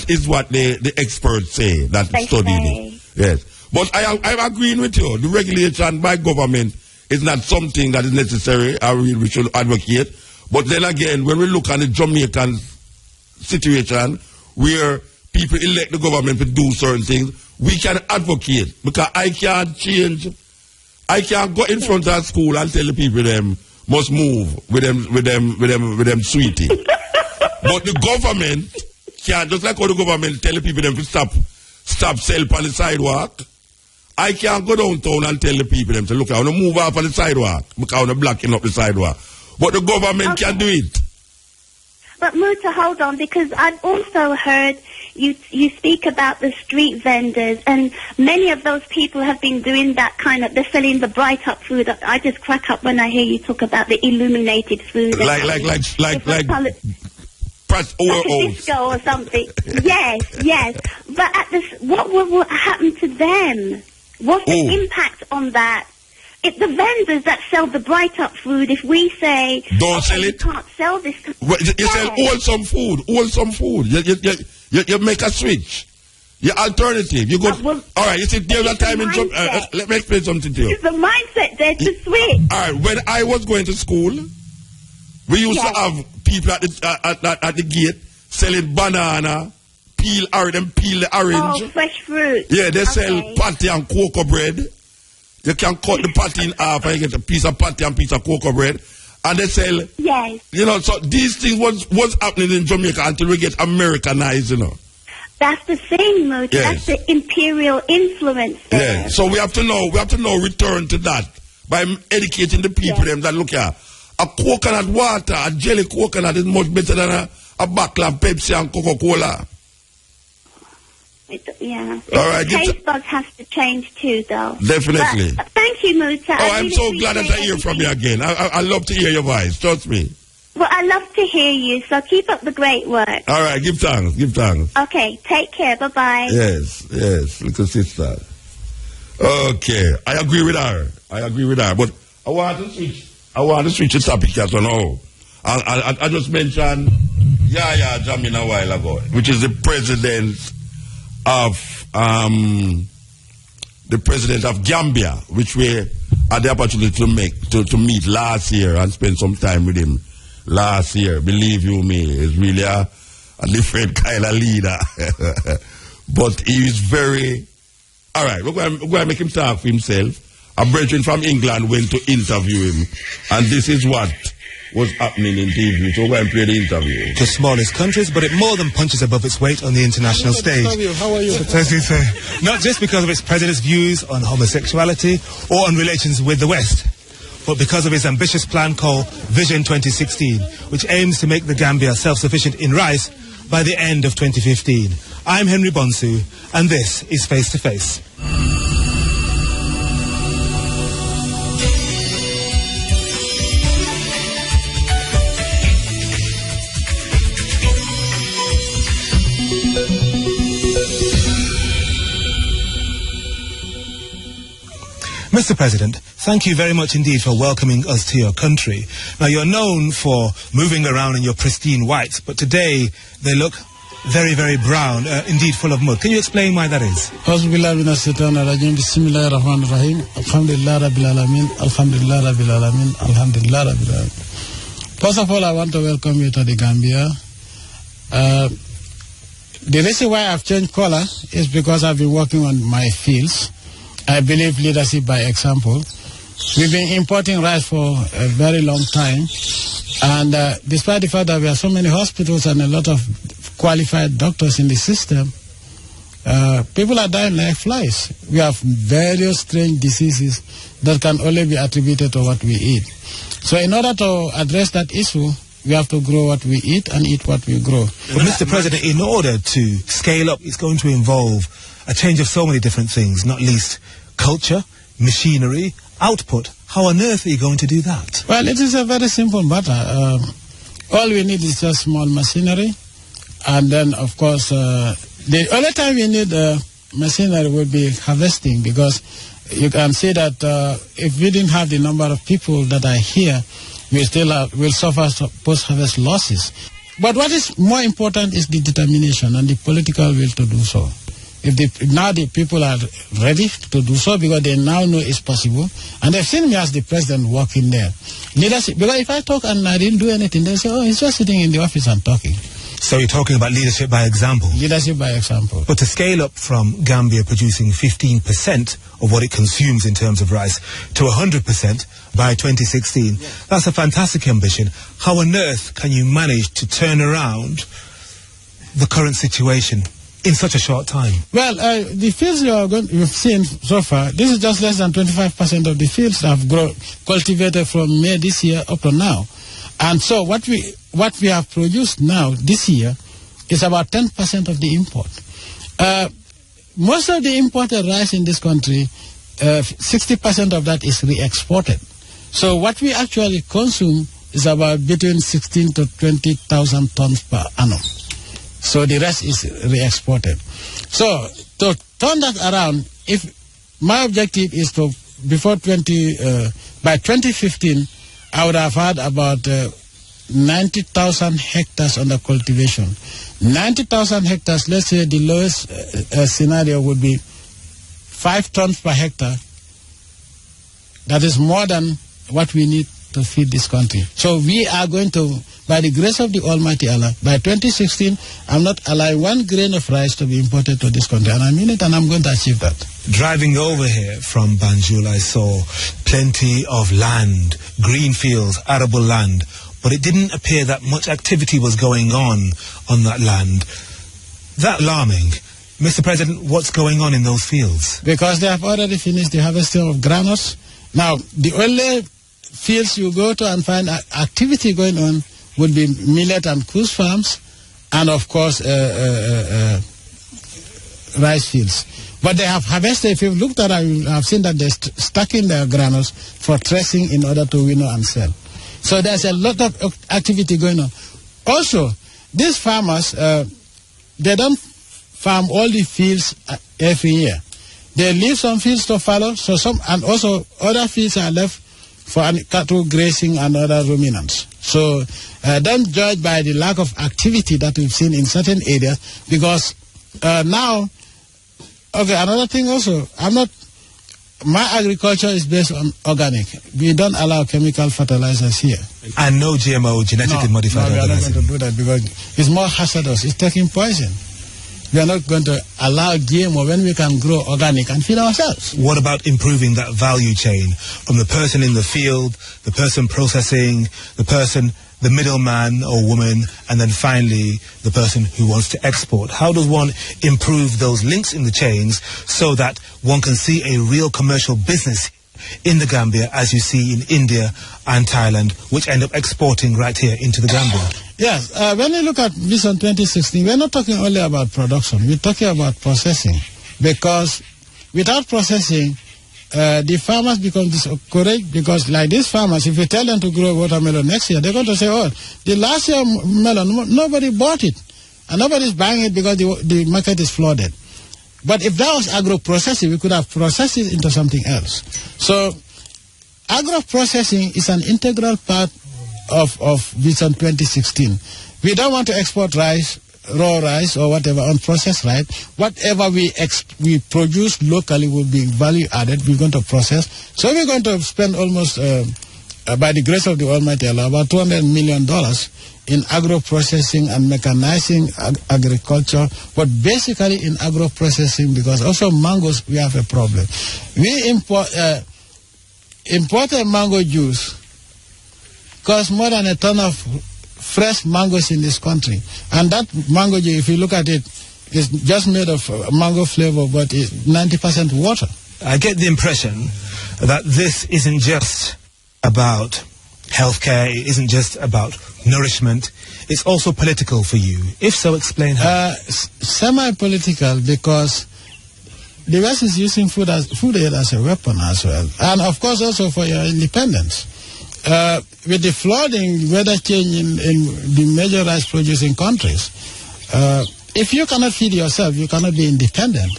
is what the experts say that studied it. Yes. But I'm agreeing with you. The regulation by government is not something that is necessary, we should advocate. But then again, when we look at the Jamaican situation where people elect the government to do certain things, we can advocate, because I can't go in front of a school and tell the people them must move with them sweetie. But the government can't, just like how the government tell the people them to stop sell on the sidewalk. I can't go downtown and tell the people them to look, I want to move off on the sidewalk because I want to blocking up the sidewalk. But the government can do it. But Muta, hold on, because I've also heard you speak about the street vendors, and many of those people have been doing that kind of, they're selling the bright up food. I just crack up when I hear you talk about the illuminated food. Like press disco or something. yes. But what will happen to them? What's the impact on that? If the vendors that sell the bright up food, if we say don't sell it, you can't sell this. You sell wholesome food. You make a switch. Your alternative. You go. All right. You see, there's a time in Jamaica. Let me explain something to you. It's the mindset there to switch. All right. When I was going to school, we used to have people at the gate selling banana, peel the orange. Oh, fresh fruit. Yeah, they sell patty and cocoa bread. You can cut the patty in half and you get a piece of patty and piece of cocoa bread. And they sell. Yes. You know, so these things was happening in Jamaica until we get Americanized, you know. That's the thing, Moody. Yes. That's the imperial influence there. Yeah. So we have to now return to that by educating the people them that look here. A coconut water, a jelly coconut is much better than a bottle of Pepsi and Coca-Cola. All right. Taste buds have to change too, though. Definitely. But thank you, Muta. I'm so glad that I hear from you again. I love to hear your voice. Trust me. Well, I love to hear you, so keep up the great work. All right. Give thanks. Okay. Take care. Bye-bye. Yes. Little sister. Okay. I agree with her. But I want to switch the topic as well now. I just mentioned Yahya Jammeh a while ago, which is the president of Gambia, which we had the opportunity to meet last year and spend some time with him last year. Believe you me, he's really a different kind of leader. But he is very... All right, we're going to make him talk for himself. A brethren from England went to interview him, and this is what was happening in TV. So we're going to play the interview. The smallest countries, but it more than punches above its weight on the international stage. How are you? Not just because of its president's views on homosexuality or on relations with the West, but because of his ambitious plan called Vision 2016, which aims to make the Gambia self-sufficient in rice by the end of 2015. I'm Henry Bonsu, and this is Face to Face. Mr. President, thank you very much indeed for welcoming us to your country. Now, you're known for moving around in your pristine whites, but today they look very, very brown, indeed full of mud. Can you explain why that is? First of all, I want to welcome you to the Gambia. The reason why I've changed color is because I've been working on my fields. I believe leadership by example. We've been importing rice for a very long time, and despite the fact that we have so many hospitals and a lot of qualified doctors in the system, people are dying like flies. We have various strange diseases that can only be attributed to what we eat. So in order to address that issue, we have to grow what we eat and eat what we grow. But Mr. President, in order to scale up, it's going to involve a change of so many different things, not least culture, machinery, output. How on earth are you going to do that? Well, it is a very simple matter. All we need is just small machinery, and then, of course, the only time we need machinery would be harvesting, because you can see that if we didn't have the number of people that are here, we still will suffer post-harvest losses. But what is more important is the determination and the political will to do so. Now the people are ready to do so because they now know it's possible, and they've seen me as the president working there. Leadership, because if I talk and I didn't do anything, they say, oh, he's just sitting in the office and talking. So you're talking about leadership by example? Leadership by example. But to scale up from Gambia producing 15% of what it consumes in terms of rice to 100% by 2016, that's a fantastic ambition. How on earth can you manage to turn around the current situation in such a short time? Well, the fields you've seen so far, this is just less than 25% of the fields that have cultivated from May this year up to now. And so what we have produced now this year is about 10% of the import. Most of the imported rice in this country, 60% of that is re-exported. So what we actually consume is about between 16 to 20,000 tons per annum. So the rest is re-exported. So to turn that around, if my objective is to, by 2015, I would have had about 90,000 hectares under cultivation. 90,000 hectares, let's say the lowest scenario would be 5 tons per hectare. That is more than what we need to feed this country. So we are going to, by the grace of the Almighty Allah, by 2016, I'm not allowing 1 grain of rice to be imported to this country. And I mean it, and I'm going to achieve that. Driving over here from Banjul, I saw plenty of land, green fields, arable land, but it didn't appear that much activity was going on that land. That alarming. Mr. President, what's going on in those fields? Because they have already finished the harvesting of granules. Now, the only fields you go to and find activity going on would be millet and coos farms, and of course rice fields. But they have harvested. If you've looked at it, you have seen that they're stacking their granules for threshing in order to winnow and sell. So there's a lot of activity going on. Also, these farmers, they don't farm all the fields every year. They leave some fields to fallow, and also other fields are left for cattle grazing and other ruminants. So don't judge by the lack of activity that we've seen in certain areas, because now, okay, another thing also, my agriculture is based on organic. We don't allow chemical fertilizers here. And no GMO, genetically modified organisms? No, we are not going to do that because it's more hazardous. It's taking poison. We are not going to allow GMO when we can grow organic and feed ourselves. What about improving that value chain from the person in the field, the person processing, the middleman or woman, and then finally the person who wants to export? How does one improve those links in the chains so that one can see a real commercial business in the Gambia as you see in India and Thailand, which end up exporting right here into the Gambia? Yes, when you look at Vision 2016, we're not talking only about production, we're talking about processing. Because without processing, the farmers become discouraged, because like these farmers, if you tell them to grow watermelon next year, they're going to say, oh, the last year melon, nobody bought it. And nobody's buying it because the market is flooded. But if that was agro-processing, we could have processed it into something else. So agro-processing is an integral part of Vision 2016. We don't want to export rice, raw rice or whatever, unprocessed rice. Whatever we produce locally will be value added. We're going to process. So we're going to spend almost, by the grace of the Almighty Allah, about $200 million in agro-processing and mechanizing agriculture, but basically in agro-processing, because also mangoes, we have a problem. We imported mango juice costs more than a ton of fresh mangoes in this country. And that mango juice, if you look at it, is just made of mango flavor, but it's 90% water. I get the impression that this isn't just about healthcare, it isn't just about nourishment, it's also political for you. If so, explain how. Semi-political, because the West is using food aid as a weapon as well. And of course also for your independence. With the flooding, weather change in the major rice producing countries, if you cannot feed yourself, you cannot be independent.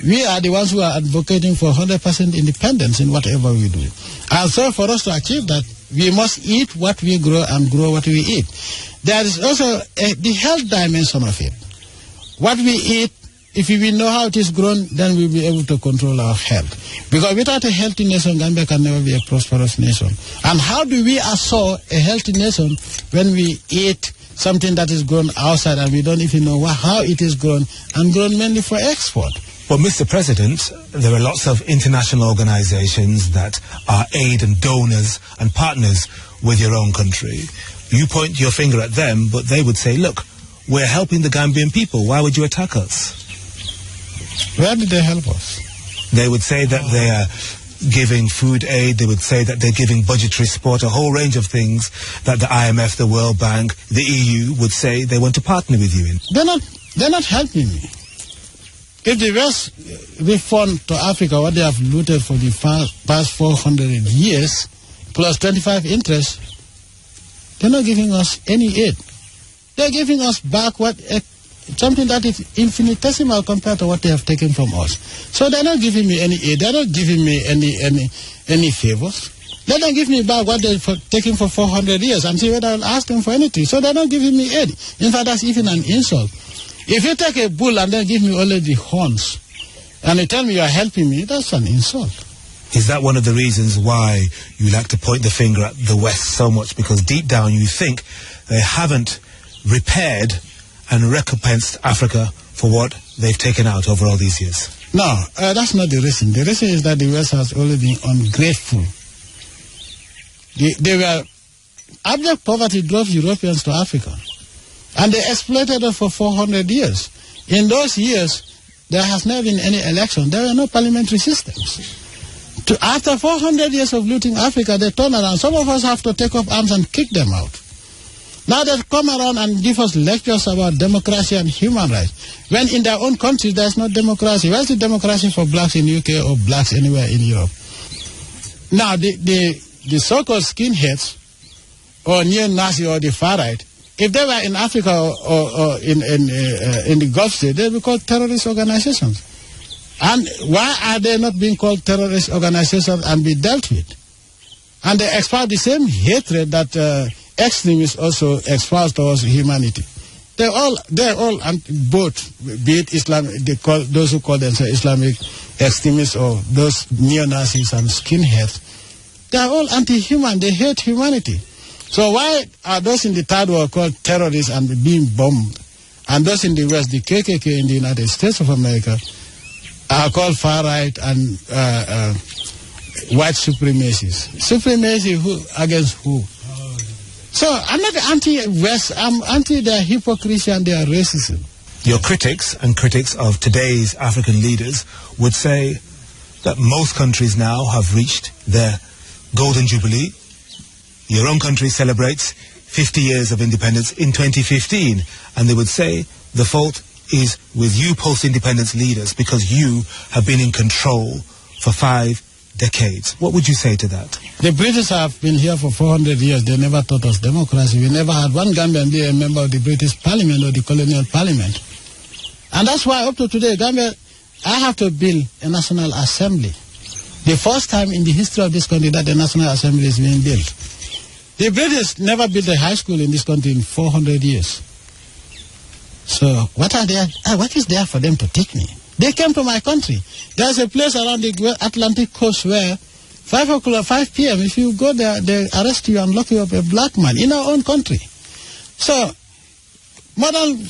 We are the ones who are advocating for 100% independence in whatever we do. And so for us to achieve that, we must eat what we grow and grow what we eat. There is also the health dimension of it. What we eat, if we know how it is grown, then we'll be able to control our health. Because without a healthy nation, Gambia can never be a prosperous nation. And how do we assure a healthy nation when we eat something that is grown outside and we don't even know how it is grown, and grown mainly for export? Well, Mr. President, there are lots of international organizations that are aid and donors and partners with your own country. You point your finger at them, but they would say, look, we're helping the Gambian people. Why would you attack us? Where did they help us? They would say that they are giving food aid. They would say that they're giving budgetary support, a whole range of things that the IMF, the World Bank, the EU would say they want to partner with you in. They're not helping me. If the West refund to Africa what they have looted for the past 400 years, plus 25 interest, they're not giving us any aid. They're giving us back something that is infinitesimal compared to what they have taken from us. So they're not giving me any aid. They're not giving me any favors. Let them give me back what they've taken for 400 years and see whether I'll ask them for anything. So they're not giving me aid. In fact, that's even an insult. If you take a bull and then give me only the horns, and you tell me you are helping me, that's an insult. Is that one of the reasons why you like to point the finger at the West so much? Because deep down you think they haven't repaired and recompensed Africa for what they've taken out over all these years? No, that's not the reason. The reason is that the West has always been ungrateful. Abject poverty drove Europeans to Africa. And they exploited us for 400 years. In those years, there has never been any election. There were no parliamentary systems. After 400 years of looting Africa, they turn around. Some of us have to take up arms and kick them out. Now they come around and give us lectures about democracy and human rights. When in their own countries, there's no democracy. Where's the democracy for blacks in UK or blacks anywhere in Europe? Now, the so-called skinheads, or neo-Nazi or the far right, if they were in Africa or in the Gulf State, they would be called terrorist organizations. And why are they not being called terrorist organizations and be dealt with? And they espouse the same hatred that extremists also espouse towards humanity. They're all both, be it Islam, those who call themselves Islamic extremists or those neo-Nazis and skinheads. They're all anti-human. They hate humanity. So why are those in the third world called terrorists and being bombed, and those in the West, the KKK in the United States of America, are called far-right and white supremacists? Supremacy against who? So I'm not anti-West, I'm anti their hypocrisy and their racism. Your critics and critics of today's African leaders would say that most countries now have reached their Golden Jubilee. Your own country celebrates 50 years of independence in 2015, and they would say the fault is with you post-independence leaders because you have been in control for 5 decades. What would you say to that? The British have been here for 400 years. They never taught us democracy. We never had one Gambian be a member of the British Parliament or the colonial parliament. And that's why up to today, Gambia, I have to build a National Assembly. The first time in the history of this country that the National Assembly is being built. The British never built a high school in this country in 400 years. So what is there for them to take me? They came to my country. There's a place around the Atlantic coast where 5 p.m., if you go there, they arrest you and lock you up, a black man, in our own country. So, more than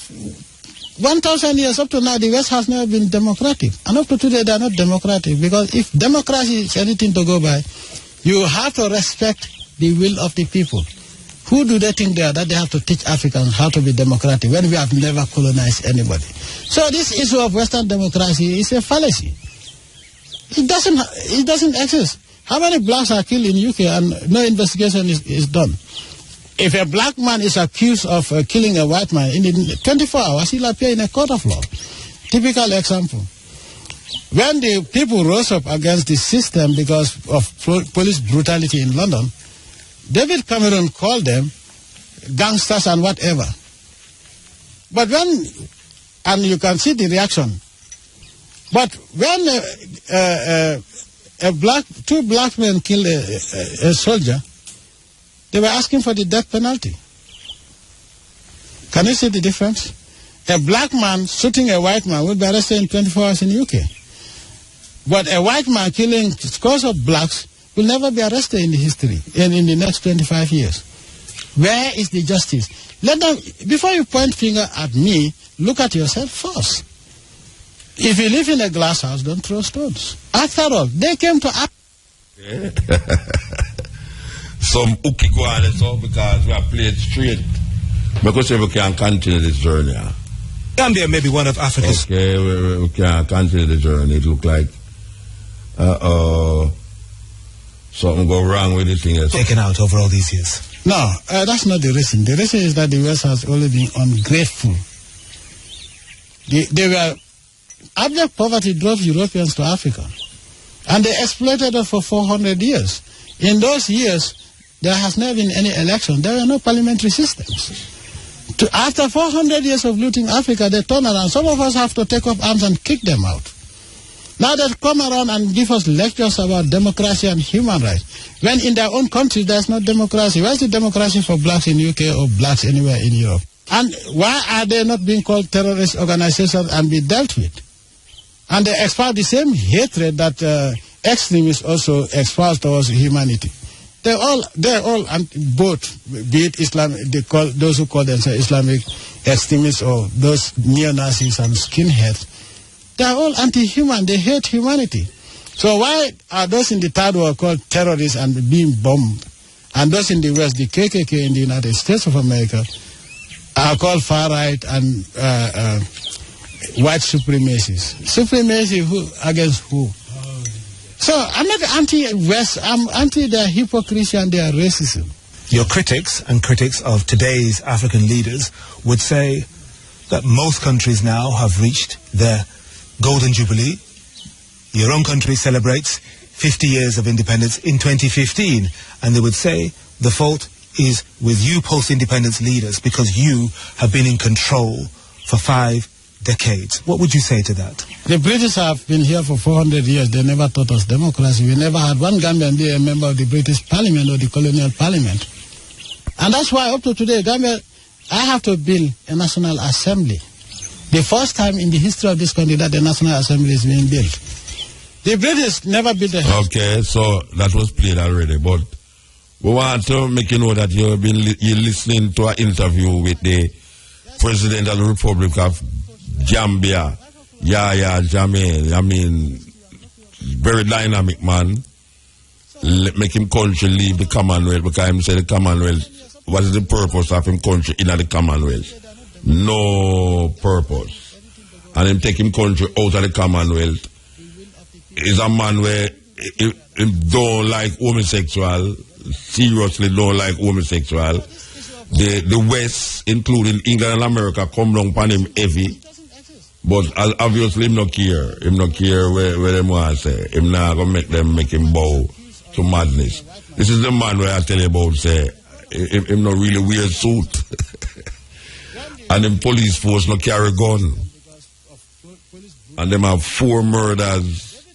1,000 years up to now, the West has never been democratic. And up to today, they are not democratic. Because if democracy is anything to go by, you have to respect the will of the people. Who do they think they are that they have to teach Africans how to be democratic when we have never colonized anybody? So this issue of Western democracy is a fallacy. It doesn't exist. How many blacks are killed in UK and no investigation is done? If a black man is accused of killing a white man, in 24 hours he'll appear in a court of law. Typical example. When the people rose up against the system because of police brutality in London, David Cameron called them gangsters and whatever. But and you can see the reaction. But when two black men killed a soldier, they were asking for the death penalty. Can you see the difference? A black man shooting a white man will be arrested in 24 hours in the UK. But a white man killing scores of blacks will never be arrested in the history in the next 25 years. Where is the justice? Before you point finger at me, look at yourself first. If you live in a glass house, don't throw stones. After all, they came to us. Some uki go on so because we are played straight. Because we can continue this journey. Gambia may be one of Africa's... Okay, we can continue the journey. It look like... something go wrong with the thing. Taken out over all these years. No, that's not the reason. The reason is that the West has always been ungrateful. Abject poverty drove Europeans to Africa. And they exploited us for 400 years. In those years, there has never been any election. There were no parliamentary systems. After 400 years of looting Africa, they turn around. Some of us have to take up arms and kick them out. Now they come around and give us lectures about democracy and human rights. When in their own country, there's no democracy. Where's the democracy for blacks in UK or blacks anywhere in Europe? And why are they not being called terrorist organizations and be dealt with? And they espouse the same hatred that extremists also espouse towards humanity. They're all both, be it Islam, those who call themselves Islamic extremists or those neo-Nazis and skinheads. They're all anti-human. They hate humanity. So why are those in the third world called terrorists and being bombed? And those in the West, the KKK in the United States of America, are called far-right and white supremacists. Supremacy against who? So I'm not anti-West. I'm anti their hypocrisy and their racism. Your critics and critics of today's African leaders would say that most countries now have reached their Golden Jubilee. Your own country celebrates 50 years of independence in 2015, and they would say the fault is with you post-independence leaders because you have been in control for 5 decades. What would you say to that? The British have been here for 400 years. They never taught us democracy. We never had one Gambian be a member of the British Parliament or the colonial parliament. And that's why up to today, Gambia, I have to build a National Assembly. The first time in the history of this country that the National Assembly is being built. The British never built a... Okay, so that was played already, but we want to make you know that you're listening to an interview with the President of the Republic of Gambia, Yahya Jammeh. I mean, very dynamic man. Make him country leave the Commonwealth because him say the Commonwealth, what is the purpose of him country in the Commonwealth? No purpose. And him take him country out of the Commonwealth. is a man where he don't like homosexual, seriously don't like homosexual. The West, including England and America, come down upon him heavy. But obviously him not care. Him not care where them want to say. Him not going to make him bow to madness. This is the man where I tell you about, say, him not really wear suit. And them police force no carry gun. And them have 4 murders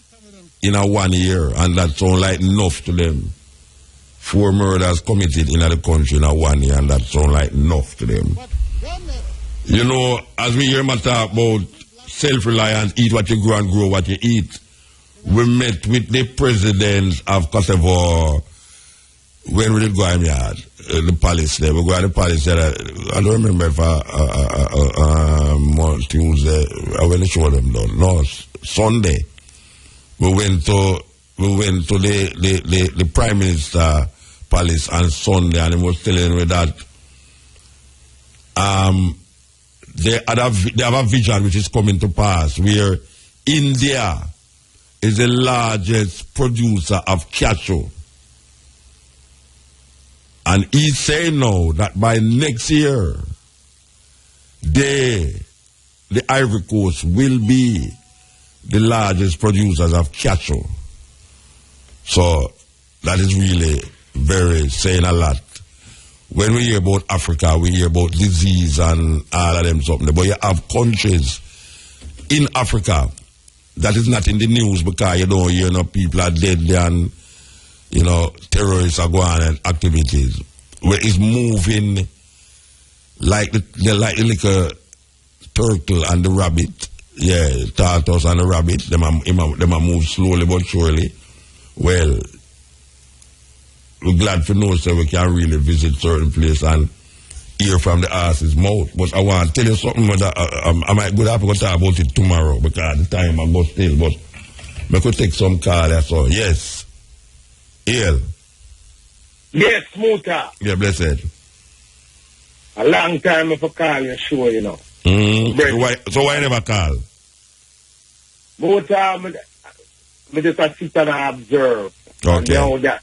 in a 1 year. And that sound like enough to them. 4 murders committed in the country in a 1 year. And that sound like enough to them. You know, as we hear my talk about self-reliance, eat what you grow and grow what you eat. We met with the president of Cote d'Ivoire when we did go in the palace there. We go to the palace there. I don't remember if Tuesday, I went to show them though. No, Sunday. We went to the Prime Minister palace on Sunday, and he was telling me that they have a vision which is coming to pass, where India is the largest producer of cashew. And he's saying now that by next year, the Ivory Coast will be the largest producers of cashew. So that is really saying a lot. When we hear about Africa, we hear about disease and all of them something. But you have countries in Africa that is not in the news because you don't hear people are dead and terrorists are going on and activities. Where it's moving like the little turtle and the rabbit. Yeah, tortoise and the rabbit. Them are move slowly but surely. Well, we're glad to know so we can really visit certain places and hear from the horse's mouth. But I want to tell you something that I might go have to talk about it tomorrow because the time I go still. But I could take some call there. So yes. Ian. Yes, Muta. Yeah, blessed. A long time if I call you, sure, you know. So why never call? Muta, I just sit and observe. Okay.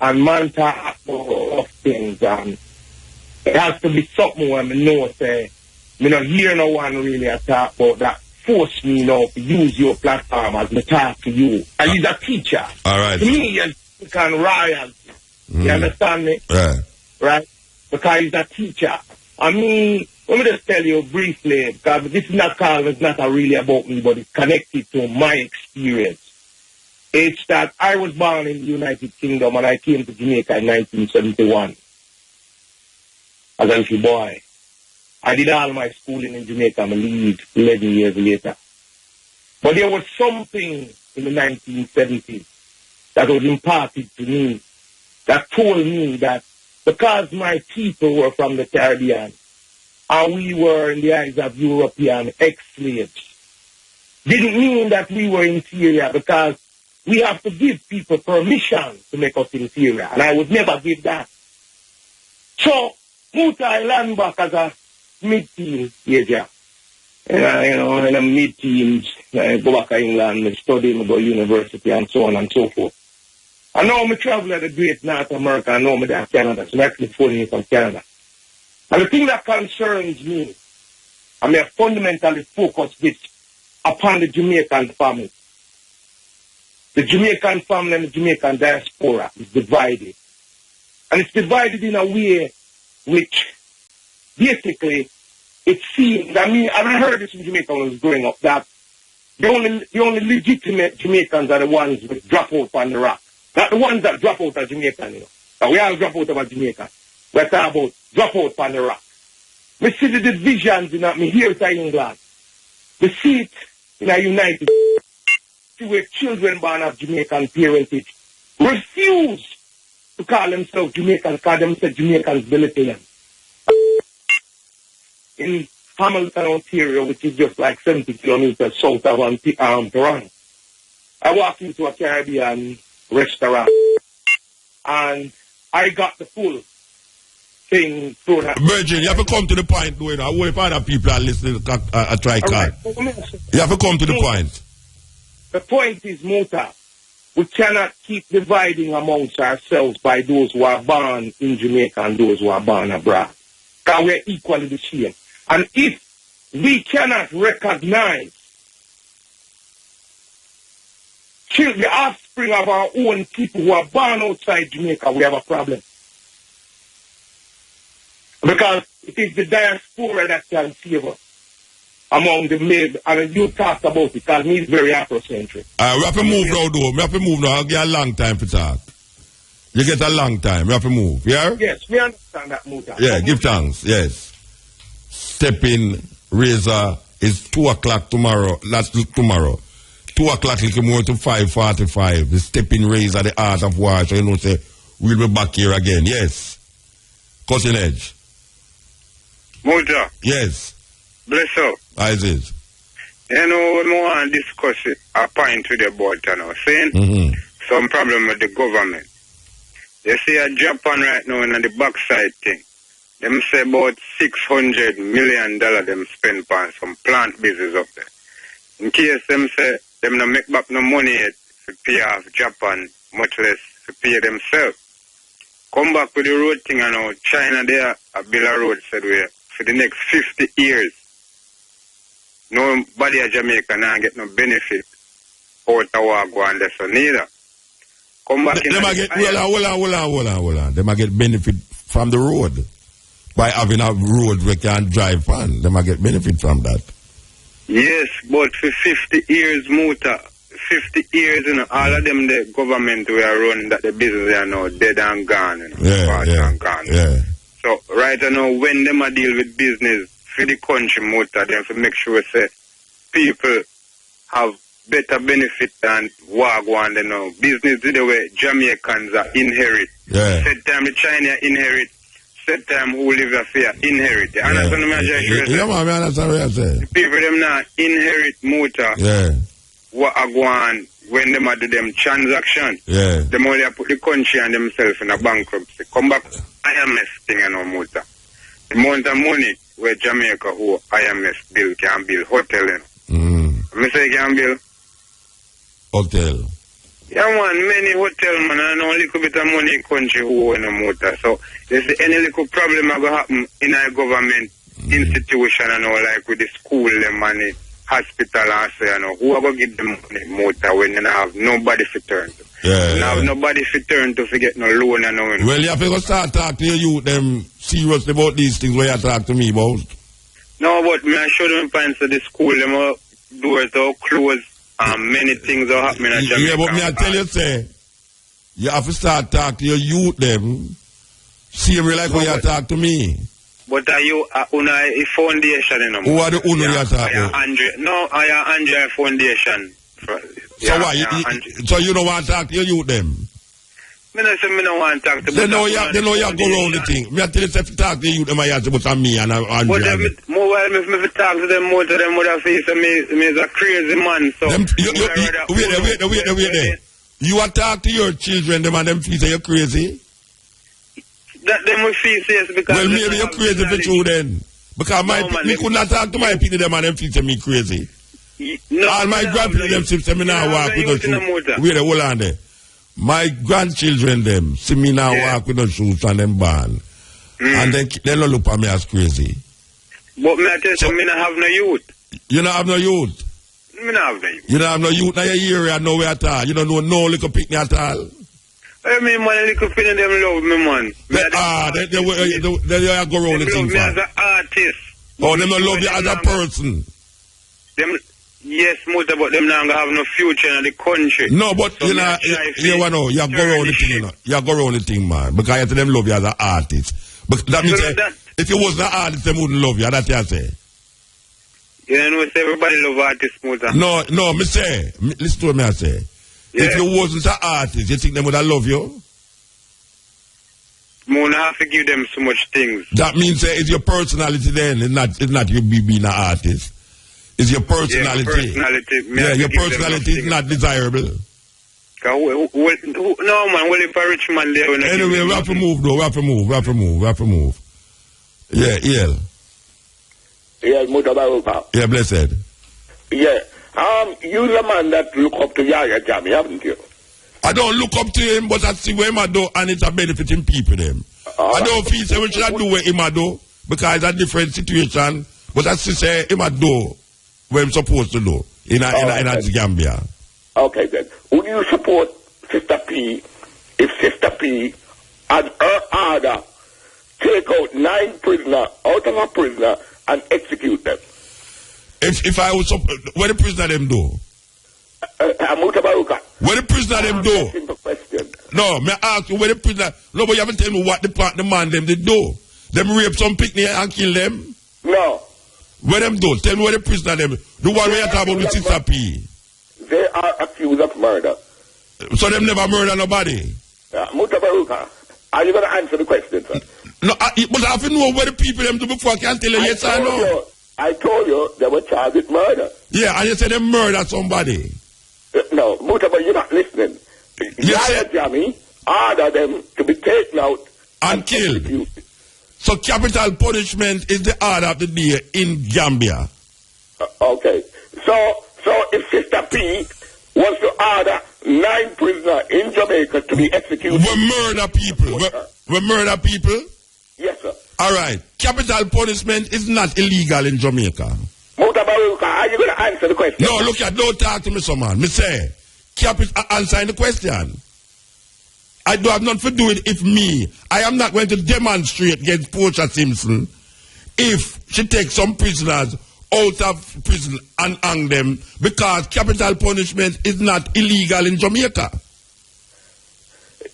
And man talk of things, and it has to be something when I know, say, me not hear no one really talk about that. Force me now to use your platform as me talk to you. And he's a teacher. All right. To me, you can royalty. You understand me? Yeah. Right? Because he's a teacher. I mean, let me just tell you briefly, because this is not called, it's not really about me, but it's connected to my experience. It's that I was born in the United Kingdom and I came to Jamaica in 1971 as a little boy. I did all my schooling in Jamaica and I leave 11 years later. But there was something in the 1970s that was imparted to me that told me that because my people were from the Caribbean and we were in the eyes of European ex-slaves, didn't mean that we were inferior, because we have to give people permission to make us inferior, and I would never give that. So, Muta, I land back as a mid-teen age. In the mid-teens, I go back to England, I study, I go to university, and so on and so forth. I know I travel at the Great North America, I know I'm in Canada, so I'm actually phoning from Canada. And the thing that concerns me, I may fundamentally focus this upon the Jamaican family. The Jamaican family and the Jamaican diaspora is divided. And it's divided in a way which basically it seems, I heard this in Jamaica when I was growing up, that the only legitimate Jamaicans are the ones that drop out on the rock. Not the ones that drop out of Jamaica, Now, we all drop out of Jamaica. We're talking about drop out on the rock. We see the divisions me here in England. We see it in a United States where children born of Jamaican parentage refuse to call themselves Jamaicans, because them say Jamaicans belittle them. In Hamilton, Ontario, which is just like 70 kilometers south of Toronto, I walked into a Caribbean restaurant and I got the full thing thrown at me. Virgin, you have to come to the point, though. What if other people are listening, try call? You have to come to the point. the point is, Muta, we cannot keep dividing amongst ourselves by those who are born in Jamaica and those who are born abroad. Because we're equally the same. And if we cannot recognize the offspring of our own people who are born outside Jamaica, we have a problem. Because it is the diaspora that can save us among the mid, and you talked about it, because he's very Afrocentric. We have to move now, though. We have to move now. I'll get a long time to talk. You get a long time. We have to move. Yeah? Yes, we understand that, Muta. Yeah, give thanks. Yes. Step in, Razor, is 2 o'clock tomorrow. That's tomorrow. 2 o'clock, little more to 5:45. The Step in Razor, the art of war. So, you know, say, we'll be back here again. Yes. Cousin Edge. Muta. Yes. Bless up. How is it? You know, we want to discuss a point with you about, you know, saying some problem with the government. You see Japan right now in the backside thing. Them say about $600 million them spend on some plant business up there. In case them say them no make back no money yet to pay off Japan, much less to pay themselves. Come back with the road thing, you know, China there, a bill of road said we for the next 50 years. Nobody at Jamaica now get no benefit out of Wagwan and so neither. Come back in. Hold on. They might get benefit from the road. By having a road we can drive on. They might get benefit from that. Yes, but for 50 years, Muta, 50 years, you know, all of them, the government we are running, that the business are now dead and gone, you know, and gone. Yeah. So, right now, when them are deal with business for the country, Muta, them to make sure, say, people have better benefit than Wagwan, you know. Business is the way Jamaicans are inherit. Yeah. Said time the China inherit. Said time who live here inherit. You understand what I'm saying? Yeah, man, I understand what you're saying. People them now inherit Muta. Yeah. Wagwan when them do them transaction. Yeah. Them only put the country and themselves in a bankruptcy. Come back, IMS thing and no Muta. The amount of money where Jamaica who IMS bill can build hotel in. I say can build hotel. Yeah, man, many hotel, man, and a little bit of money in country who own a motor. So, there's any little problem that will happen in our government institution, and all, like with the school, them and the hospital, and so, you know, who are going to give them money motor when you have nobody to turn to? Have nobody to turn to get no loan and no. Well, you have to go start talking to you, them seriously about these things where you talk to me about. No, but me I show them points of the school, them doors are closed. Many things are happening in Jamaica. Yeah, but me I tell you, say, you have to start talking to your youth, them. See me like when you talk to me. But are you a foundation, you know? Who are the owner you talk to? I am Andrea Foundation. So why? So you don't want to talk to your youth, them? Me no say me no want to talk to them. They know you go around the thing. Me I tell you, if you talk to you, them I have to put on me and Andrea. But if me talk to them more, to them would have said me is a crazy man. So wait there. You are talk to your children, them and them feel say you're crazy. That them will feel yes because. Well, maybe you're crazy for you then, because me could not talk to my people, them and them feel say me crazy. All my grandparents them say me now walk with no shoes. Wait there, hold on there. My grandchildren, them, see me now walk with no shoes and them born. And they don't look at me as crazy. But me I tell you, me not have no youth. You don't have no youth? Me not have no youth. You don't have no youth in your area, nowhere at all. You don't know no little picnic at all. I mean, man, little picnic, them love me, man. They go around the thing. Me as an artist. Oh, them don't love you as a person. Them... Yes, Muta, but them now have no future in the country. No, but so you know, you go around the thing, you know. You go around the thing, man. Because you tell them love you as an artist. But that means if you wasn't an artist, they wouldn't love you. That's what I say. You know, everybody love artists, Muta. No, me say, listen to me, I say. Yeah. If you wasn't an artist, you think they would have love you? Mona have to give them so much things. That means it's your personality then. It's not you being an artist. It's your personality. Yeah, your personality is not desirable. No, man, well, if a rich man there... Anyway, we have to move, though. We have to move. Yeah, Yeah, Mutabaruka. Yeah, blessed. Yeah, You're the man that look up to Yaya Jammy, haven't you? I don't look up to him, but I see what him I do, and it's a benefiting people them. I don't feel say we should do what him I do, because it's a different situation, but I see say him I do what I'm supposed to do in Gambia. Okay then. Would you support Sister P if Sister P and her order take out 9 prisoners out of a prisoner and execute them? If I was what the prisoner them do? Mutabaruka. What the prisoner them do? No, me ask you what the prisoner. No, but you haven't tell me what the man them did do. Them rape some picnic and kill them. No. What them do? Tell me what the prisoner them. The one we are talking about with Sister P. They are accused of murder. So them never murder nobody. Mutabaruka, are you going to answer the question, sir? No, but I have to know what the people them do before I can tell you yes or no. I told you they were charged with murder. Yeah, and you said they murdered somebody. No, Mutabaruka, you're not listening. Yaya Jammy ordered them to be taken out and killed. So capital punishment is the order of the day in Gambia. Okay. So if Sister P was to order 9 prisoners in Jamaica to be executed. We murder people. We murder people? Yes, sir. All right. Capital punishment is not illegal in Jamaica. Mutabaruka, are you going to answer the question? No, look at, don't talk to me, some man. Me say, answering the question. I do have nothing to do with if me. I am not going to demonstrate against Portia Simpson if she takes some prisoners out of prison and hang them, because capital punishment is not illegal in Jamaica.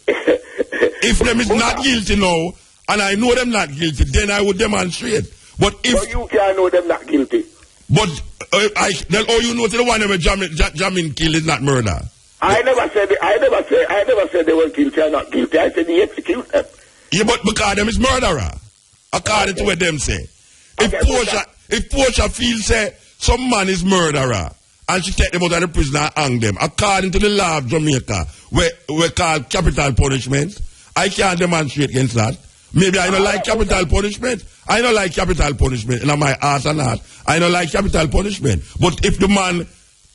If them is not guilty now, and I know them not guilty, then I would demonstrate. But if you can't know them not guilty. But then all you know to the one that Jamin kill is not murder. I never said they were guilty or not guilty. I said they execute them. Yeah, but because them is murderer, according to what them say. If Portia feels say some man is murderer and she take them out of the prison and hang them, according to the law of Jamaica, we call capital punishment, I can't demonstrate against that. Maybe I don't like capital punishment. I don't like capital punishment in my heart and heart. I don't like capital punishment. But if the man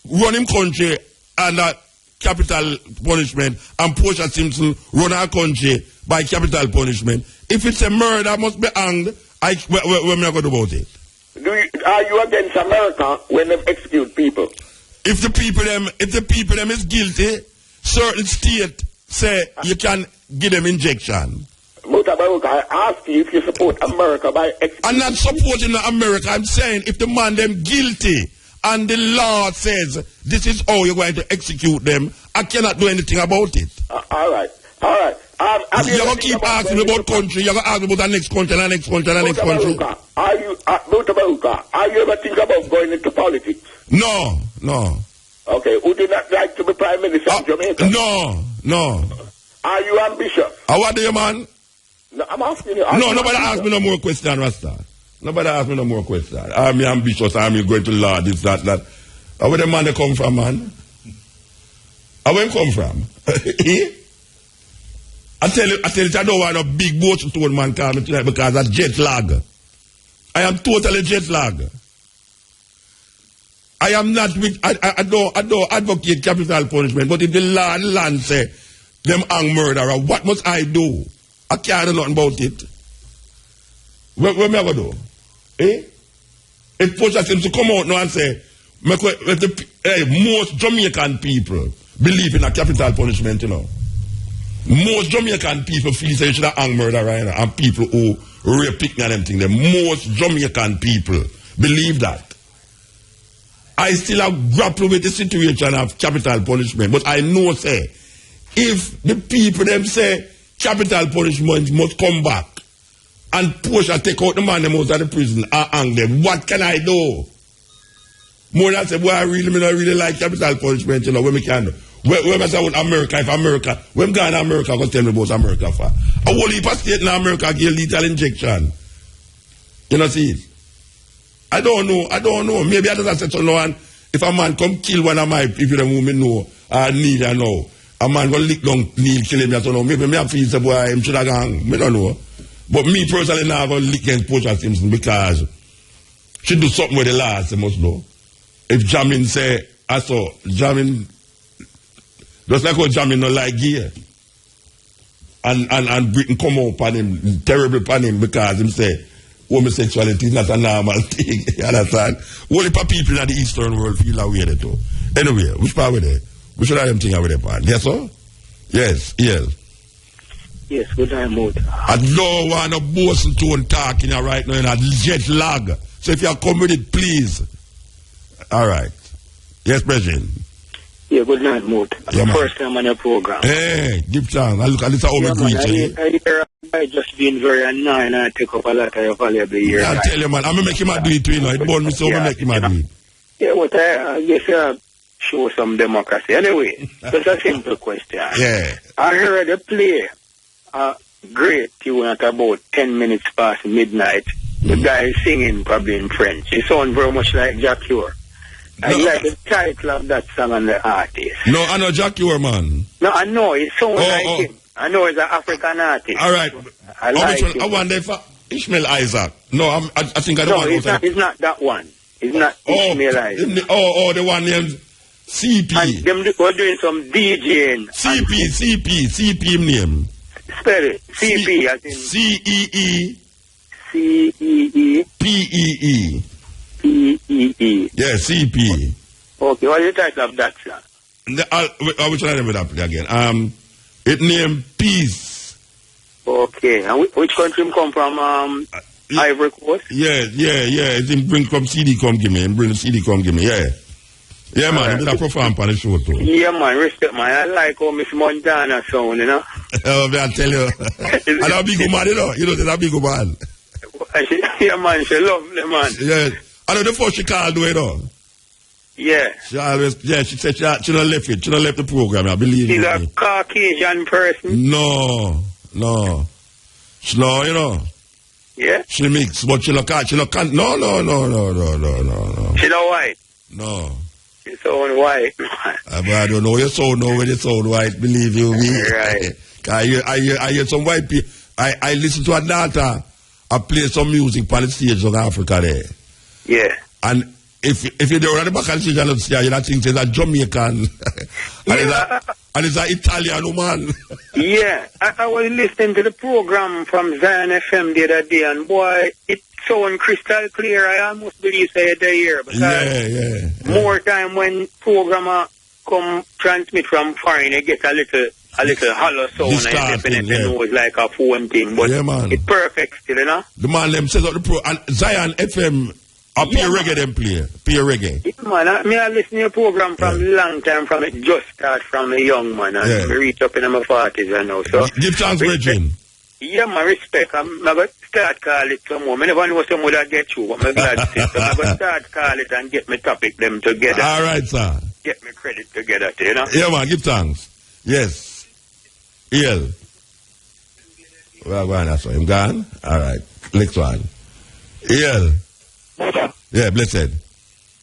run him country under capital punishment and Portia Simpson run our country by capital punishment, if it's a murder must be hanged, we're not going to do about it. Are you against America when they execute people? If the people them is guilty, certain state say you can give them injection. Mutabaruka, I ask you if you support America by executing. I'm not supporting America. I'm saying if the man them guilty and the law says this is how you're going to execute them, I cannot do anything about it. All right. You're going to keep asking me about country. You're going to ask me about the next country and the next country and the next country. Mutabaruka, are you ever think about going into politics? No. Okay, would you not like to be Prime Minister of Jamaica? No. Are you ambitious? What do you, man? No, I'm asking you. No, nobody ask me no more question, Rasta. Nobody ask me no more question. I'm ambitious, I'm going to law, this, that. Where the man they come from, man? Where him come from? I tell you, I don't want a big boat to one man call me tonight because of jet lag. I am totally jet lag. I am not with, I don't advocate capital punishment, but if the land say, them hang murderer, what must I do? I can't do nothing about it. What am I going to do? If Portia seems to come out now and say, most Jamaican people believe in a capital punishment, you know. Most Jamaican people feel say you should have hang murderer, you know, and people who rape picnic and them things. Most Jamaican people believe that. I still have grappled with the situation of capital punishment, but I know, say, if the people them say capital punishment must come back and Portia take out the man them out of the prison and hang them, what can I do? More than say, boy, I don't really like capital punishment, you know, when we can do. When I say about America, if America, when I'm going to America, I'm going to tell me about America for. A whole heap of state in America give lethal injection. You know, see it? I don't know. Maybe I just said to no one, if a man come kill one of my people, them who me know, Neil, I know, a man go lick down Neil, kill him, I don't know. Maybe me have feel say, boy, him should have gone. I don't know. But me personally now go lick against Portia Simpson because she do something with the laws, they must know. If Jamin say, I saw jamming, just like how jamming not like gear. And Britain come up on him, terrible upon him, because him say homosexuality is not a normal thing. You understand? Only for people in the Eastern world feel that way too. Anyway, which part we there? We should have them thing over there, part. Yes, sir? Yes, yes. Yes, good night, Mood. I don't want a Boston tone talking right now in a jet lag. So if you come with it, please. All right. Yes, President. Yeah, good night, Mood. Yeah, first time on your program. Hey, give chance. I look at this how we greet you. I just been very annoying and I take up a lot of your valuable years. Yeah, I tell you, man, I'm going to make him a do it too, you know. It born me so I'm going to make him a do it. Yeah, what I guess show some democracy. Anyway, just a simple question. Yeah. I heard a play a great tune at about 10 minutes past midnight. The guy is singing probably in French. It sounds very much like Jack Ure. I like the title of that song and the artist. No, I know Jack Ure, man. No, I know. It sounds like him. I know it's an African artist. All right. I like it. I wonder for Ishmael Isaac. No, I think I don't want to. It's not that one. It's not Ishmael Isaac. The one named CP. And them were doing some DJing. CP name. Spell it. CP as in CEE. CEE. PEE. PEE. Yeah, CP. Okay, what is the title of that song? I will try to remember that again. It named Peace. Okay, and which country come from? Ivory Coast? Yeah. It's bring come CD come give me. Bring the CD come give me, yeah. Yeah, man, it's a perform on the show too. Yeah, man, respect, man. I like how Miss Montana sound, you know. I tell you. And a big man, you know. You know, that big man. Yeah, man, she lovely, man. Yeah. I know the first she called, you know. Yeah. She said she don't left it. She don't left the program, I believe she's a Caucasian person? No, you know. Yeah? She mix, but she no. No. She not white? No. She sound white. I don't know. You sound when you sound white, believe you me. Right. I hear some white people. I listen to a daughter. I play some music on the stage of Africa there. Yeah. And if you're there on the back of the stage and see, you think it's a Jamaican. And it's an Italian woman. Yeah. I was listening to the program from Zion FM the other day, and boy, it sounded crystal clear. I almost believe I had to hear. Because more time when programmer come transmit from foreign, they get a little hollow sound, and definitely know it's like a phone thing, but it's perfect still, you know. The man them says up the pro, and Zion FM pure reggae them play, pure reggae. Yeah, man, I listen to your program from long time, from it just start from a young man, and reach up in my 40s, I know. So give chance, Virgin. Yeah, my respect. I'm going to start call it some more. I never know someone that get you, but I'm glad to see. So I'm going to start call it and get my topic them together. All right, sir. Get my credit together, you know. Yeah, man, give thanks. Yes. EL. Well, go on, that's why I'm gone. All right. Next one. EL. Yeah, blessed.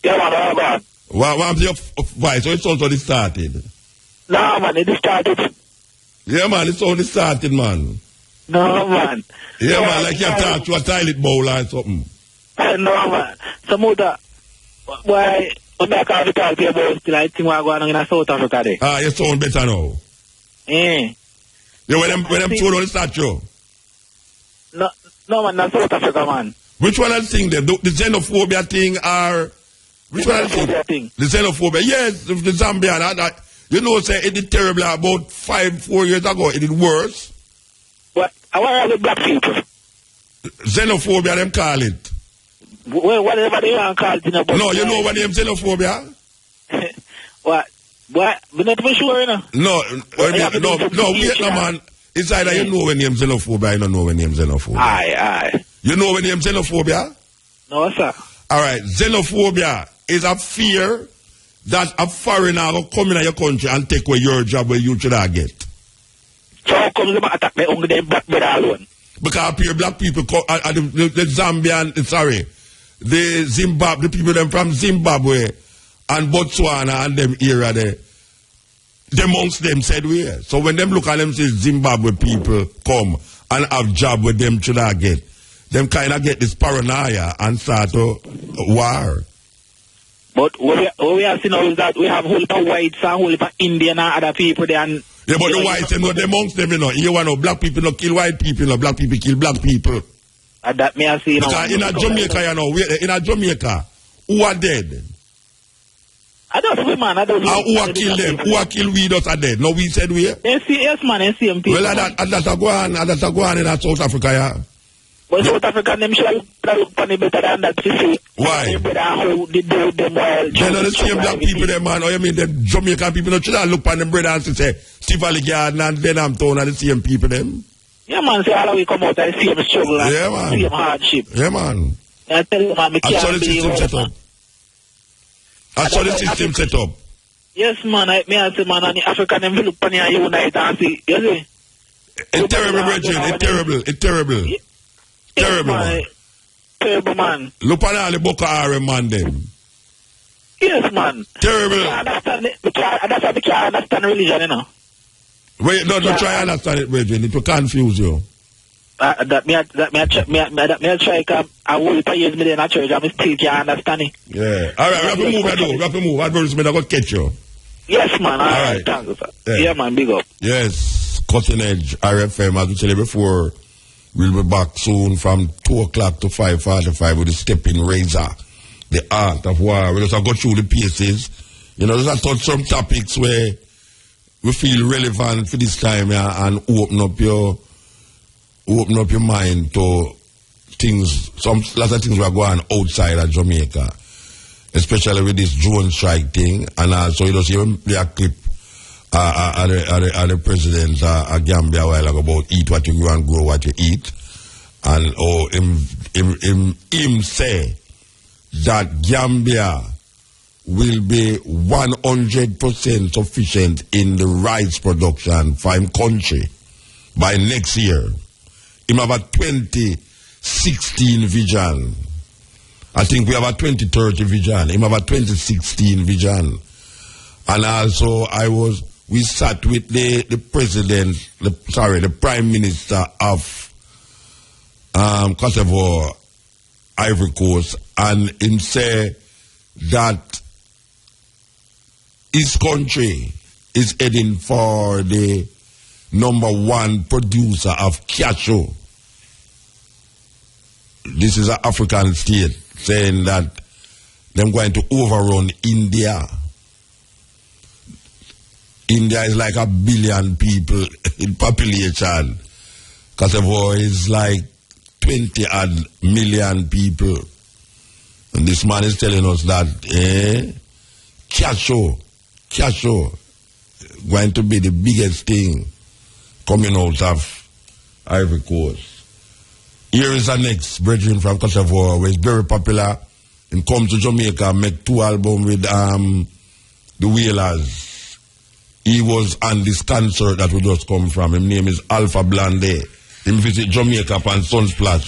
Yeah, man, man. What's your voice? So it's already started. No, man, it started. Yeah, man, it's already started, man. No, man. Yeah, man, like you talk to a toilet bowl or something. No, man. Some other, why, when I can't talk to you about still, I think we're going on in South Africa there. Ah, you sound better now. Yeah, when them told on the statue? No, man, not South Africa, man. Which one I think then? The xenophobia thing or... Which one I think? The xenophobia. Yes, the Zambian. You know, say it did terribly about 4 years ago. It did worse. What? What are the black people? Xenophobia, them call it. Well, whatever they want to call it. No, you know what name xenophobia? What? We're not even sure, you know. No, wait, no, man. It's either you know when name xenophobia, you don't know when name xenophobia. Aye. You know when name xenophobia? No, sir. All right, xenophobia is a fear that a foreigner will come in your country and take away your job where you should have get. So how come they attack me only them black people alone? Because pure black people, the Zambian, the Zimbabwe, the people them from Zimbabwe and Botswana and them area there, the amongst them said we. So when them look at them say Zimbabwe people come and have job with them should I get, them kind of get this paranoia and start a war. But what we have seen now is that we have whole heap of whites and whole heap of Indian and other people there. And yeah, but the whites, them not amongst them, you know. You want to black people not kill white people, you know. Black people kill black people. That may I see now. Because in Jamaica, you know, in Jamaica, who are dead? I don't know, man. I don't know. Who are kill them? Who are kill we just are dead? No, we said we. Yes, man, NCM people. Well, that's a go on in South Africa, yeah. But South Africa, them should look funny better than that. Why? How they do them well. They're not the same black people, them, man. Or you mean the Jamaican people? No, should I look on them brother and say, Steve Valley Garden and Denham Town are the same people, them? Yeah, man. So all we come out and see them struggle and yeah, man. See them hardship. Yeah, man. I tell you, man, I saw the system set up. I saw the system set up. Yes, man. I say, man, and the African them look funny and unite and see. You see? It's terrible, Bridget. It's terrible. It's terrible. Terrible, man. Terrible, man. Look at all the Boko Haram man, them. Yes, man. Terrible. That's why we can't understand religion, you know. Wait, no, try to understand it, Bridget. It will confuse you. That me I try come I will pay years me in a church and I still can't understand it. Yeah. All right, we have to move, we have to move. Advertisement, I got catch you. Yes, man. All right. Thank you, sir. Yeah, man, big up. Yes, Cutting Edge, RFM, as we said before, we'll be back soon from 2 o'clock to 5:45 with the Stepping Razor, the art of war. We'll just go through the pieces. You know, just touch some topics where we feel relevant for this time, yeah, and open up your mind to things, lots of things were going outside of Jamaica, especially with this drone strike thing, and also you just even play a clip of the president of Gambia a while ago about eat what you grow and grow what you eat, and him say that Gambia will be 100% sufficient in the rice production for him country by next year. Him have a 2016 vision. I think we have a 2030 vision. Him have a 2016 vision. And also we sat with the Prime Minister of Cote d'Ivoire, Ivory Coast, and him say that his country is heading for the #1 producer of cashew. This is an African state saying that they're going to overrun India. India is like 1 billion people in population. Cote d'Ivoire is like 20-odd million people. And this man is telling us that cashew going to be the biggest thing coming out of Ivory Coast. Here is our next brethren from Cote d'Ivoire, who is very popular. He comes to Jamaica, make 2 albums with the Wailers. He was on this concert that we just come from. His name is Alpha Blonde. He visit Jamaica upon Sunsplash.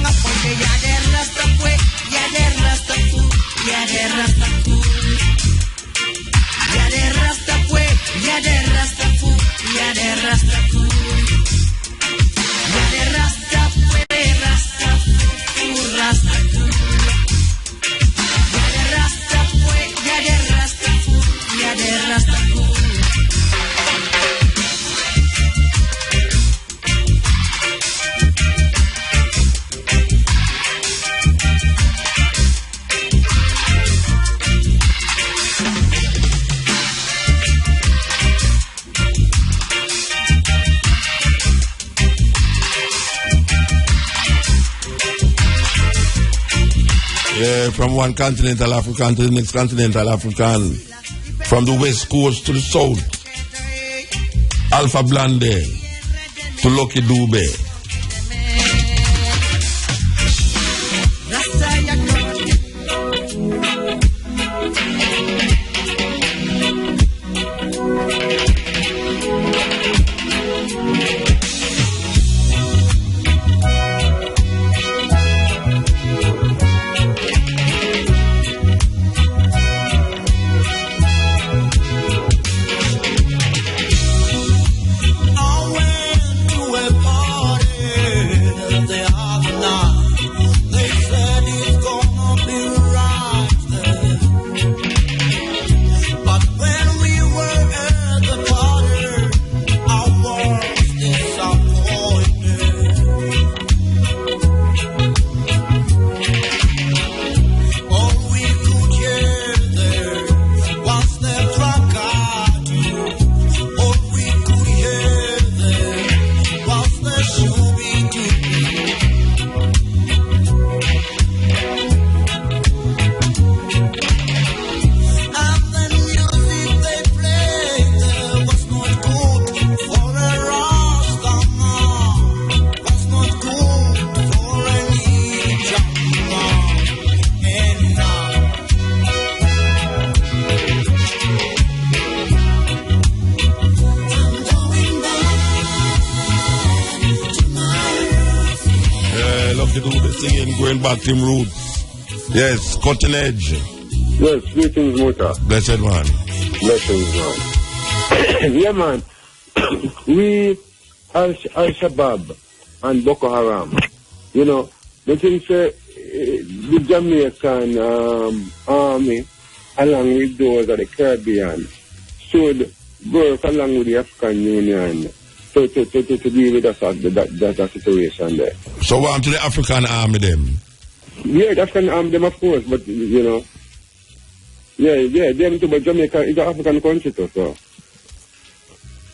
ponga porque ya de rasta fue, ya de rasta fue, ya de rasta fue. Ya de rasta fue, ya de rasta fue, ya de rasta fue. Ya de rasta fue, rasta fue, rasta fue. Ya de rasta fue, ya de rasta fue, ya de rasta fue. From one continental African to the next continental African, from the west coast to the south, Alpha Blonde to Lucky Dube. Back to roots. Yes, cutting edge. Yes, greetings, Muta. Blessed one. Blessings, man. Yeah, man. We, Al-Shabaab and Boko Haram, you know, the thing say, the Jamaican army, along with those of the Caribbean, should work along with the African Union to deal with that situation there. So what to the African army them? Yeah, the African army them, of course, but you know, yeah, them too, but Jamaica is an African country too, so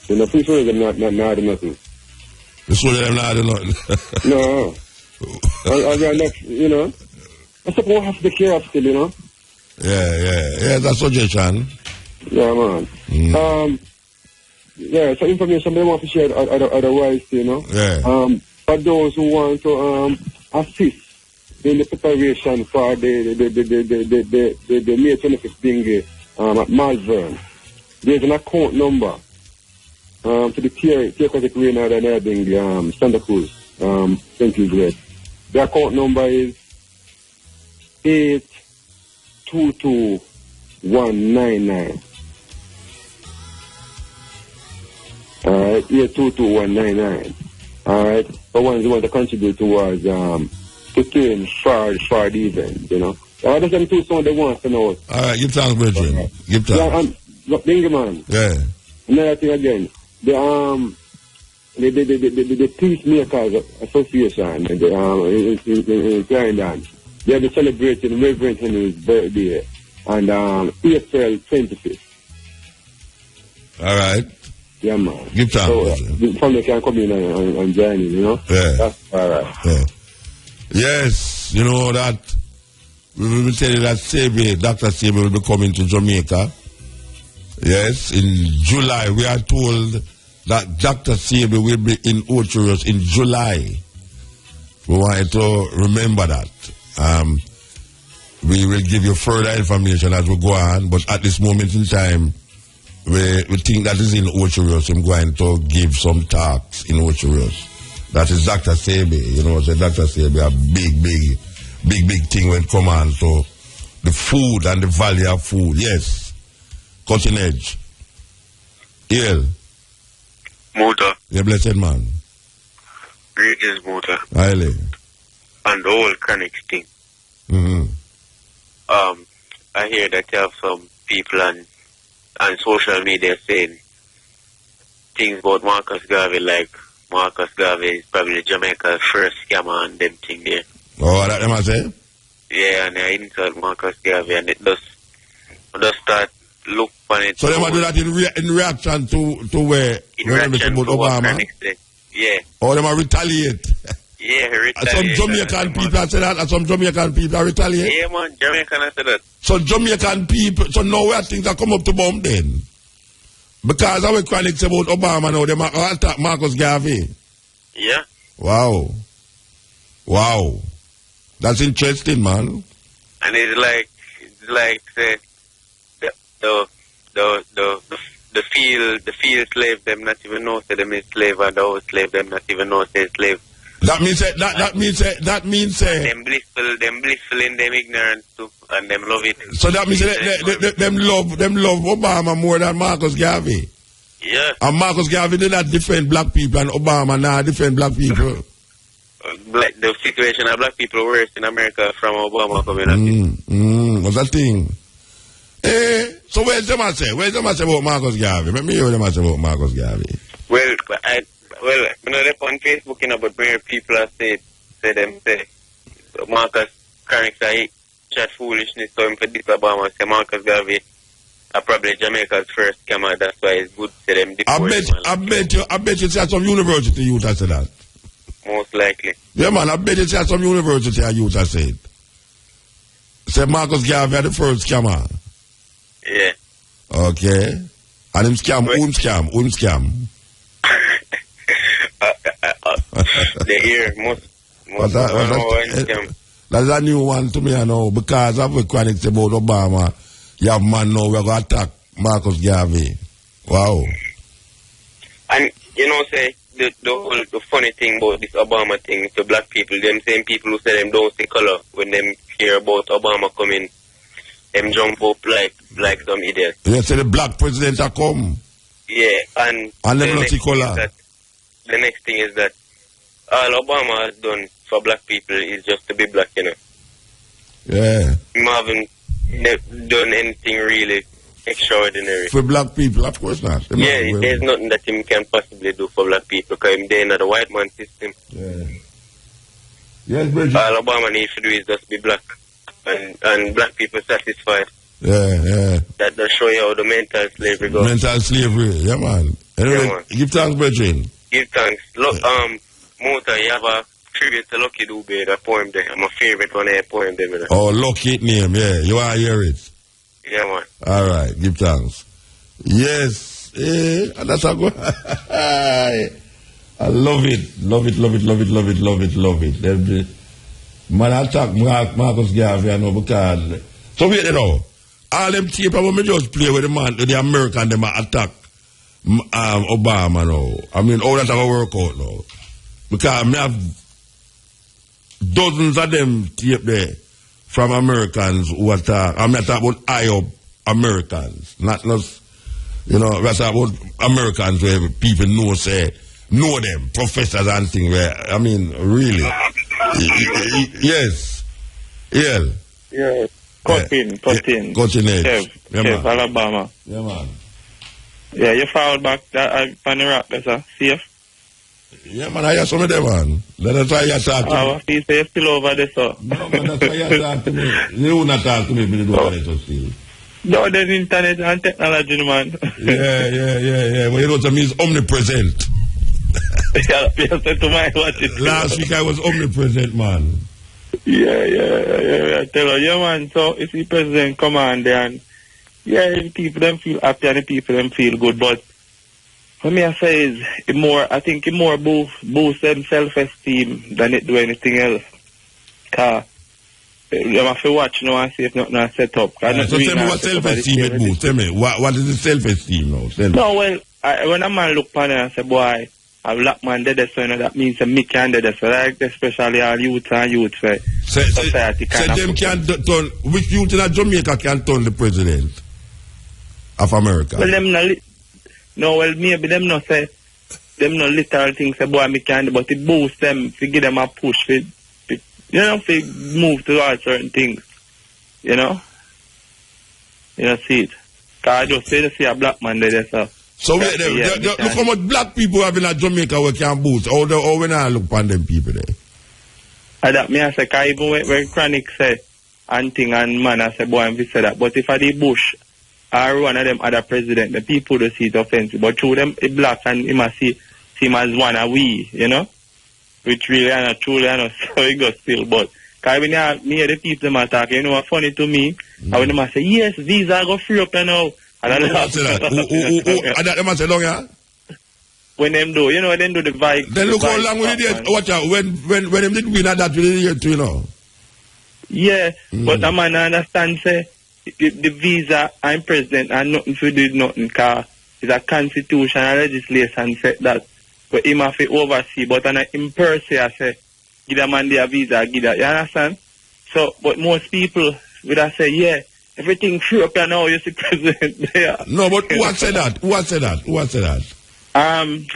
you know, please show them not do nothing. You show them not do nothing? No. You know, that's what we have to care of still, you know. Yeah, that's suggestion. Yeah, man. Yeah, so information they want to share otherwise, you know. Yeah. For those who want to assist in the preparation for the May 25th bingo at Malvern, there's an account number to the Care Reynard and Airbnb Santa Cruz, St. Elizabeth. The account number is 822199. Alright, 822199. Alright, for ones who want to contribute towards to train for the event, you know. There's them two songs they want to know. Alright, give thanks, brethren. Give thanks. Yeah, Bingo man. Yeah. Another thing again, the Peacemakers Association in Clarendon, they'll be celebrating Reverend Henry's birthday on April 25th. Alright. Yeah, man. Give thanks. So, the family can come in and join in, you know? Yeah. That's alright. Yeah. Yes, you know that we will tell you that Dr. Sabi will be coming to Jamaica. Yes, in July. We are told that Dr. Sabi will be in Ocherios in July. We want to remember that. We will give you further information as we go on, but at this moment in time, we think that is in Ocherios. I'm going to give some talks in Ocherios. That is Dr. Sebi. You know, so Dr. Sebi a big thing when it come on to the food and the value of food. Yes. Cutting edge. Yeah. Muta. Yeah, blessed man. Greetings, Muta. Highly. And the whole chronic thing. I hear that you have some people on social media saying things about Marcus Garvey, like Marcus Garvey is probably Jamaica's first scammer and them thing there. Oh, that them I say? Yeah, and I insult Marcus Garvey, and it does start look on it. So they want to do that in reaction to where reaction to Obama? Yeah. Or they want retaliate? Yeah, retaliate. Some Jamaican people say that, and some Jamaican people retaliate? Yeah, man, Jamaican say that. So Jamaican people, so now where things are come up to bomb then? Because our chronics about Obama now, they attack Marcus Garvey. Yeah. Wow. That's interesting, man. And it's like say the field slave them not even know say them is slave, and the old slave them not even know say slave. That means them blissful in them ignorance too, and them love it. So that means them love Obama more than Marcus Garvey. Yeah. And Marcus Garvey did not defend black people, and Obama now defend black people. The situation of black people worse in America from Obama coming. What's that thing? So where's them I say? Where's them I say about Marcus Garvey? Let me hear them I say about Marcus Garvey. Well, you know, they're on Facebook, you know, but where people are say Marcus Carrick say chat foolishness, so him for this Obama say Marcus Garvey are probably Jamaica's first scammer. That's why it's good to them. I bet you say some university youth I say that. Most likely. Yeah, man, I bet you say some university youth I said. Say Marcus Garvey are the first scammer. Yeah. Okay. And him scam, who scam? They hear most that's a new one to me, I know, because I've heard chronics about Obama. You have man now, we're going to attack Marcus Garvey. Wow. And, you know, say, the funny thing about this Obama thing to black people, them same people who say them don't see color when them hear about Obama coming, them jump up like some idiots. Yeah, say the black president are come. Yeah, and them not see color. The next thing is that all Obama has done for black people is just to be black, you know. Yeah. He haven't done anything really extraordinary. For black people, of course not. There's nothing that him can possibly do for black people because him there in the white man system. Yeah. Yes, Bridget. All Obama needs to do is just be black. And black people satisfied. Yeah. That does show you how the mental slavery goes. Mental slavery, yeah, man. Anyway, yeah, man. Give thanks, Bridget. Give thanks. Look, Mota, you have a tribute to Lucky Dube, that poem there. My favorite one, that poem there. Man. Oh, Lucky name, yeah. You want to hear it? Yeah, man. All right, give thanks. Yes. That's a good. I love it. Love it. Man, I attack Marcus Garvey, I know, because... So wait, you know, all them tape, I want me just play with the American, them attack Obama now. I mean, all that have to work out now. Because I have dozens of them tape there from Americans who attack. I'm not talking about high-up Americans. Not, you know, we're talking about Americans where people know them, professors and things where, I mean, really. Yes. Yeah. Cutting. Chef, Alabama. Yeah, man. Yeah, you fouled back that on the rock, that's a safe. Yeah, man, I hear some of them, man. That's why you talk to me. He say you're still over there, so. No, man, that's why you talk to me. You will not talk to me if you don't want to still. No, there's internet and technology, man. Yeah. Well, you know what I mean? It's omnipresent. Last week I was omnipresent, man. Yeah. I tell you, man. So if the president come on there and the people them feel happy and the people them feel good, but what me I say is I think it more boost them self-esteem than it do anything else. Cause you have to watch now and see if nothing set up. So tell me what self-esteem it boost. Tell me what is the self-esteem now? No, well, when a man look upon it and say, boy, a black man dead, so you know, that means a me can dead, so like especially our youth and youth for society kind of. Them can turn, which youth in Jamaica can turn the president of America? Well, them well, maybe them not say, them not literal things say, boy, me can, but it boosts them, to give them a push, you know, to move towards certain things, you know? You know, see it. Because I just say to see a black man there, so. So look how much black people have in Jamaica we can boost. Or when I look upon them people there. I that me I say, because even when Chronic say, and thing and man, I say, boy, I'm say that. But if I the Bush, or one of them other president, the people don't see it offensive. But through them, it black and he must see him as one of we, you know? Which really are not truly, so it goes still. But, because when me hear the people them talk, you know what's funny to me? And when them say, yes, visa go free up, you know. And I laugh. Them say long, yeah? When them do, you know, when them do the vibe. Then look how long we did. Watch out, when them did win at that, we did it too, you know? Yeah, but the man understand, say, the visa and president and nothing to do with nothing, because it's a constitution and legislation set that. But him have to oversee, but in per se, I say, give the man their visa, give that, you understand? So, but most people would have say, yeah, everything free up now, you see president there. No, but who has said that? Who has said that? Who has said that?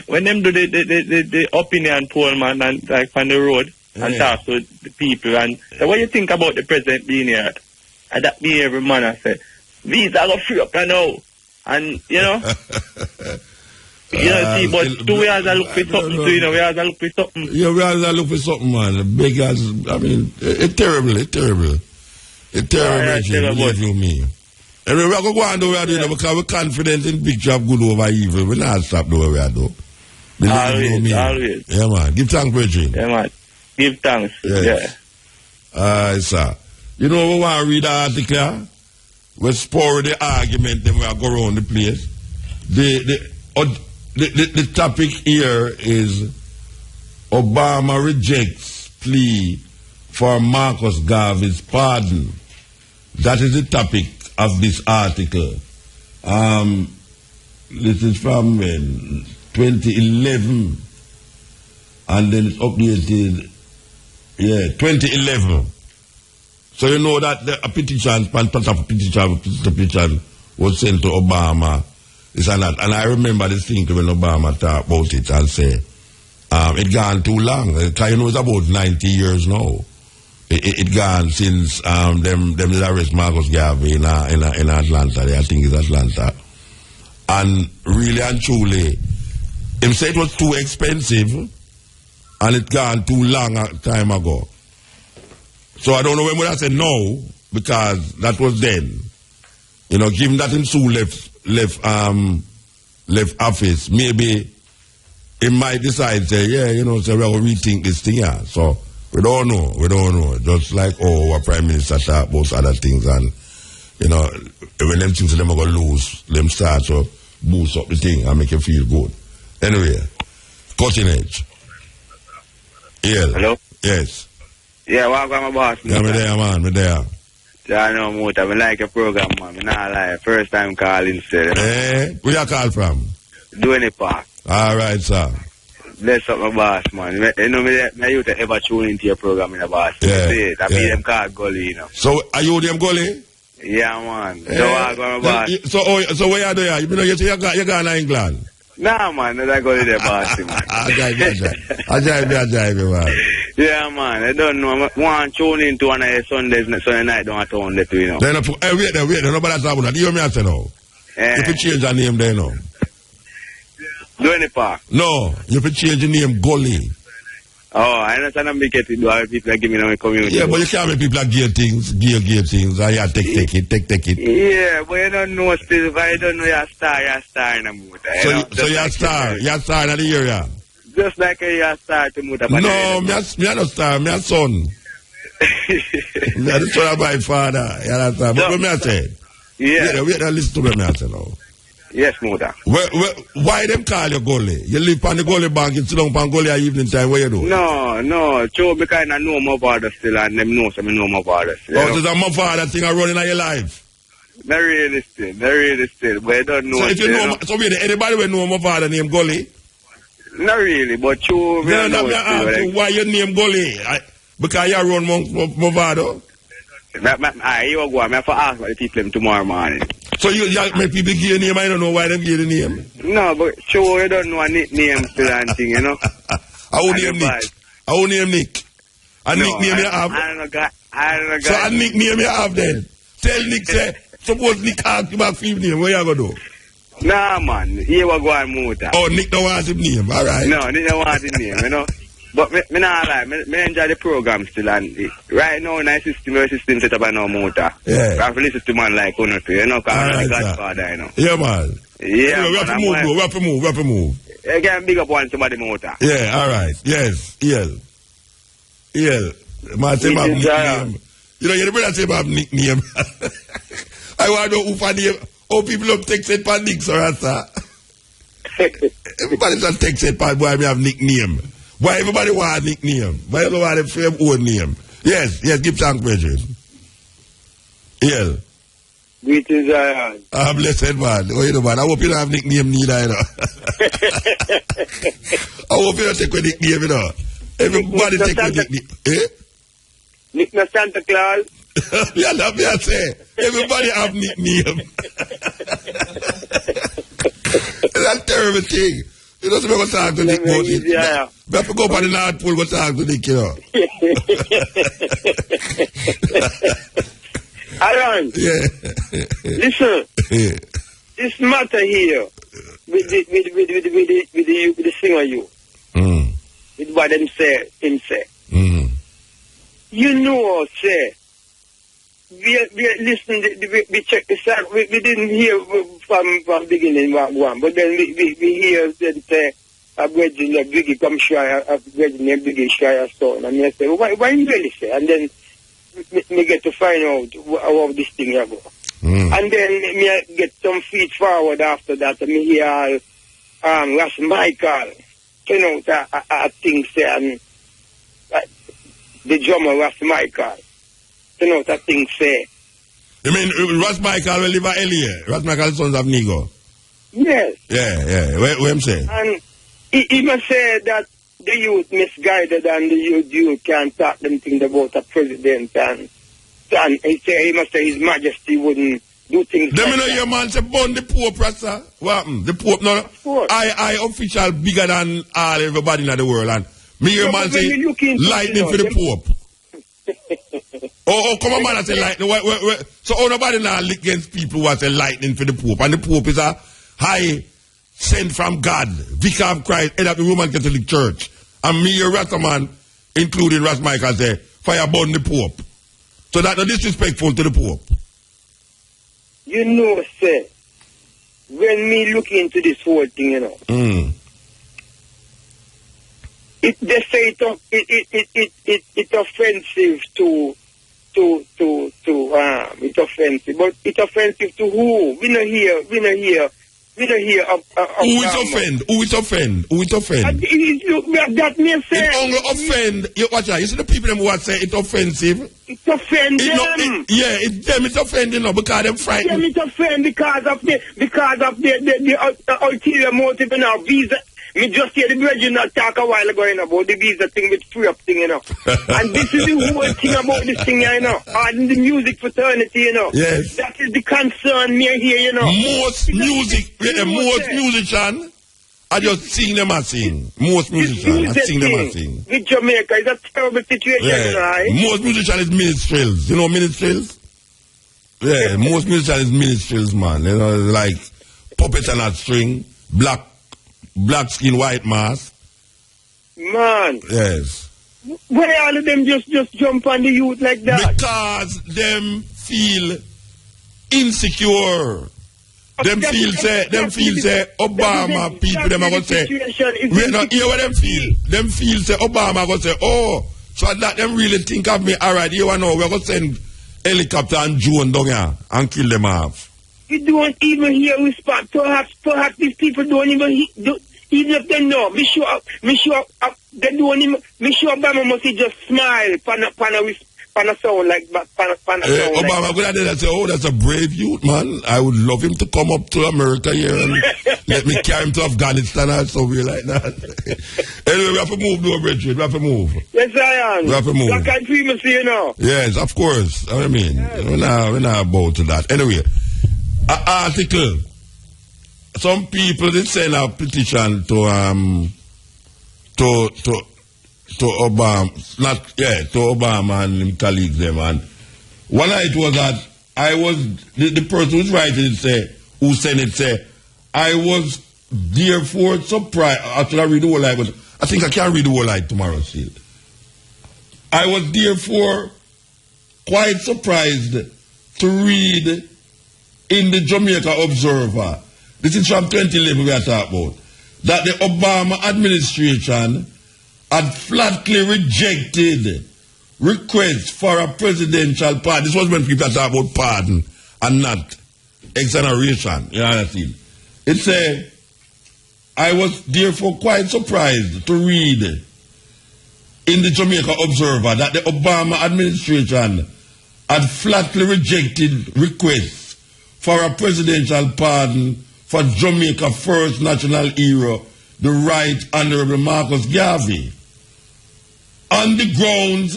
When them do the opinion poll, man, and like on the road, and talk to the people, and so what you think about the president being here? And that be every man, I say, visa go free up now. And, you know, you know, see, but two years I look for something, too, you know, we have to look for something. Yeah, we have to look for something, man. Beggars, I mean, it's terrible, it's terrible. It's terrible, believe you me. And we are going to go on the way, because we're confident in picture of good over evil. We're not stop the way we are, though. Always. Yeah, man. Give thanks, Bridget. Yeah, man. Give thanks. Yes. Yeah. Sir. You know, we want to read the article. We spoil the argument, then we are go around the place. The topic here is Obama rejects plea for Marcus Garvey's pardon. That is the topic of this article. This is from 2011, and then it's updated, 2011. So you know that a petition was sent to Obama, this and that. And I remember this thing when Obama talked about it and say, it gone too long. Because you know it's about 90 years now. It gone since them arrest Marcus Garvey in Atlanta. I think it's Atlanta. And really and truly, him say it was too expensive and it gone too long a time ago. So I don't know when would I say no, because that was then. You know, given that him soon left office, maybe he might decide, say, yeah, you know, so we'll rethink this thing, yeah. So we don't know. Just like, our Prime Minister talk about other things, and, you know, when them things them are going to lose, them start to boost up the thing and make you feel good. Anyway, cutting edge. Yeah. Hello? Yes. Yeah, welcome, my boss. Yeah, me there, man, me there. Yeah, I know, Muta. I like your program, man. I not lie. First time calling, sir. Where you call from? Doing it, Park. All right, sir. Bless up, my boss, man. You know, me used to ever tune into your program, my boss. Yeah. See it. I be them call Gully, you know. So, are you them Gully? Yeah, man. So, welcome, my boss. So where you there? You know, you say you got in England? Nah, man. That's Gully there, boss, man. Ajaib, man. Yeah, man. I don't know. I want to tune into one of the Sunday night down at town, you know. Then, wait, nobody talk about that. You hear me I say now? You can change your name there now. Doing it, Park? No, you can change your name Gully. Oh, I understand I'm get it. Do all people that give me my community. Yeah, but you can't make people that gear things. And you take it. Yeah, but you don't know still. If I don't know you're a star in the mood. So you're a star. You're a star in the area. Just like you're a star to mood. No, I'm not a star. I'm a son. I'm the son of my father. You understand? But what I say? Yeah. Wait, listen to me I say now. Yes, Muda. Why them call you Gully? You live on the Gully bank, you sit down on Gully at evening time, what you do? No. Joe, because I know my father still, and them know some know my father still. Oh, so that's my father thing I running in your life? Very realistic, but I don't know. So if you know, so anybody will know my father named Gully? Not really, but you... No, me ask you why your name Gully? Because you run Movado? You go, I have to ask the people tomorrow morning. So you make people give a name, I don't know why they give the name. No, but sure you don't know a nickname still and thing, you know? I won't name Nick. I won't name Nick. A nickname you have? I don't know, guy. So a nickname you have then? Tell Nick, say, suppose Nick ask you about his name, what you going to do? Nah, man. He will go and move that. Oh, Nick don't want his name, all right. No, Nick don't want his name, you know? But me not lie, me enjoy the program still, and right now in our system set up and no motor. Yeah. I have to listen to man like one or two, you know, because I'm a godfather, you know. Yeah, man. Yeah, we have to move, bro. We have to move. You can big up one somebody motor. Yeah, all right. Yes, man, say my nickname. You know, you brother say my nickname. I want to know who for name. How people have texted for Nick, so answer. Everybody just texted for boy, me have nickname. Why everybody want a nickname? Why everybody want a same own name? Yes, give thanks, brethren. Yeah. Greetings, Zion. I'm blessed, man. Oh, you know, man. I hope you don't have nickname neither, you know. I hope you don't take a nickname, you know. Everybody take a nickname. Eh? Nick no Santa Claus. Yeah, that's what I say. Everybody have nickname. That's a terrible thing. You know, so we're going to talk to Nick about it. Yeah. We have to go up on the North Pole and talk to Nick, you know. Aaron. Yeah. Listen. Yeah. This matter here with the singer you. With what him say. You know, say. We listen. We check this out. We didn't hear from beginning one, but then we hear them say a brethren a Biggie come shy, a brethren named Biggie shy or so. And I say, why you really say? And then me get to find out how this thing here go. And then me get some feet forward after that. And me hear Ross Michael, you know, I think say and the drummer Ross Michael. You know that thing say. You mean Ross Michael will live at Elia? Ross Michael's sons of Nego? Yes. Yeah. What him say? And he must say that the youth misguided and the youth can't talk them things about a president and he must say His Majesty wouldn't do things Let like me know that. your man say born the Pope, Rasta. What happened? The Pope, no. I official bigger than everybody in the world. And me your man say lightning for the Pope. Come on, man, I say lightning. So nobody now against people who say lightning for the Pope. And the Pope is a high sent from God, vicar of Christ, head of the Roman Catholic Church. And me, your Rasta man, including Ross Michael, say, fire burn the Pope. So that's not disrespectful to the Pope. You know, sir, when me look into this whole thing, you know, they say it's offensive to it's offensive, but it's offensive to who? We don't hear. Who is offend? That may say it only offend. You watch out. You see the people who say it's offensive. It's offend them. It's them. It's offending them because they're frightened. It's offend because of the ulterior motive in our visa. Me just hear the brethren talk a while ago, you know, about the visa thing with free up thing, you know. And this is the whole thing about this thing, you know. And the music fraternity, you know. Yes. That is the concern me here, you know. Most musicians I just sing them and sing. Most musicians I sing them and sing. With Jamaica is a terrible situation, right? Most musicians is minstrels. You know minstrels? Yeah, most musicians is minstrels, man. You know, like puppet and a string, black skin, white mask. Man. Yes. Why all of them just jump on the youth like that? Because them feel insecure. Them feel say Obama people them are gonna say wait, no, hear what them feel. Them feel say Obama gonna say, oh, so that them really think of me, alright, you know, we're gonna send helicopter and drone down here and kill them off. You don't even hear response. Perhaps these people don't even even if they know. Me sure they don't even. Me sure Obama must just smile. sound like Obama could have done that, say, oh, that's a brave youth, man. I would love him to come up to America here and let me carry him to Afghanistan or somewhere like that. Anyway, we have to move, though, Bridget. We have to move. Yes, I am. We have to move. Black and famous, you know. Yes, of course. I mean, we're not about to that. Anyway, an article. Some people did send a petition to Obama, to Obama and his colleagues them. And one night was that I was the person who's writing it who sent it say, I was therefore surprised. After I read the whole line, but I think I can't read the whole line tomorrow still. I was therefore quite surprised to read in the Jamaica Observer. This is from 2011 we are talking about. That the Obama administration had flatly rejected requests for a presidential pardon. This was when people talk about pardon and not exoneration. You understand? It said, I was therefore quite surprised to read in the Jamaica Observer that the Obama administration had flatly rejected requests for a presidential pardon for Jamaica first national hero, the Right Honorable Marcus Garvey, on the grounds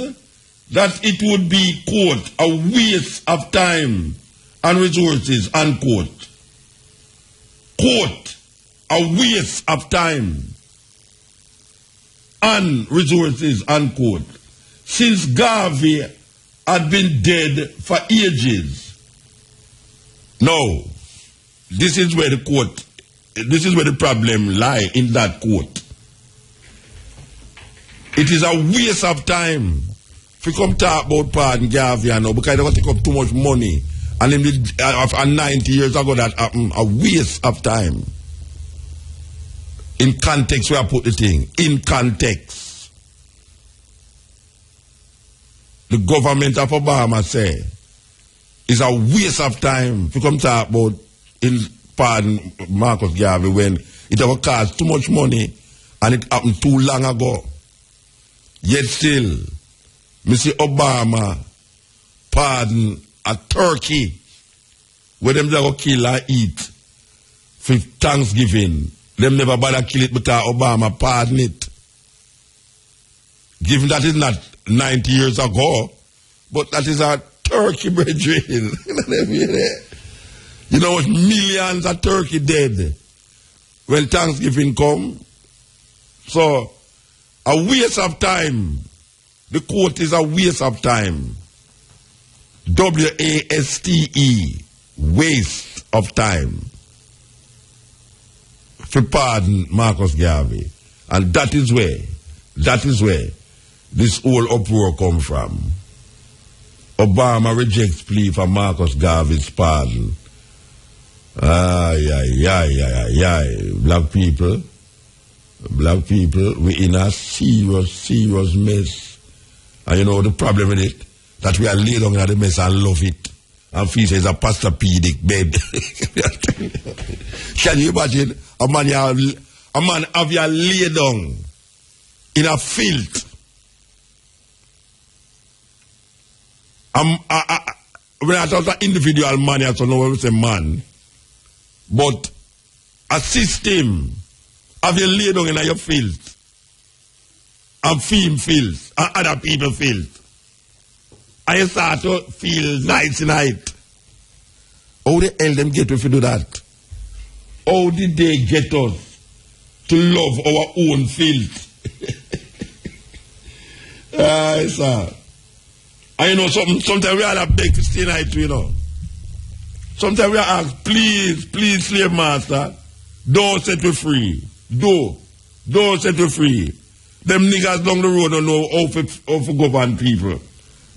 that it would be, quote, a waste of time and resources, unquote. Quote, a waste of time and resources, unquote, since Garvey had been dead for ages. No, this is where the problem lies, in that quote. It is a waste of time. If we come talk about pardon Garvey now, because they want to take up too much money, and in 90 years ago that happened, a waste of time. In context, where I put the thing. In context. The government of Obama say it's a waste of time to come talk about in pardon Marcus Garvey when it ever cost too much money and it happened too long ago. Yet still, Mr. Obama pardon a turkey where them never kill or eat for Thanksgiving. Them never bother kill it because Obama pardon it. Given that is not 90 years ago, but that is a turkey, brethren. You know what? Millions of turkey dead when Thanksgiving come. So, a waste of time. The quote is a waste of time. W-A-S-T-E. Waste of time. For pardon Marcus Garvey. And that is where this whole uproar come from. Obama rejects plea for Marcus Garvey's pardon. Black people, we in a serious mess. And you know the problem with it? That we are laid down in the mess and love it. And feel it's a pastropedic bed. Can you imagine a man have you laid down in a filth? When I talk about individual man, I don't know when we say man. But a system have you laid down in your filth. And feel filth. And other people filth. And you start to feel nice tonight. How the hell them get if you do that? How did they get us to love our own filth? Sir. And you know, sometimes we all have beg to stay night, you know. Sometimes we ask, please, slave master, don't set me free. Don't set me free. Them niggas down the road don't know how to govern people.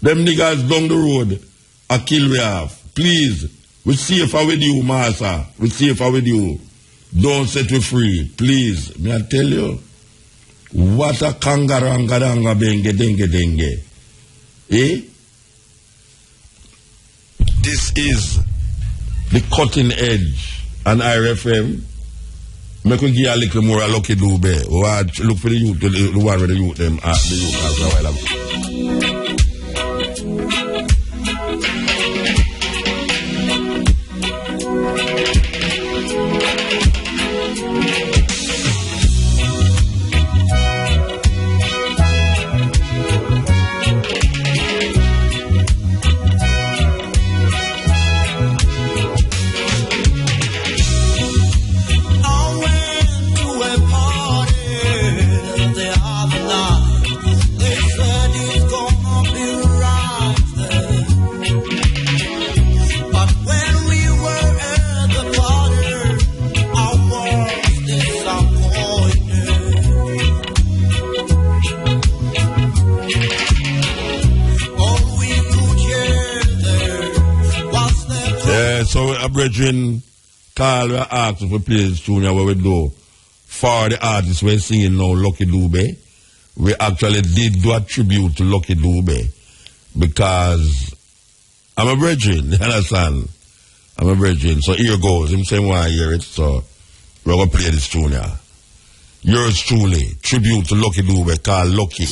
Them niggas down the road are kill we off. Please, we're safer with you, master. We're safer with you. Don't set me free. Please, may I tell you? What a kangaranga benge denge. Eh? This is the cutting edge on IRFM. Make we give a little more a lucky do be. Look for the youth, the one with the youth them the youth as well. so a brethren call, we ask if we play this tune, what we do for the artists we're singing now, Lucky Dube. We actually did do a tribute to Lucky Dube because I'm a brethren, you understand? I'm a brethren. So here goes. Him saying why I hear it, so we're going to play this tune here. Yours truly, tribute to Lucky Dube called Lucky.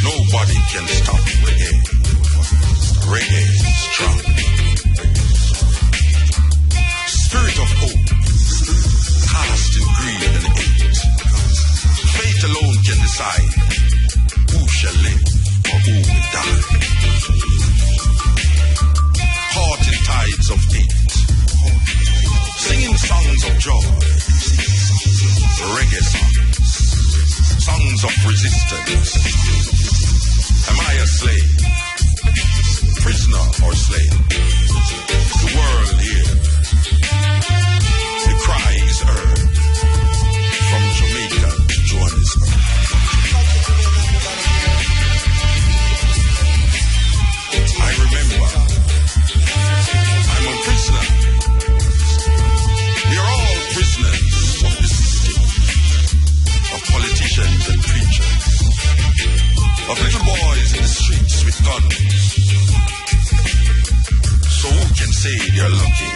Nobody can stop reggae. Reggae is strong. Spirit of hope, cast in greed and hate. Fate alone can decide who shall live or who will die. Caught in tides of hate, singing songs of joy, reggae songs of resistance. Am I a slave, prisoner or slave? The world here, the cry is heard from Jamaica to Johannesburg. I remember, I'm a prisoner. We are all prisoners of the system, of politicians and preachers, of little boys in the streets with guns. So who can say they're lucky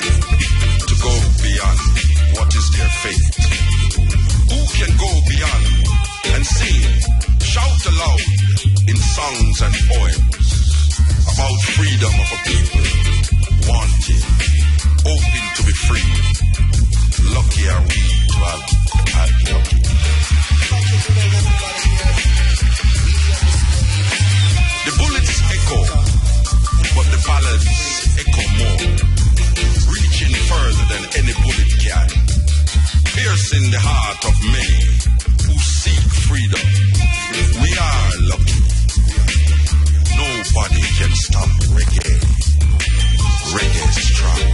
to go beyond what is their fate? Who can go beyond and sing, shout aloud in songs and poems about freedom of a people wanting, hoping to be free? Lucky are we to have had lucky. The bullets echo, but the ballads echo more, reaching further than any bullet can, piercing the heart of many who seek freedom. We are lucky. Nobody can stop reggae. Reggae is strong.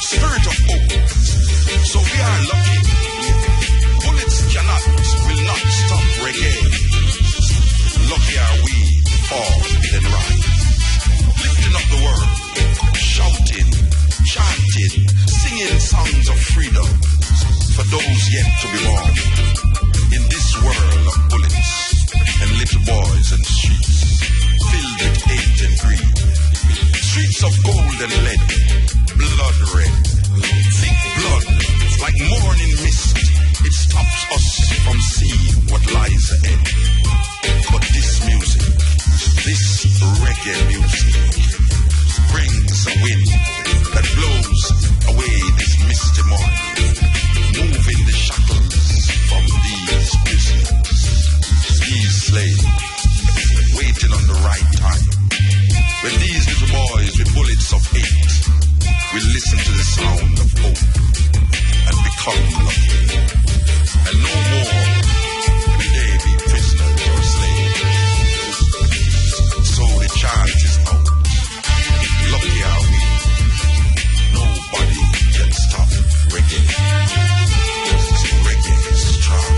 Spirit of hope. So we are lucky. Bullets will not stop reggae. Lucky are we, fall and rise. Lifting up the world, shouting, chanting, singing songs of freedom for those yet to be born. In this world of bullets and little boys and streets filled with hate and greed. Streets of gold and lead, blood red, thick blood, like morning mist. It stops us from seeing what lies ahead. But this music, this reggae music, brings a wind that blows away this misty morning, moving the shackles from these prisoners, these slaves, waiting on the right time. When these little boys with bullets of hate will listen to the sound of hope and become lucky, and no more will they be prisoners or slaves. So the chant is out. Lucky are we. Nobody can stop reggae. Reggae is strong.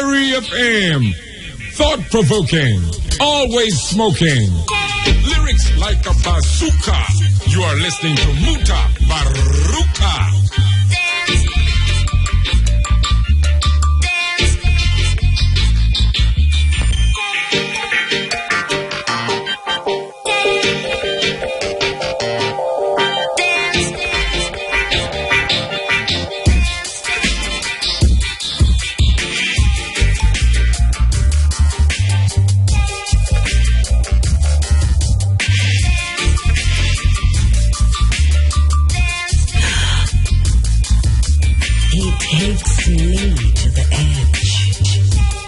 REFM, thought-provoking, always smoking. Lyrics like a bazooka. You are listening to Mutabaruka. Takes me to the edge.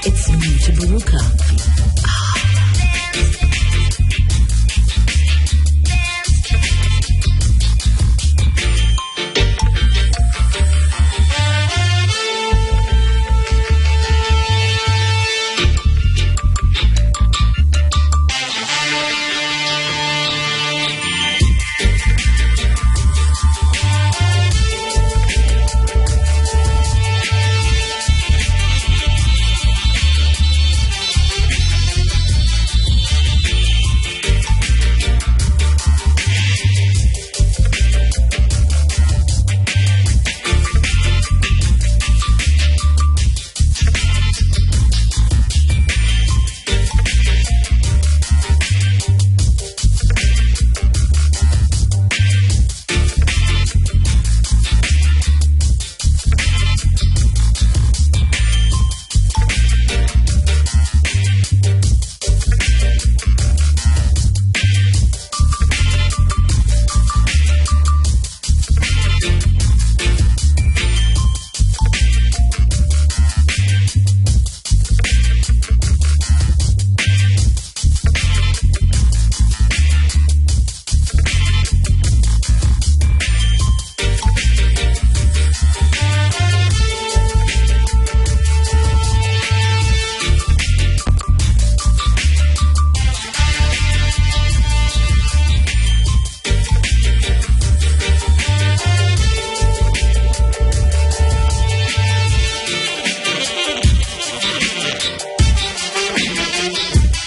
It's Mutabaruka.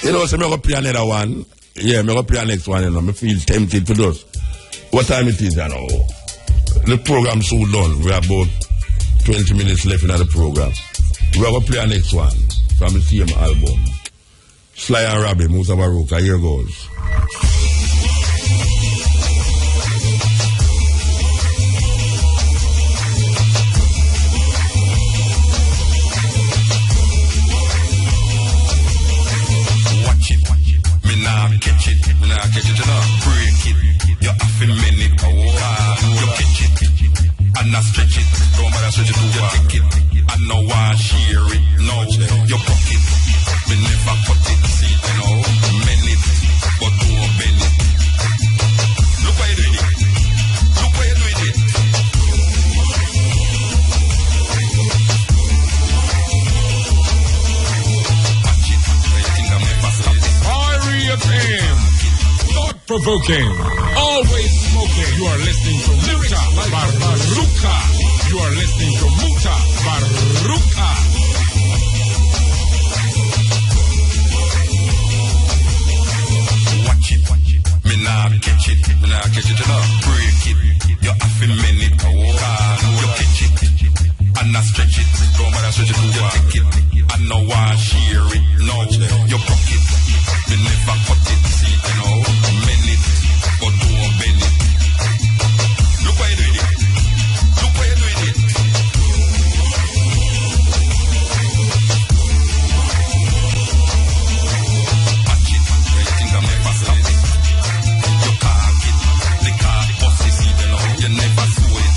You know, so I'm going to play another one. Yeah, I'm going to play the next one. You know, I feel tempted for those. What time it is, you know? The program so done. We have about 20 minutes left in the program. We're going to play the next one from the same album. Sly and Robbie, Mutabaruka. Here goes. Catch it, you know, break it. You have to mend it, you catch it, and not stretch it. Don't bother stretch it, you take it, and no one share it. No, you broke it, me never cut it. See, you know, mend it, but don't bend it. Look what you doing it. Look what you doing it. Watch it, you think I'm never stop it. FM, thought-provoking, always smoking. You are listening to Mutabaruka. You are listening to Mutabaruka. Watch it, me nah catch it, you know, break it. You have to mend it, you catch it, and not stretch it. Don't bother stretch it, you take it, and no one share it. No, you broke it. Me never cut it, see, you know, mend it, but don't bend it. Look what you doing it. Look what you doing it. Watch it, you think I'm never stop it. You can't get the car, bust it, see, you know, you never sow it,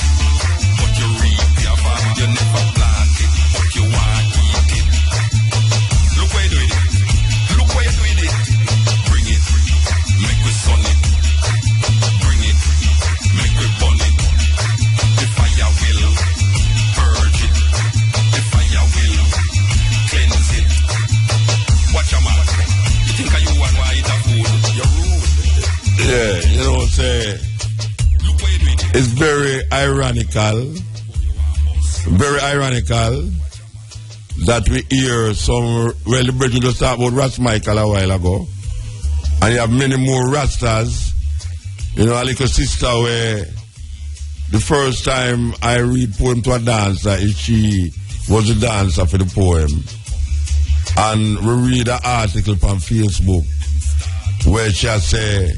but you reap your farm, you never plant it, but you want to eat it. Look what you doing it. Look what you doing it. Bring it, make we sun it. Bring it, make we burn it. The fire will purge it. The fire will cleanse it. Watch your man. You think you want to eat a food? You're rude. Yeah, you know, say, it's very ironical that we hear some, well, the bridge just talked about Ras Michael a while ago, and you have many more Rastas. You know, a little sister where the first time I read poem to a dancer, she was a dancer for the poem. And we read an article on Facebook where she say,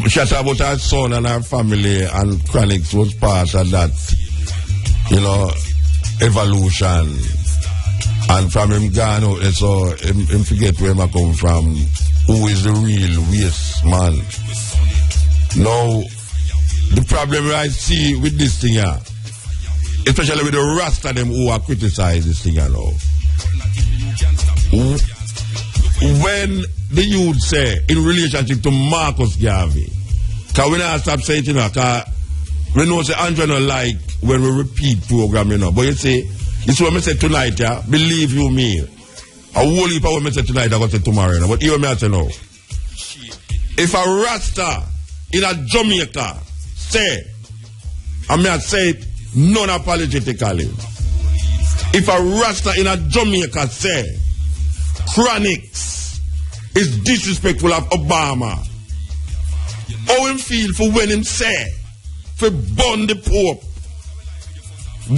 she talk about her son and her family, and Chronics was part of that, you know, evolution. And from him gone out, so him forget where I come from, who is the real waste man. Now, the problem I see with this thing here, especially with the rest of them who are criticize this thing here now. When the youth say, in relationship to Marcus Garvey, because we not stop saying it, you know, because we know say Andrew don't like when we repeat program, you know. But you see, this is what I say tonight, yeah, believe you me. A whole heap of what I say tonight, I got to say tomorrow, you know. But hear me I say now. If a Rasta in a Jamaica say, I may say it non-apologetically, if a Rasta in a Jamaica say, Chronics is disrespectful of Obama, how him feel for when him say, for burn the Pope,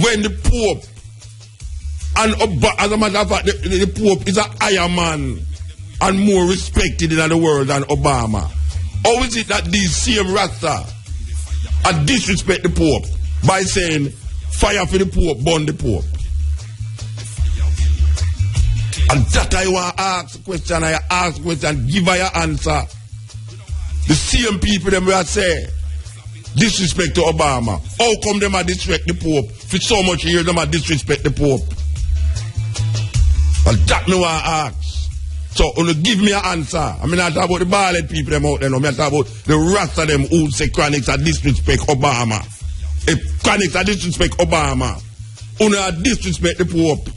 when the Pope, and as a matter of fact, the Pope is a higher man and more respected in the world than Obama. How is it that these same Rasta are disrespect the Pope by saying, fire for the Pope, burn the Pope? And that I want to ask a question, give her your answer. The same people them will say, disrespect to Obama. How come them are disrespect the Pope? For so much years them are disrespect the Pope. And that me want to ask. So, give me an answer. I mean, I talk about the bald people them out there. I talk about the rest of them who say Chronics are disrespect Obama. If Chronics are disrespect Obama, are disrespect the Pope.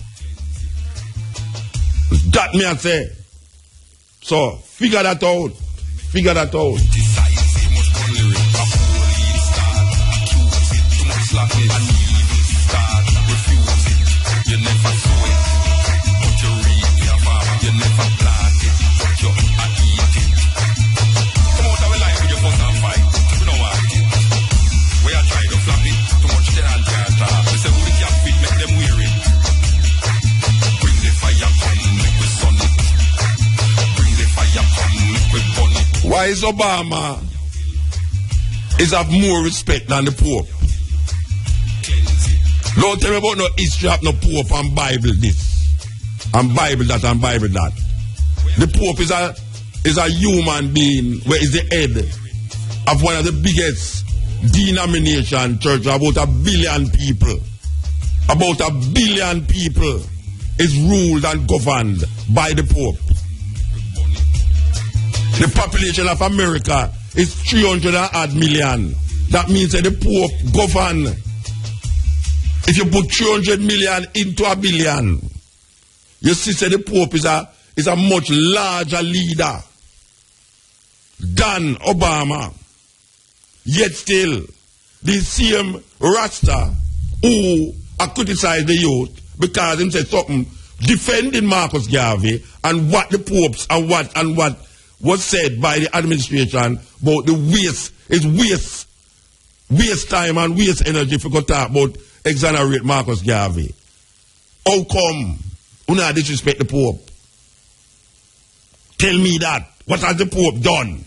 That me I say. So, figure that out. Figure that out. You never saw it, but you Why is Obama is have more respect than the Pope? Don't tell me about no history of no Pope and Bible this. And Bible that and Bible that. The Pope is a human being where is the head of one of the biggest denomination church, about 1 billion people. About 1 billion people is ruled and governed by the Pope. The population of America is 300 odd million. That means that the Pope govern. If you put 300 million into 1 billion, you see that the Pope is a much larger leader than Obama. Yet still, the same Rasta who criticize the youth because him said something defending Marcus Garvey and what the popes and what was said by the administration about the waste time and waste energy if you could talk about exonerate Marcus Garvey. How come you not disrespect the Pope? Tell me that. What has the Pope done?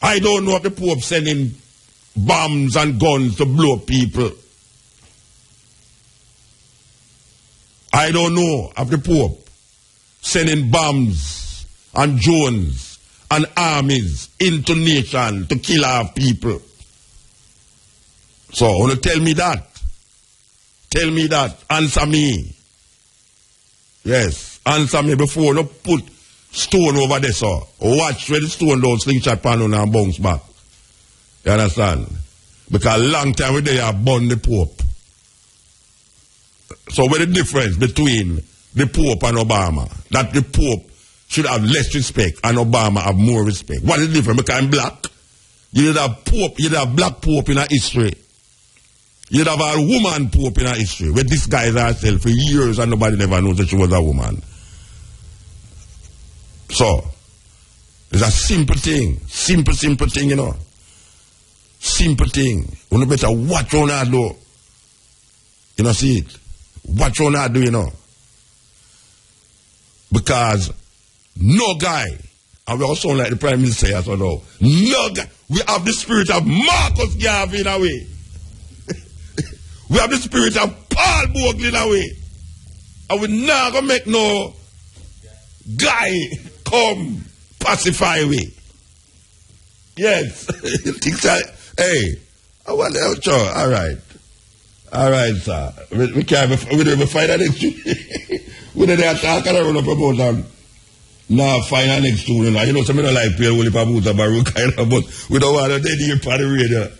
I don't know if the Pope sending bombs and guns to blow up people. I don't know of the Pope sending bombs and drones and armies into nation to kill our people. So, want to tell me that? Tell me that. Answer me. Yes, answer me before no put stone over there, so watch where the stone don't slingshot pan on and bounce back. You understand? Because a long time we they have born the Pope. So what's the difference between the Pope and Obama? That the Pope should have less respect and Obama have more respect. What is the difference? Because I'm black. You did have Pope, you did have black Pope in our history. You did have a woman Pope in our history. Where this guy is herself for years and nobody never knows that she was a woman. So, it's a simple thing. Simple thing, you know. Simple thing. You better watch on that do. You know, see it? Watch on that do, you know. Because no guy, and we also sound like the Prime Minister as well now, no guy, we have the spirit of Marcus Garvey in a way. We have the spirit of Paul Bogle in a way. And we're not going to make no guy come pacify we. Yes. Hey, I want to help you. All right. All right, sir. We can't find an next we didn't talk and run up about them. Now find an next tune. You know, some don't like play only for Mutabaruka, but we don't want to dead here for the radio.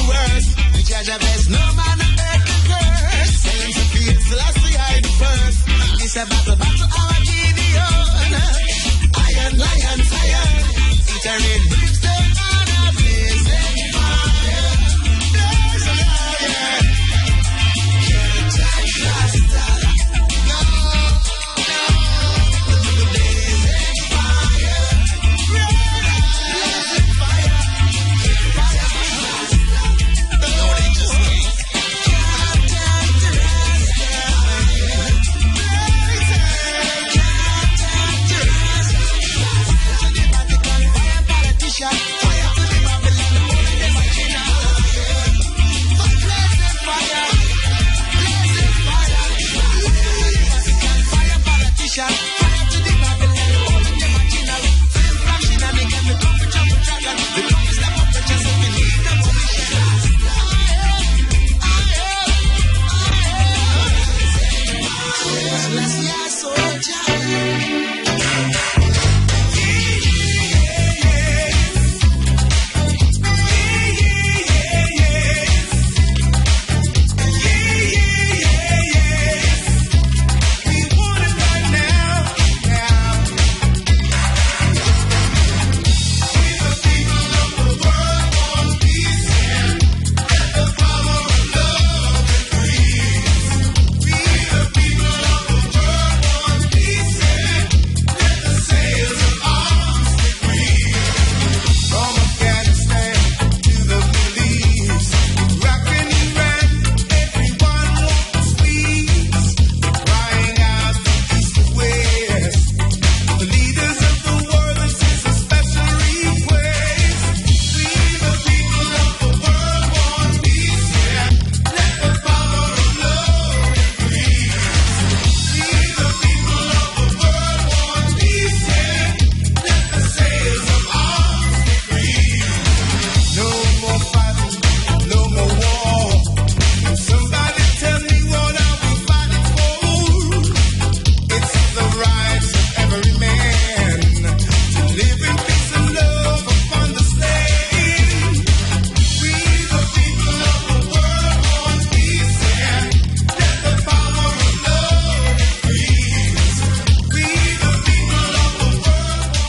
worst. The judge of best, no man heard the curse. Saying to feel, Selassie I the first. This a battle our Gideon. Iron, lion, fire. It's a red brimstone on a blazing fire. Blazing fire. Can't touch Rasta. No, no. Blazing fire. Blazing fire. No, they just can't. Can't touch the Rasta. Fire to the Babylon, the money they watching out. Blazing fire, blazing fire. Fire politician, fire to the Babylon, the money they watching out. Flame flashing and they get me come to jump the dragon. The come to step up the chest if you need them permission. Let's see our soldier.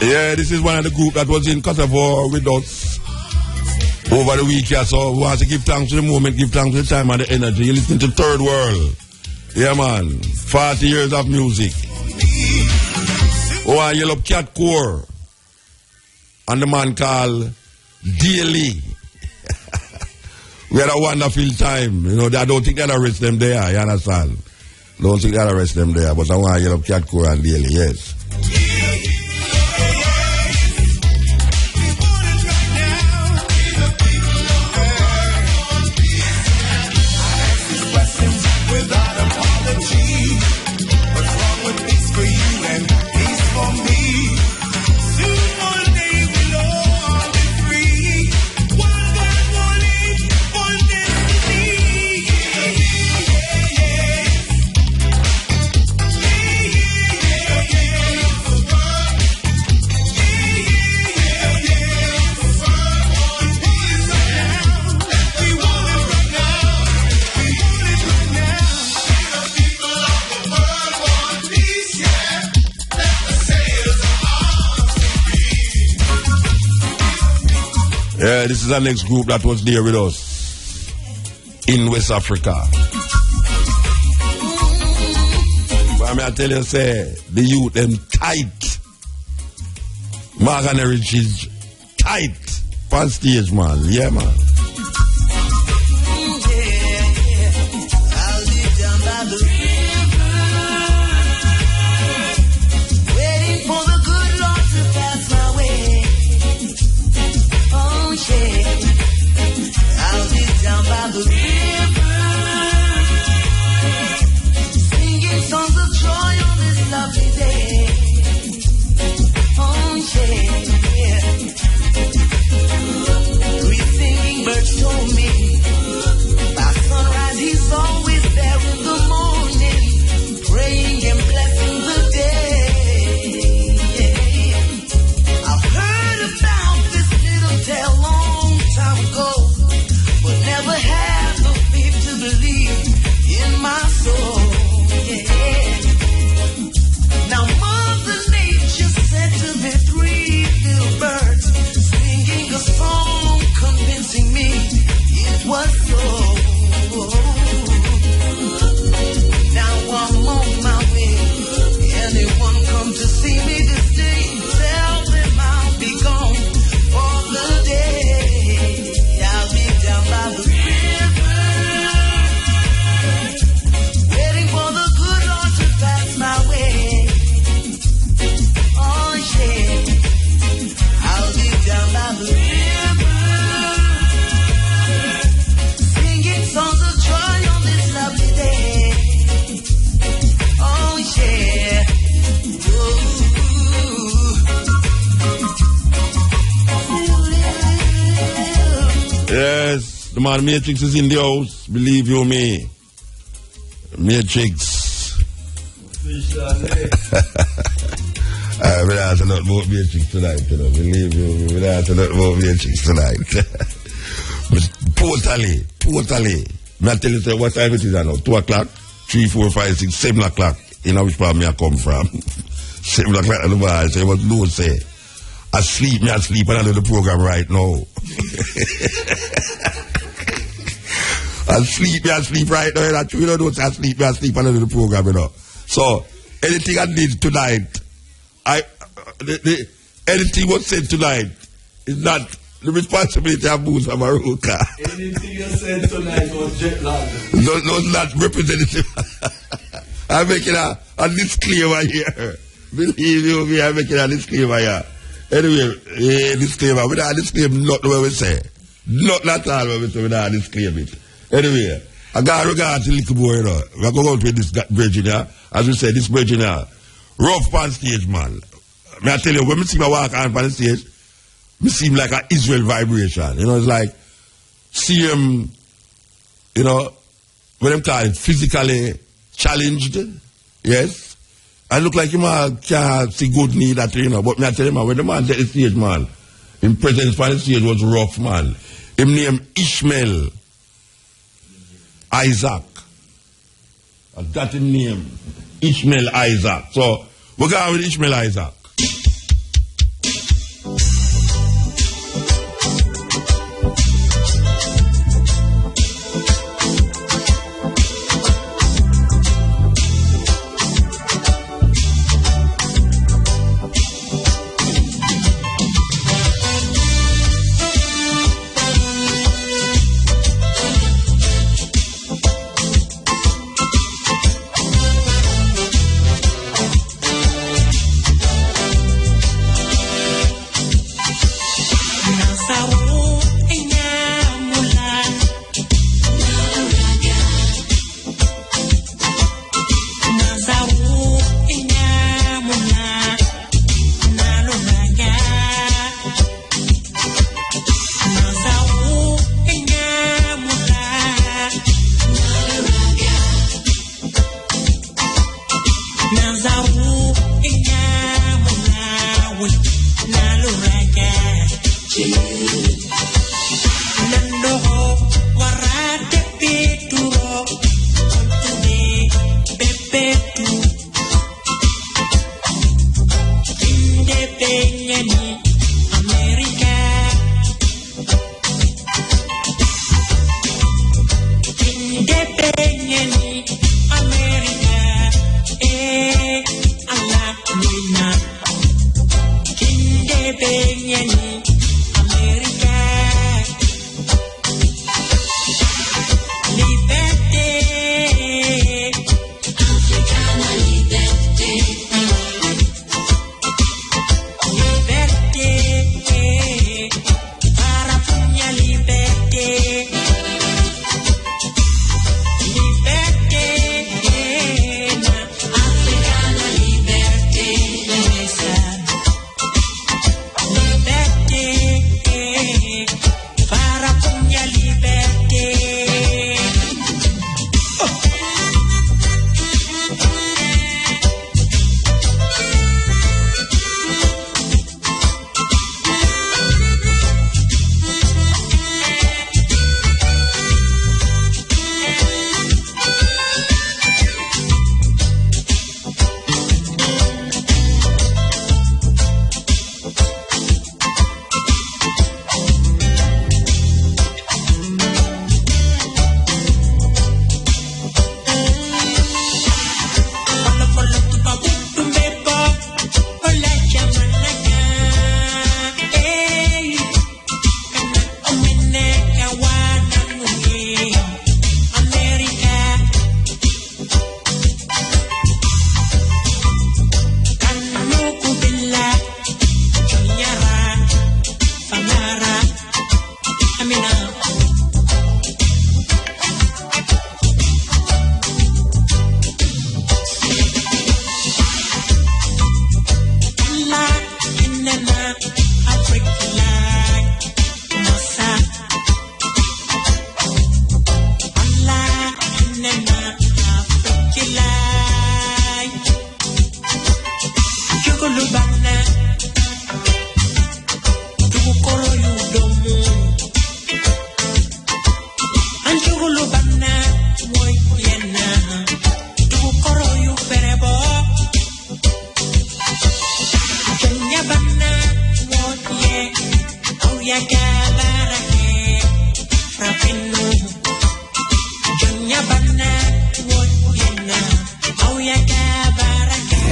Yeah, this is one of the group that was in Kosovo with us over the week here. So we want to give thanks to the moment, give thanks to the time and the energy. You're listening to Third World. Yeah, man. 40 years of music. Oh, I yell up Cat Core. And the man called Daily. We had a wonderful time. You know, I don't think they'll arrest them there, you understand? Don't think they'll arrest them there. But I want to yell up Cat Core and Daily, yes. Yeah, this is the next group that was there with us in West Africa. But I tell you, say, the youth, them tight. Mark and Rich is tight. On stage, man. Yeah, man. But never The man Matrix is in the house. Believe you me. Matrix. We'll have a lot about Matrix tonight, you know. Believe you me. We'll have a lot about Matrix tonight. But totally. May I tell you what time it is now? 2 o'clock, 3, 4, 5, 6, 7 o'clock. You know which part me I come from. 7 o'clock in the bar. Say what Lord say. I sleep and I do the program right now. I sleep right now. You know, don't say I sleep and I do the program, you know. So, anything I did tonight, anything was said tonight is not the responsibility of Mutabaruka. Anything you said tonight was jet lag. No, not representative. I'm making a disclaimer here. Believe you me, I'm making a disclaimer here. Anyway, disclaimer. We don't disclaim not what we say. Not at all what we say, we don't disclaim it. Anyway, I got regard to little boy, you know. We're going to go with this Virginia. As we said, this Virginia, rough on stage, man. May I tell you, when I see my walk on the stage, it seem like an Israel vibration. You know, it's like, see him, you know, what them call it, physically challenged. Yes. I look like him can't see good need that, you know. But me I tell him, when the man take the stage, man, his presence on the stage was rough, man. Him name Ishmael Isaac. I got him name. Ishmael Isaac. So, we're going with Ishmael Isaac.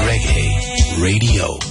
Reggae Radio.